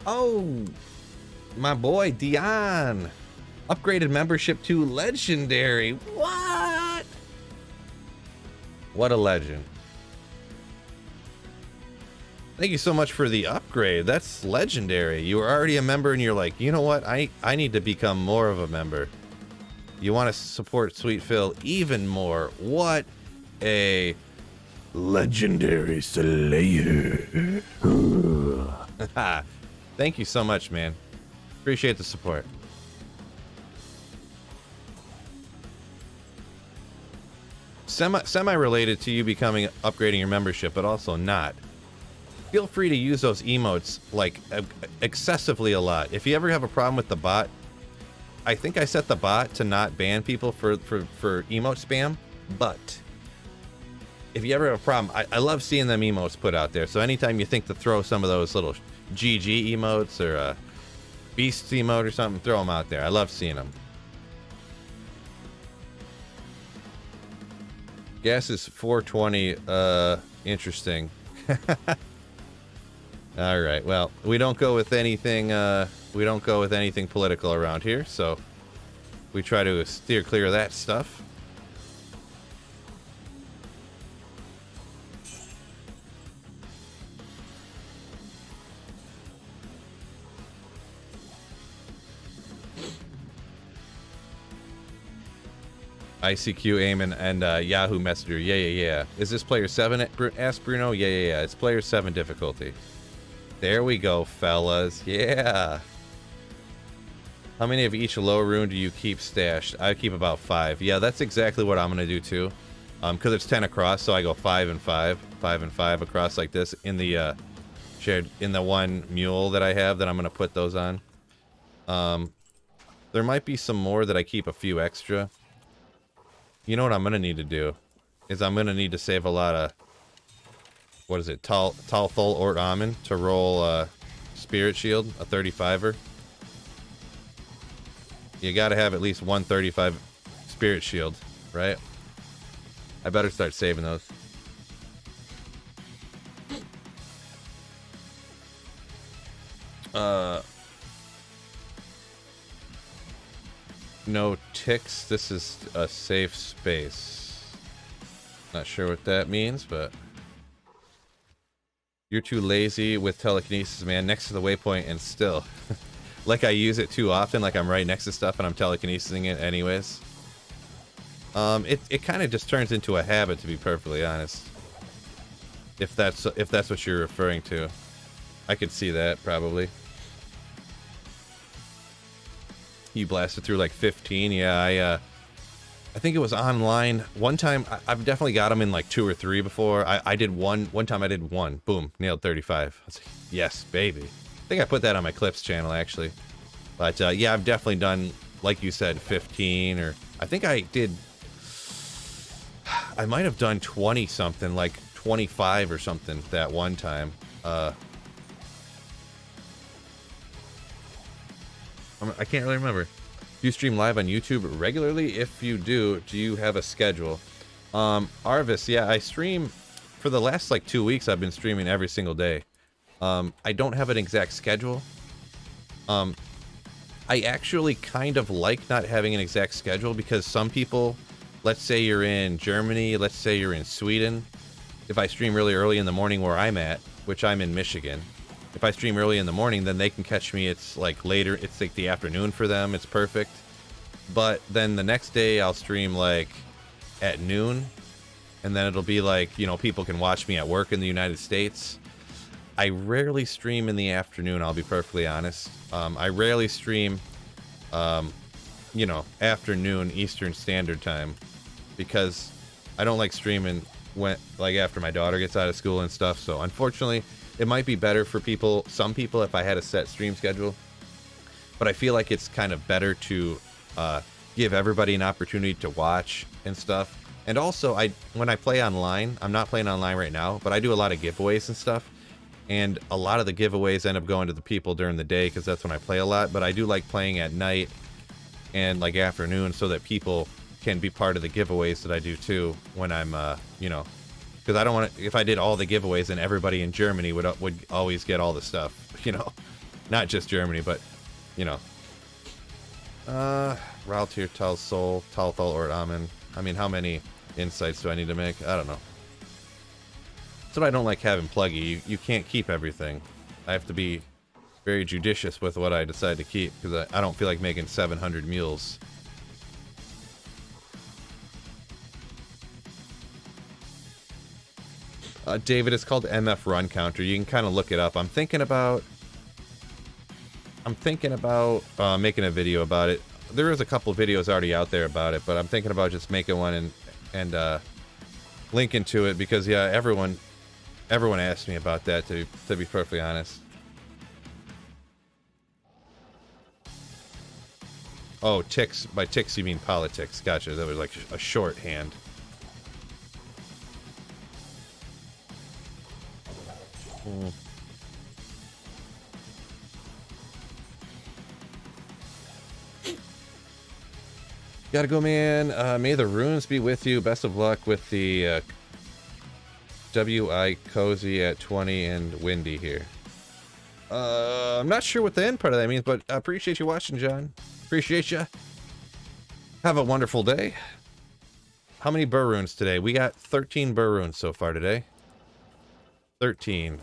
Oh! My boy, Dion! Upgraded membership to Legendary! What? What a legend. Thank you so much for the upgrade. That's legendary. You were already a member and you're like, you know what? I need to become more of a member. You want to support Sweet Phil even more. What a legendary slayer. Thank you so much, man. Appreciate the support. Semi-related to you upgrading your membership, but also not. Feel free to use those emotes like excessively a lot. If you ever have a problem with the bot, I think I set the bot to not ban people for emote spam, but if you ever have a problem, I love seeing them emotes put out there. So anytime you think to throw some of those little GG emotes or a beast emote or something, throw them out there. I love seeing them. Gas is 420. Interesting. All right. Well, we don't go with anything. We don't go with anything political around here, so we try to steer clear of that stuff. ICQ, AIM, and Yahoo Messenger. Yeah. Is this player 7? Asked Bruno. Yeah. It's player 7 difficulty. There we go, fellas. Yeah. How many of each low rune do you keep stashed? I keep about 5. Yeah, that's exactly what I'm gonna do too. Because it's 10 across, so I go 5 and 5, 5 and 5 across like this in the shared in the one mule that I have that I'm gonna put those on. There might be some more that I keep a few extra. You know what I'm gonna need to do is I'm gonna need to save a lot of, what is it, Talthol Ort Amen to roll Spirit Shield, a 35er. You gotta have at least 135 Spirit Shield, right? I better start saving those. No ticks. This is a safe space. Not sure what that means, but you're too lazy with telekinesis, man. Next to the waypoint and still. Like I use it too often, like I'm right next to stuff and I'm telekinesising it anyways. It kind of just turns into a habit, to be perfectly honest. If that's what you're referring to. I could see that probably. You blasted through like 15. Yeah, I think it was online one time. I've definitely got them in like 2 or 3 before. I did one time. I did 1. Boom, nailed 35. I was like, yes, baby. I think I put that on my Clips channel actually. But yeah, I've definitely done, like you said, 15, or I think I did. I might have done 20 something, like 25 or something that one time. I can't really remember. Do you stream live on YouTube regularly? If you do you have a schedule? Arvis, yeah, I stream for the last like 2 weeks. I've been streaming every single day. I don't have an exact schedule. I actually kind of like not having an exact schedule because some people, let's say you're in Germany, let's say you're in Sweden. If I stream really early in the morning where I'm at, which I'm in Michigan, if I stream early in the morning, then they can catch me. It's like later, it's like the afternoon for them. It's perfect. But then the next day I'll stream like at noon, and then it'll be like, you know, people can watch me at work in the United States. I rarely stream in the afternoon, I'll be perfectly honest. I rarely stream, you know, afternoon Eastern Standard Time, because I don't like streaming when, like, after my daughter gets out of school and stuff. So unfortunately, it might be better for people, some people, if I had a set stream schedule. But I feel like it's kind of better to give everybody an opportunity to watch and stuff. And also, when I play online, I'm not playing online right now, but I do a lot of giveaways and stuff. And a lot of the giveaways end up going to the people during the day because that's when I play a lot. But I do like playing at night and like afternoon so that people can be part of the giveaways that I do too when I'm, you know, because I don't want to, if I did all the giveaways, then everybody in Germany would always get all the stuff, you know, not just Germany, but, you know. Raltir, Tal Sol, Talthal, or Amen. I mean, how many insights do I need to make? I don't know. That's what I don't like having Pluggy. You can't keep everything. I have to be very judicious with what I decide to keep, because I don't feel like making 700 mules. David, it's called MF Run Counter. You can kind of look it up. I'm thinking about making a video about it. There is a couple videos already out there about it, but I'm thinking about just making one and linking to it, because yeah, everyone asked me about that, to be perfectly honest. Oh, ticks. By ticks you mean politics. Gotcha. That was like a shorthand. Gotta go, man. May the runes be with you. Best of luck with the WI cozy at 20 and windy here. I'm not sure what the end part of that means, but I appreciate you watching, John. Appreciate you. Have a wonderful day. How many BER runes today? We got 13 BER runes so far today. 13.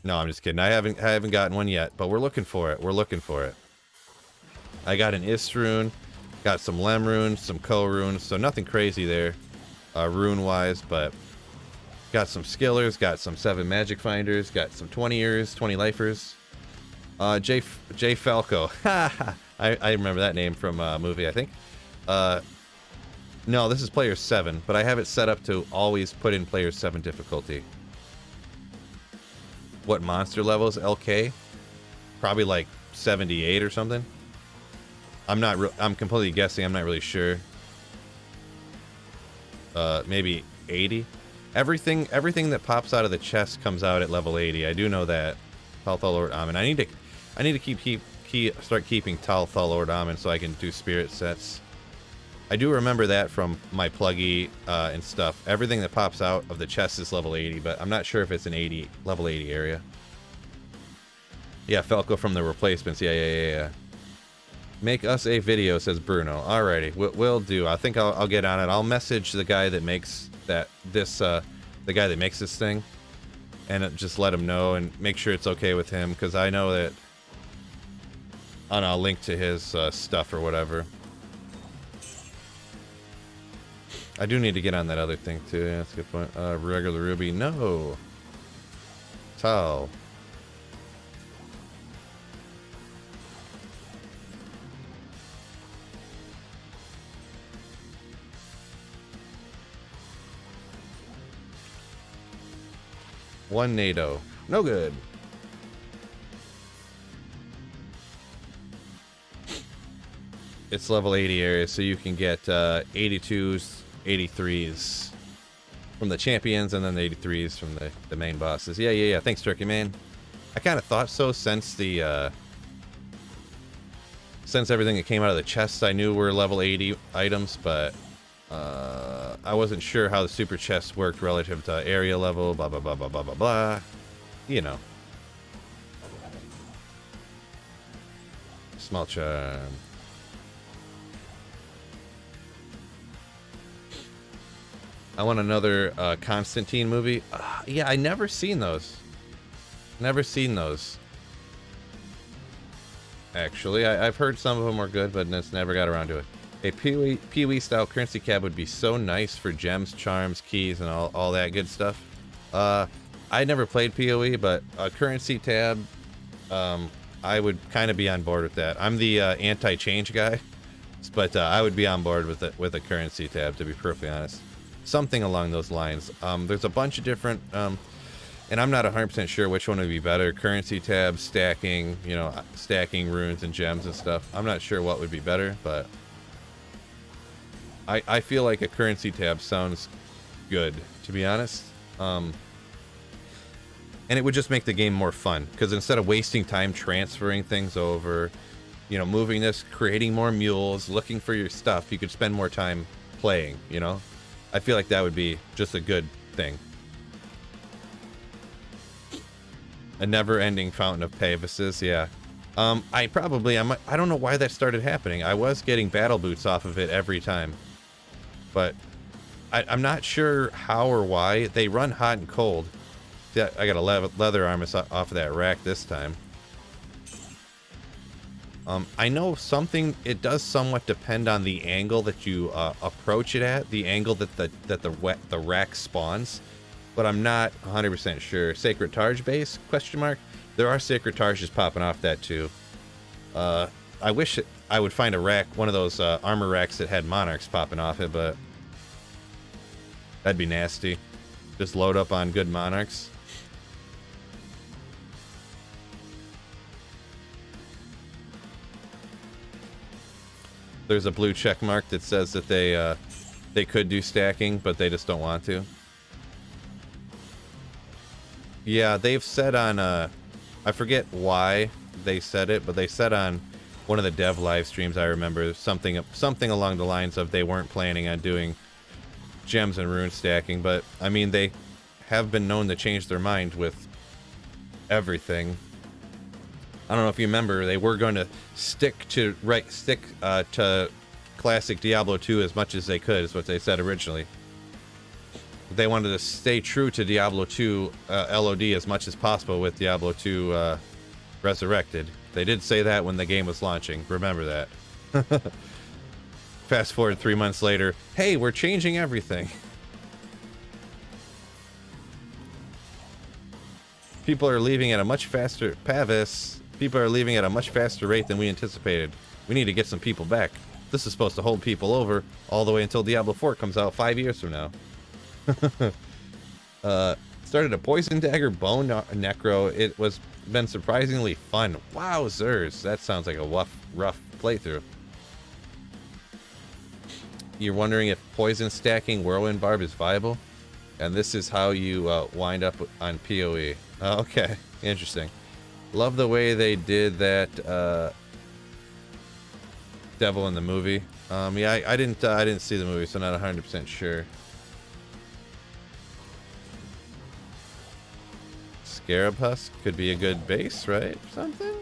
No, I'm just kidding. I haven't gotten one yet, but we're looking for it. We're looking for it. I got an Ist rune, got some Lem runes, some Ko runes, so nothing crazy there, rune-wise, but got some skillers, got some 7 magic finders, got some 20ers, 20 lifers. J Falco. I remember that name from a movie, I think. No, this is player 7, but I have it set up to always put in player 7 difficulty. What monster level is LK? Probably like 78 or something. I'm completely guessing. I'm not really sure. Maybe 80. Everything that pops out of the chest comes out at level 80. I do know that. Talthal Lord Amen. I need to start keeping Talthal Lord Amen so I can do spirit sets. I do remember that from my pluggy and stuff. Everything that pops out of the chest is level 80, but I'm not sure if it's an level 80 area. Yeah, Falco from the replacements. Yeah. Make us a video, says Bruno. Alrighty, we'll do. I think I'll get on it. I'll message the guy that makes the guy that makes this thing, and just let him know and make sure it's okay with him, because I know that. I don't know, I'll link to his stuff or whatever. I do need to get on that other thing too. Yeah, that's a good point. Regular Ruby, no. Tal. One NATO. No good. It's level 80 area, so you can get 82s, 83s from the champions, and then the 83s from the main bosses. Yeah. Thanks, Turkey Man. I kind of thought so since the since everything that came out of the chests I knew were level 80 items, but I wasn't sure how the super chests worked relative to area level, blah, blah, blah, blah, blah, blah, blah. You know. Small charm. I want another Constantine movie. Yeah, I never seen those. Never seen those. Actually, I've heard some of them were good, but it's never got around to it. A Pee-wee style currency tab would be so nice for gems, charms, keys, and all that good stuff. I never played PoE, but a currency tab, I would kind of be on board with that. I'm the anti-change guy, but I would be on board with a currency tab, to be perfectly honest. Something along those lines. There's a bunch of different, and I'm not 100% sure which one would be better. Currency tab, stacking, stacking runes and gems and stuff. I'm not sure what would be better, but I feel like a currency tab sounds good, to be honest. And it would just make the game more fun, because instead of wasting time transferring things over, moving this, creating more mules, looking for your stuff, you could spend more time playing, I feel like that would be just a good thing. A never-ending fountain of Pegasus, yeah. I don't know why that started happening. I was getting battle boots off of it every time. But I'm not sure how or why. They run hot and cold. Yeah, I got a leather armor off of that rack this time. I know it does somewhat depend on the angle that you approach it at, the angle that the rack spawns, but I'm not 100% sure. Sacred Targe base? Question mark. There are Sacred Targes popping off that too. I wish I would find a rack, one of those armor racks that had monarchs popping off it, but that'd be nasty. Just load up on good monarchs. There's a blue check mark that says that they could do stacking, but they just don't want to. Yeah, they've said on I forget why they said it, but they said on one of the dev live streams, I remember something along the lines of they weren't planning on doing gems and rune stacking, but I mean they have been known to change their mind with everything. I don't know if you remember, they were going to stick to classic Diablo 2 as much as they could, is what they said originally. They wanted to stay true to Diablo 2 LOD as much as possible with Diablo 2 Resurrected. They did say that when the game was launching. Remember that. Fast forward 3 months later, hey, we're changing everything. People are leaving at a much faster... Pavis. People are leaving at a much faster rate than we anticipated. We need to get some people back. This is supposed to hold people over all the way until Diablo 4 comes out 5 years from now. Started a poison dagger bone necro. It was been surprisingly fun. Wowzers, that sounds like a rough playthrough. You're wondering if poison stacking whirlwind barb is viable, and this is how you wind up on PoE. Okay, interesting. Love the way they did that devil in the movie. Yeah, I didn't see the movie, so not 100% sure. Scarab Husk could be a good base, right? Something?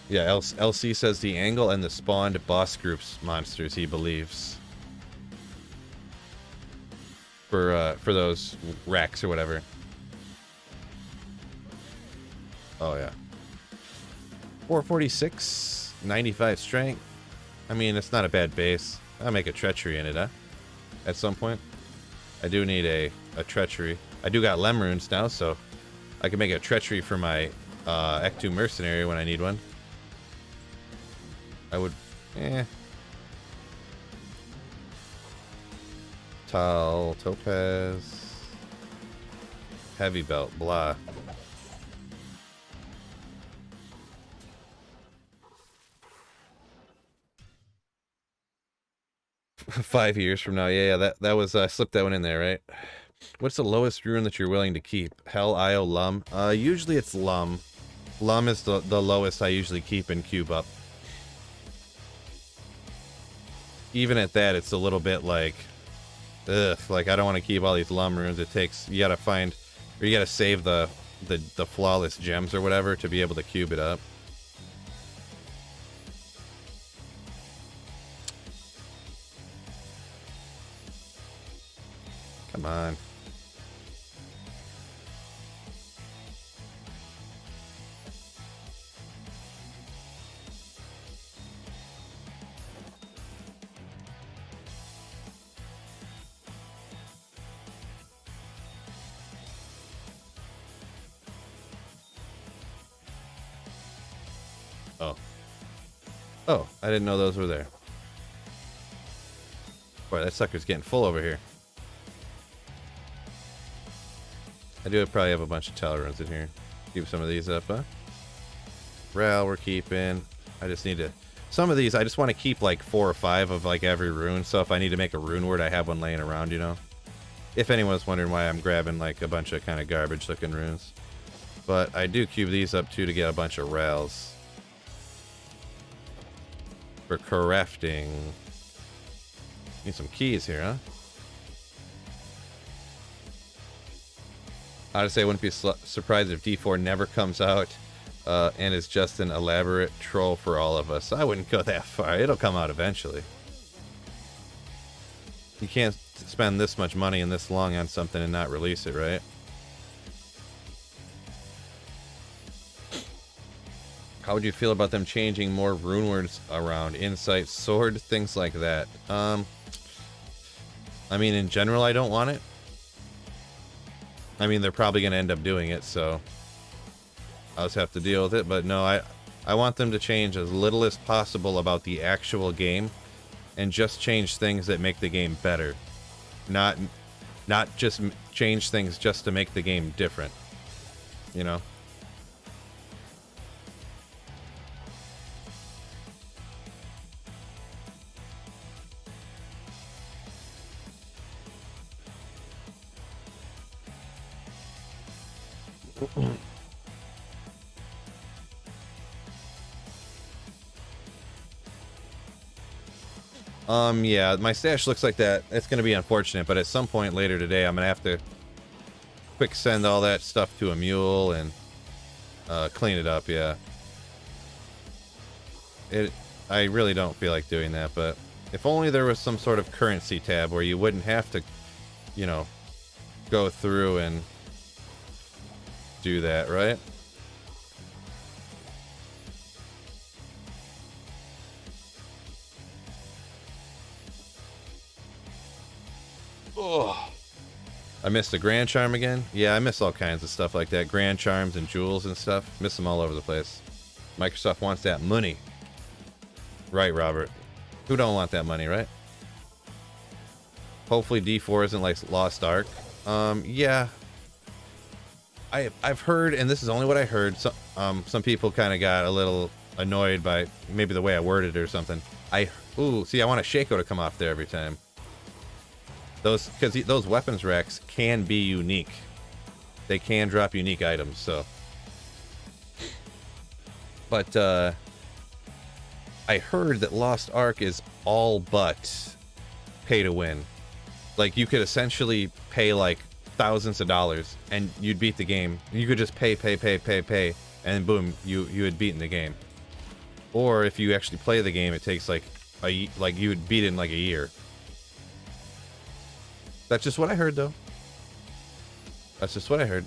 Yeah, LC says the angle and the spawned boss groups monsters he believes. For those racks or whatever. Oh yeah. 446, 95 strength. I mean, it's not a bad base. I'll make a treachery in it, huh? At some point. I do need a treachery. I do got lem runes now, so I can make a treachery for my Act 2 mercenary when I need one. I would... Tal, topaz... Heavy belt, blah. $5 years from now, yeah, that was slipped that one in there, right? What's the lowest rune that you're willing to keep? Hell, Io, Lum. Usually it's Lum. Lum is the lowest I usually keep in cube up. Even at that, it's a little bit like, ugh, like I don't want to keep all these Lum runes. It takes, you gotta find, or you gotta save the flawless gems or whatever to be able to cube it up. Come on. Oh. Oh, I didn't know those were there. Boy, that sucker's getting full over here. I do probably have a bunch of tower runs in here. Keep some of these up, huh? Ral, we're keeping. I just need to... Some of these, I just want to keep like 4 or 5 of like every rune. So if I need to make a rune word, I have one laying around, you know? If anyone's wondering why I'm grabbing like a bunch of kind of garbage looking runes. But I do cube these up too to get a bunch of Rals. For crafting. Need some keys here, huh? Honestly, I wouldn't be surprised if D4 never comes out and is just an elaborate troll for all of us. I wouldn't go that far. It'll come out eventually. You can't spend this much money and this long on something and not release it, right? How would you feel about them changing more rune words around? Insight, sword, things like that. I mean, in general, I don't want it. I mean, they're probably going to end up doing it, so I'll just have to deal with it. But no, I want them to change as little as possible about the actual game and just change things that make the game better. Not just change things just to make the game different, you know? Yeah, my stash looks like that. It's gonna be unfortunate, but at some point later today, I'm gonna have to quick send all that stuff to a mule and clean it up. Yeah. I really don't feel like doing that, but if only there was some sort of currency tab where you wouldn't have to, you know, go through and do that, right? Oh. I missed the Grand Charm again. Yeah, I miss all kinds of stuff like that. Grand Charms and jewels and stuff. Miss them all over the place. Microsoft wants that money. Right, Robert. Who don't want that money, right? Hopefully D4 isn't like Lost Ark. Yeah. I've heard, and this is only what I heard, some people kind of got a little annoyed by maybe the way I worded it or something. Ooh, see, I want a Shaco to come off there every time. Because those weapons racks can be unique. They can drop unique items, so. But, I heard that Lost Ark is all but pay to win. Like, you could essentially pay, like, thousands of dollars, and you'd beat the game. You could just pay, and boom, you had beaten the game. Or if you actually play the game, it takes, like, you would beat it in, like, a year. That's just what I heard, though. That's just what I heard.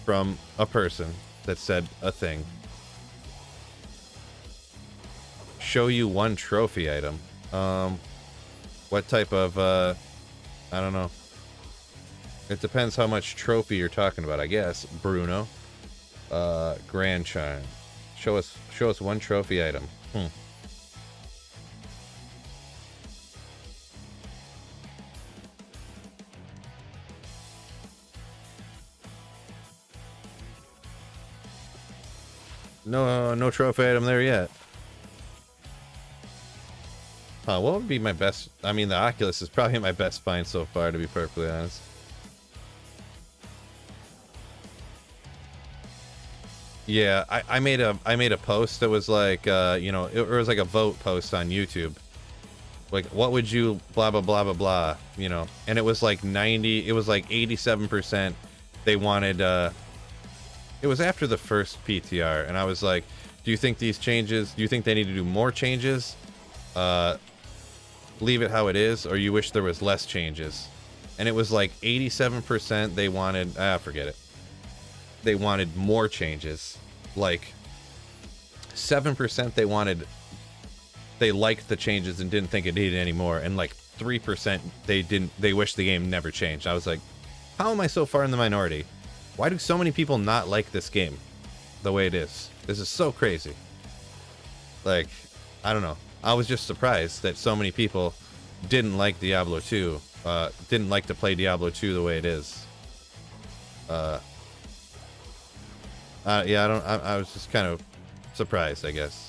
From a person that said a thing. Show you one trophy item. What type of, I don't know. It depends how much trophy you're talking about, I guess. Bruno. Grand Chime. Show us one trophy item. No trophy item there yet. What would be my best? I mean, the Oculus is probably my best find so far, to be perfectly honest. Yeah, I made a post that was like, you know, it was like a vote post on YouTube. Like, what would you blah blah blah blah blah, you know? And it was like 87%. They wanted. It was after the first PTR, and I was like, do you think these changes? Do you think they need to do more changes? Leave it how it is, or you wish there was less changes? And it was like 87% they wanted. Forget it. They wanted more changes. Like 7% they liked the changes and didn't think it needed any more, and like 3% they wish the game never changed. I was like, how am I so far in the minority? Why do so many people not like this game the way it is? This is so crazy. Like, I don't know. I was just surprised that so many people didn't like Diablo 2, didn't like to play Diablo 2 the way it is. Yeah, I was just kind of surprised, I guess.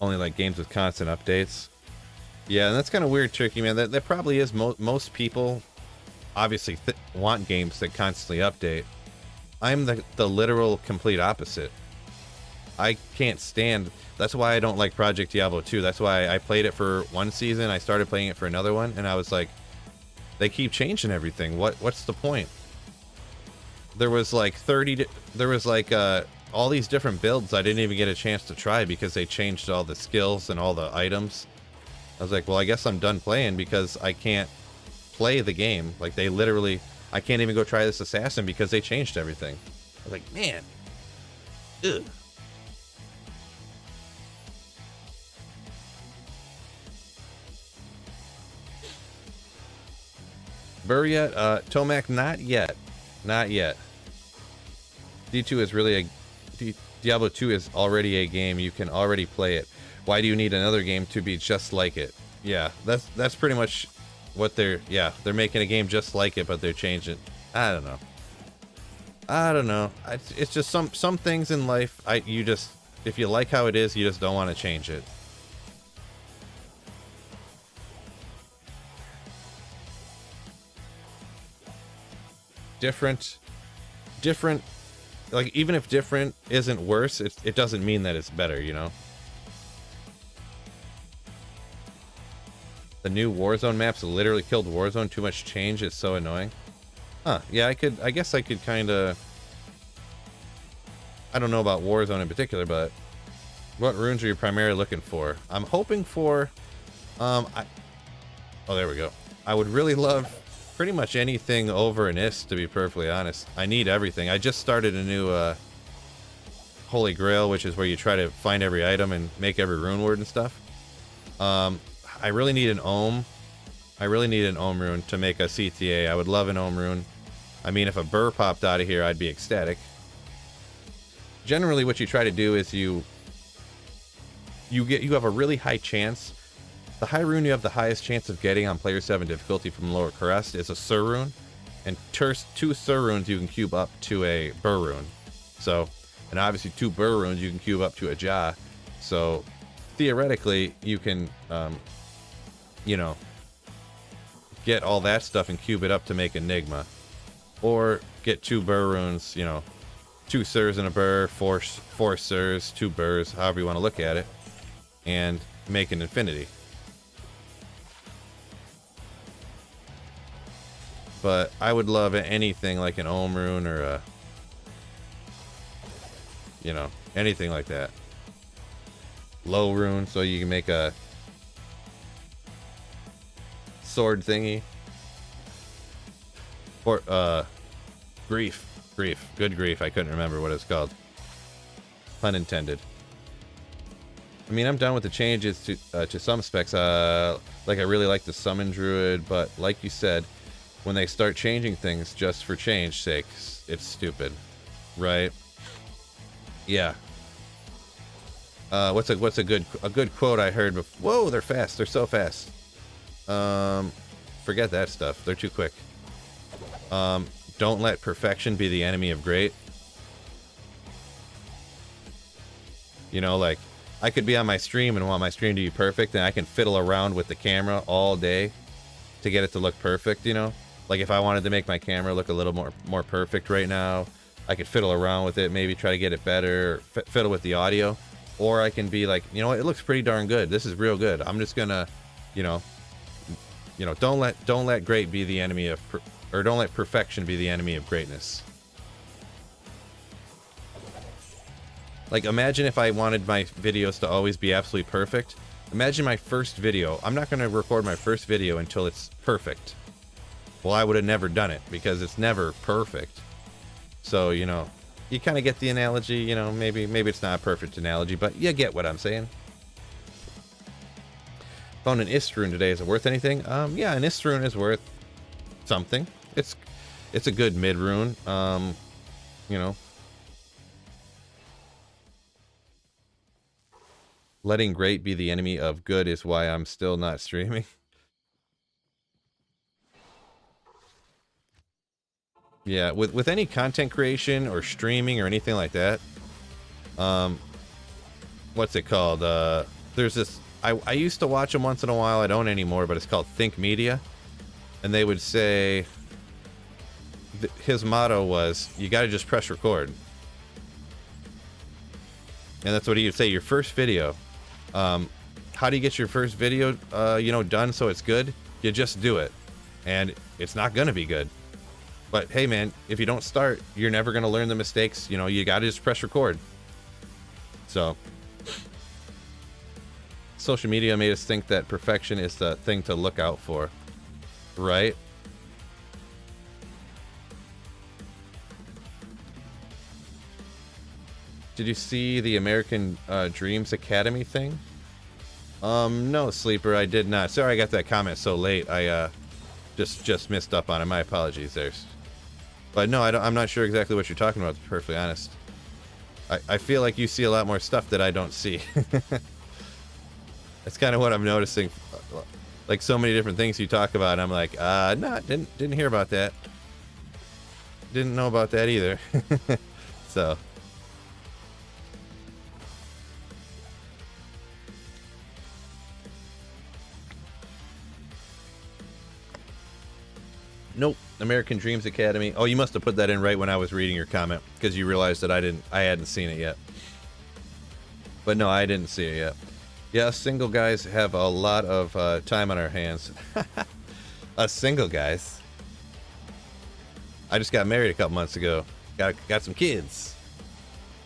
Only like games with constant updates. Yeah, and that's kind of weird, Tricky, man. That probably is. Most people obviously want games that constantly update. I'm the literal complete opposite. I can't stand. That's why I don't like Project Diablo 2. That's why I played it for one season. I started playing it for another one, and I was like, they keep changing everything. What's the point? There was like all these different builds I didn't even get a chance to try because they changed all the skills and all the items. I was like, well, I guess I'm done playing because I can't play the game. Like, they literally, I can't even go try this assassin because they changed everything. I was like, man. Ugh. BER yet? Tomac, not yet. Not yet. D2 is really Diablo 2 is already a game. You can already play it. Why do you need another game to be just like it? Yeah, that's pretty much what they're making a game just like it, but they're changing. I don't know. It's just some things in life you just if you like how it is, you just don't want to change it. Different, like, even if different isn't worse, it doesn't mean that it's better, you know? The new Warzone maps literally killed Warzone. Too much change. It's so annoying. Huh. Yeah, I guess I could kind of... I don't know about Warzone in particular, but... What runes are you primarily looking for? I'm hoping for... Oh, there we go. I would really love pretty much anything over an IS, to be perfectly honest. I need everything. I just started a new Holy Grail, which is where you try to find every item and make every rune word and stuff. I really need an Ohm. I really need an Ohm rune to make a CTA. I would love an Ohm rune. I mean, if a BER popped out of here, I'd be ecstatic. Generally, what you try to do is you have a really high chance. The high rune you have the highest chance of getting on player 7 difficulty from lower crest is a Sur rune, and 2 Sur runes you can cube up to a BER rune. So, and obviously 2 BER runes you can cube up to a Ja. So, theoretically, you can, you know, get all that stuff and cube it up to make Enigma, or get 2 BER runes, you know, 2 Surs and a BER, 4 Surs, 2 BERs, however you want to look at it, and make an Infinity. But I would love anything like an Ohm rune or a, you know, anything like that. Low rune, so you can make a sword thingy. Or grief. Good grief. I couldn't remember what it's called. Pun intended. I mean, I'm done with the changes to some specs. Like, I really like the summon druid, but like you said, when they start changing things just for change sake, it's stupid, right? Yeah. What's a good quote I heard before? Whoa, they're fast. They're so fast. Forget that stuff. They're too quick. Don't let perfection be the enemy of great. You know, like, I could be on my stream and want my stream to be perfect, and I can fiddle around with the camera all day to get it to look perfect, you know? Like, if I wanted to make my camera look a little more perfect right now, I could fiddle around with it, maybe try to get it better, fiddle with the audio. Or I can be like, you know what, it looks pretty darn good. This is real good. I'm just gonna, you know, don't let great be the enemy of, or don't let perfection be the enemy of greatness. Like, imagine if I wanted my videos to always be absolutely perfect. Imagine my first video. I'm not gonna record my first video until it's perfect. Well, I would have never done it because it's never perfect. So, you know, you kind of get the analogy, you know, maybe it's not a perfect analogy, but you get what I'm saying. Found an IS rune today. Is it worth anything? Yeah, an IS rune is worth something. It's a good mid rune. You know. Letting great be the enemy of good is why I'm still not streaming. Yeah, with any content creation or streaming or anything like that, what's it called? There's this, I used to watch them once in a while, I don't anymore, but it's called Think Media. And they would say, his motto was, you gotta just press record. And that's what he would say, your first video. How do you get your first video, you know, done so it's good? You just do it. And it's not gonna be good. But hey, man, if you don't start, you're never going to learn the mistakes. You know, you got to just press record. So, social media made us think that perfection is the thing to look out for, right? Did you see the American Dreams Academy thing? No, Sleeper, I did not. Sorry I got that comment so late. I just missed up on it. My apologies there. But no, I'm not sure exactly what you're talking about, to be perfectly honest. I feel like you see a lot more stuff that I don't see. That's kind of what I'm noticing. Like, so many different things you talk about, and I'm like, no, didn't hear about that. Didn't know about that either. So. Nope. American Dreams Academy. Oh, you must have put that in right when I was reading your comment because you realized that I hadn't seen it yet. But no, I didn't see it yet. Yeah, single guys have a lot of time on our hands. Us single guys. I just got married a couple months ago. Got some kids.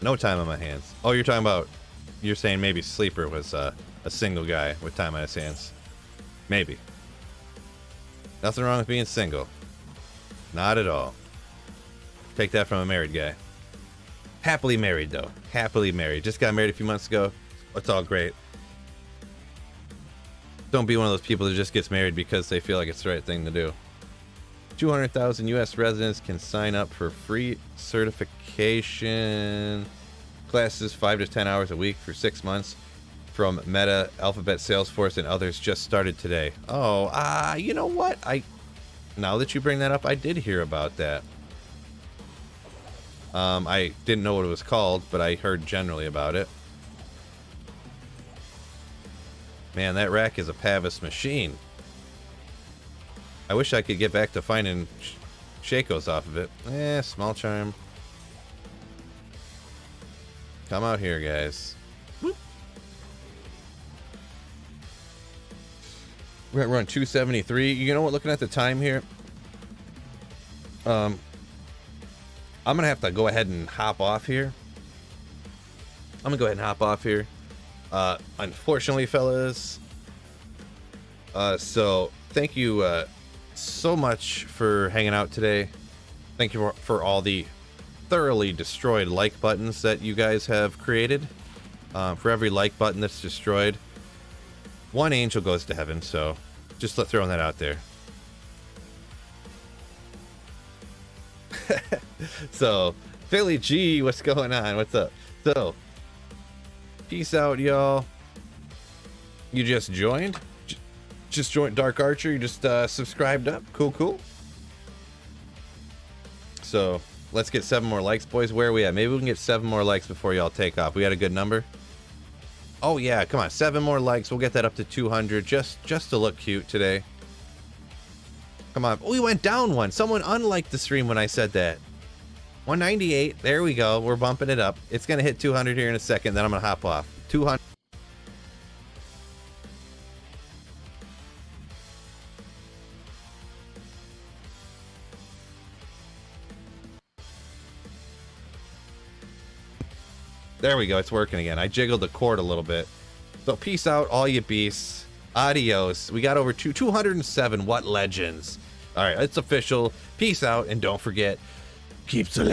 No time on my hands. Oh, you're saying maybe Sleeper was a single guy with time on his hands. Maybe. Nothing wrong with being single. Not at all. Take that from a married guy. Happily married, though. Happily married. Just got married a few months ago. It's all great. Don't be one of those people that just gets married because they feel like it's the right thing to do. 200,000 U.S. residents can sign up for free certification classes 5 to 10 hours a week for 6 months from Meta, Alphabet, Salesforce, and others just started today. Oh, you know what? Now that you bring that up, I did hear about that. I didn't know what it was called, but I heard generally about it. Man, that rack is a Pavis machine. I wish I could get back to finding Shakos off of it. Small charm. Come out here, guys. Whoop. We're gonna run 273. You know what? Looking at the time here, I'm gonna have to go ahead and hop off here. Unfortunately, fellas. So thank you so much for hanging out today. Thank you for all the thoroughly destroyed like buttons that you guys have created. For every like button that's destroyed, one angel goes to heaven. So just throwing that out there. So Philly G, what's going on? What's up? So peace out, y'all. You just joined? Just joined Dark Archer? You just subscribed up? Cool. So let's get 7 more likes, boys. Where are we at? Maybe we can get 7 more likes before y'all take off. We got a good number? Oh yeah, come on. 7 more likes. We'll get that up to 200 just to look cute today. Come on. We went down one. Someone unliked the stream when I said that. 198. There we go. We're bumping it up. It's going to hit 200 here in a second. Then I'm going to hop off. 200. There we go. It's working again. I jiggled the cord a little bit. So peace out, all you beasts. Adios. We got over 207. What legends. All right. It's official. Peace out. And don't forget, keep slaying.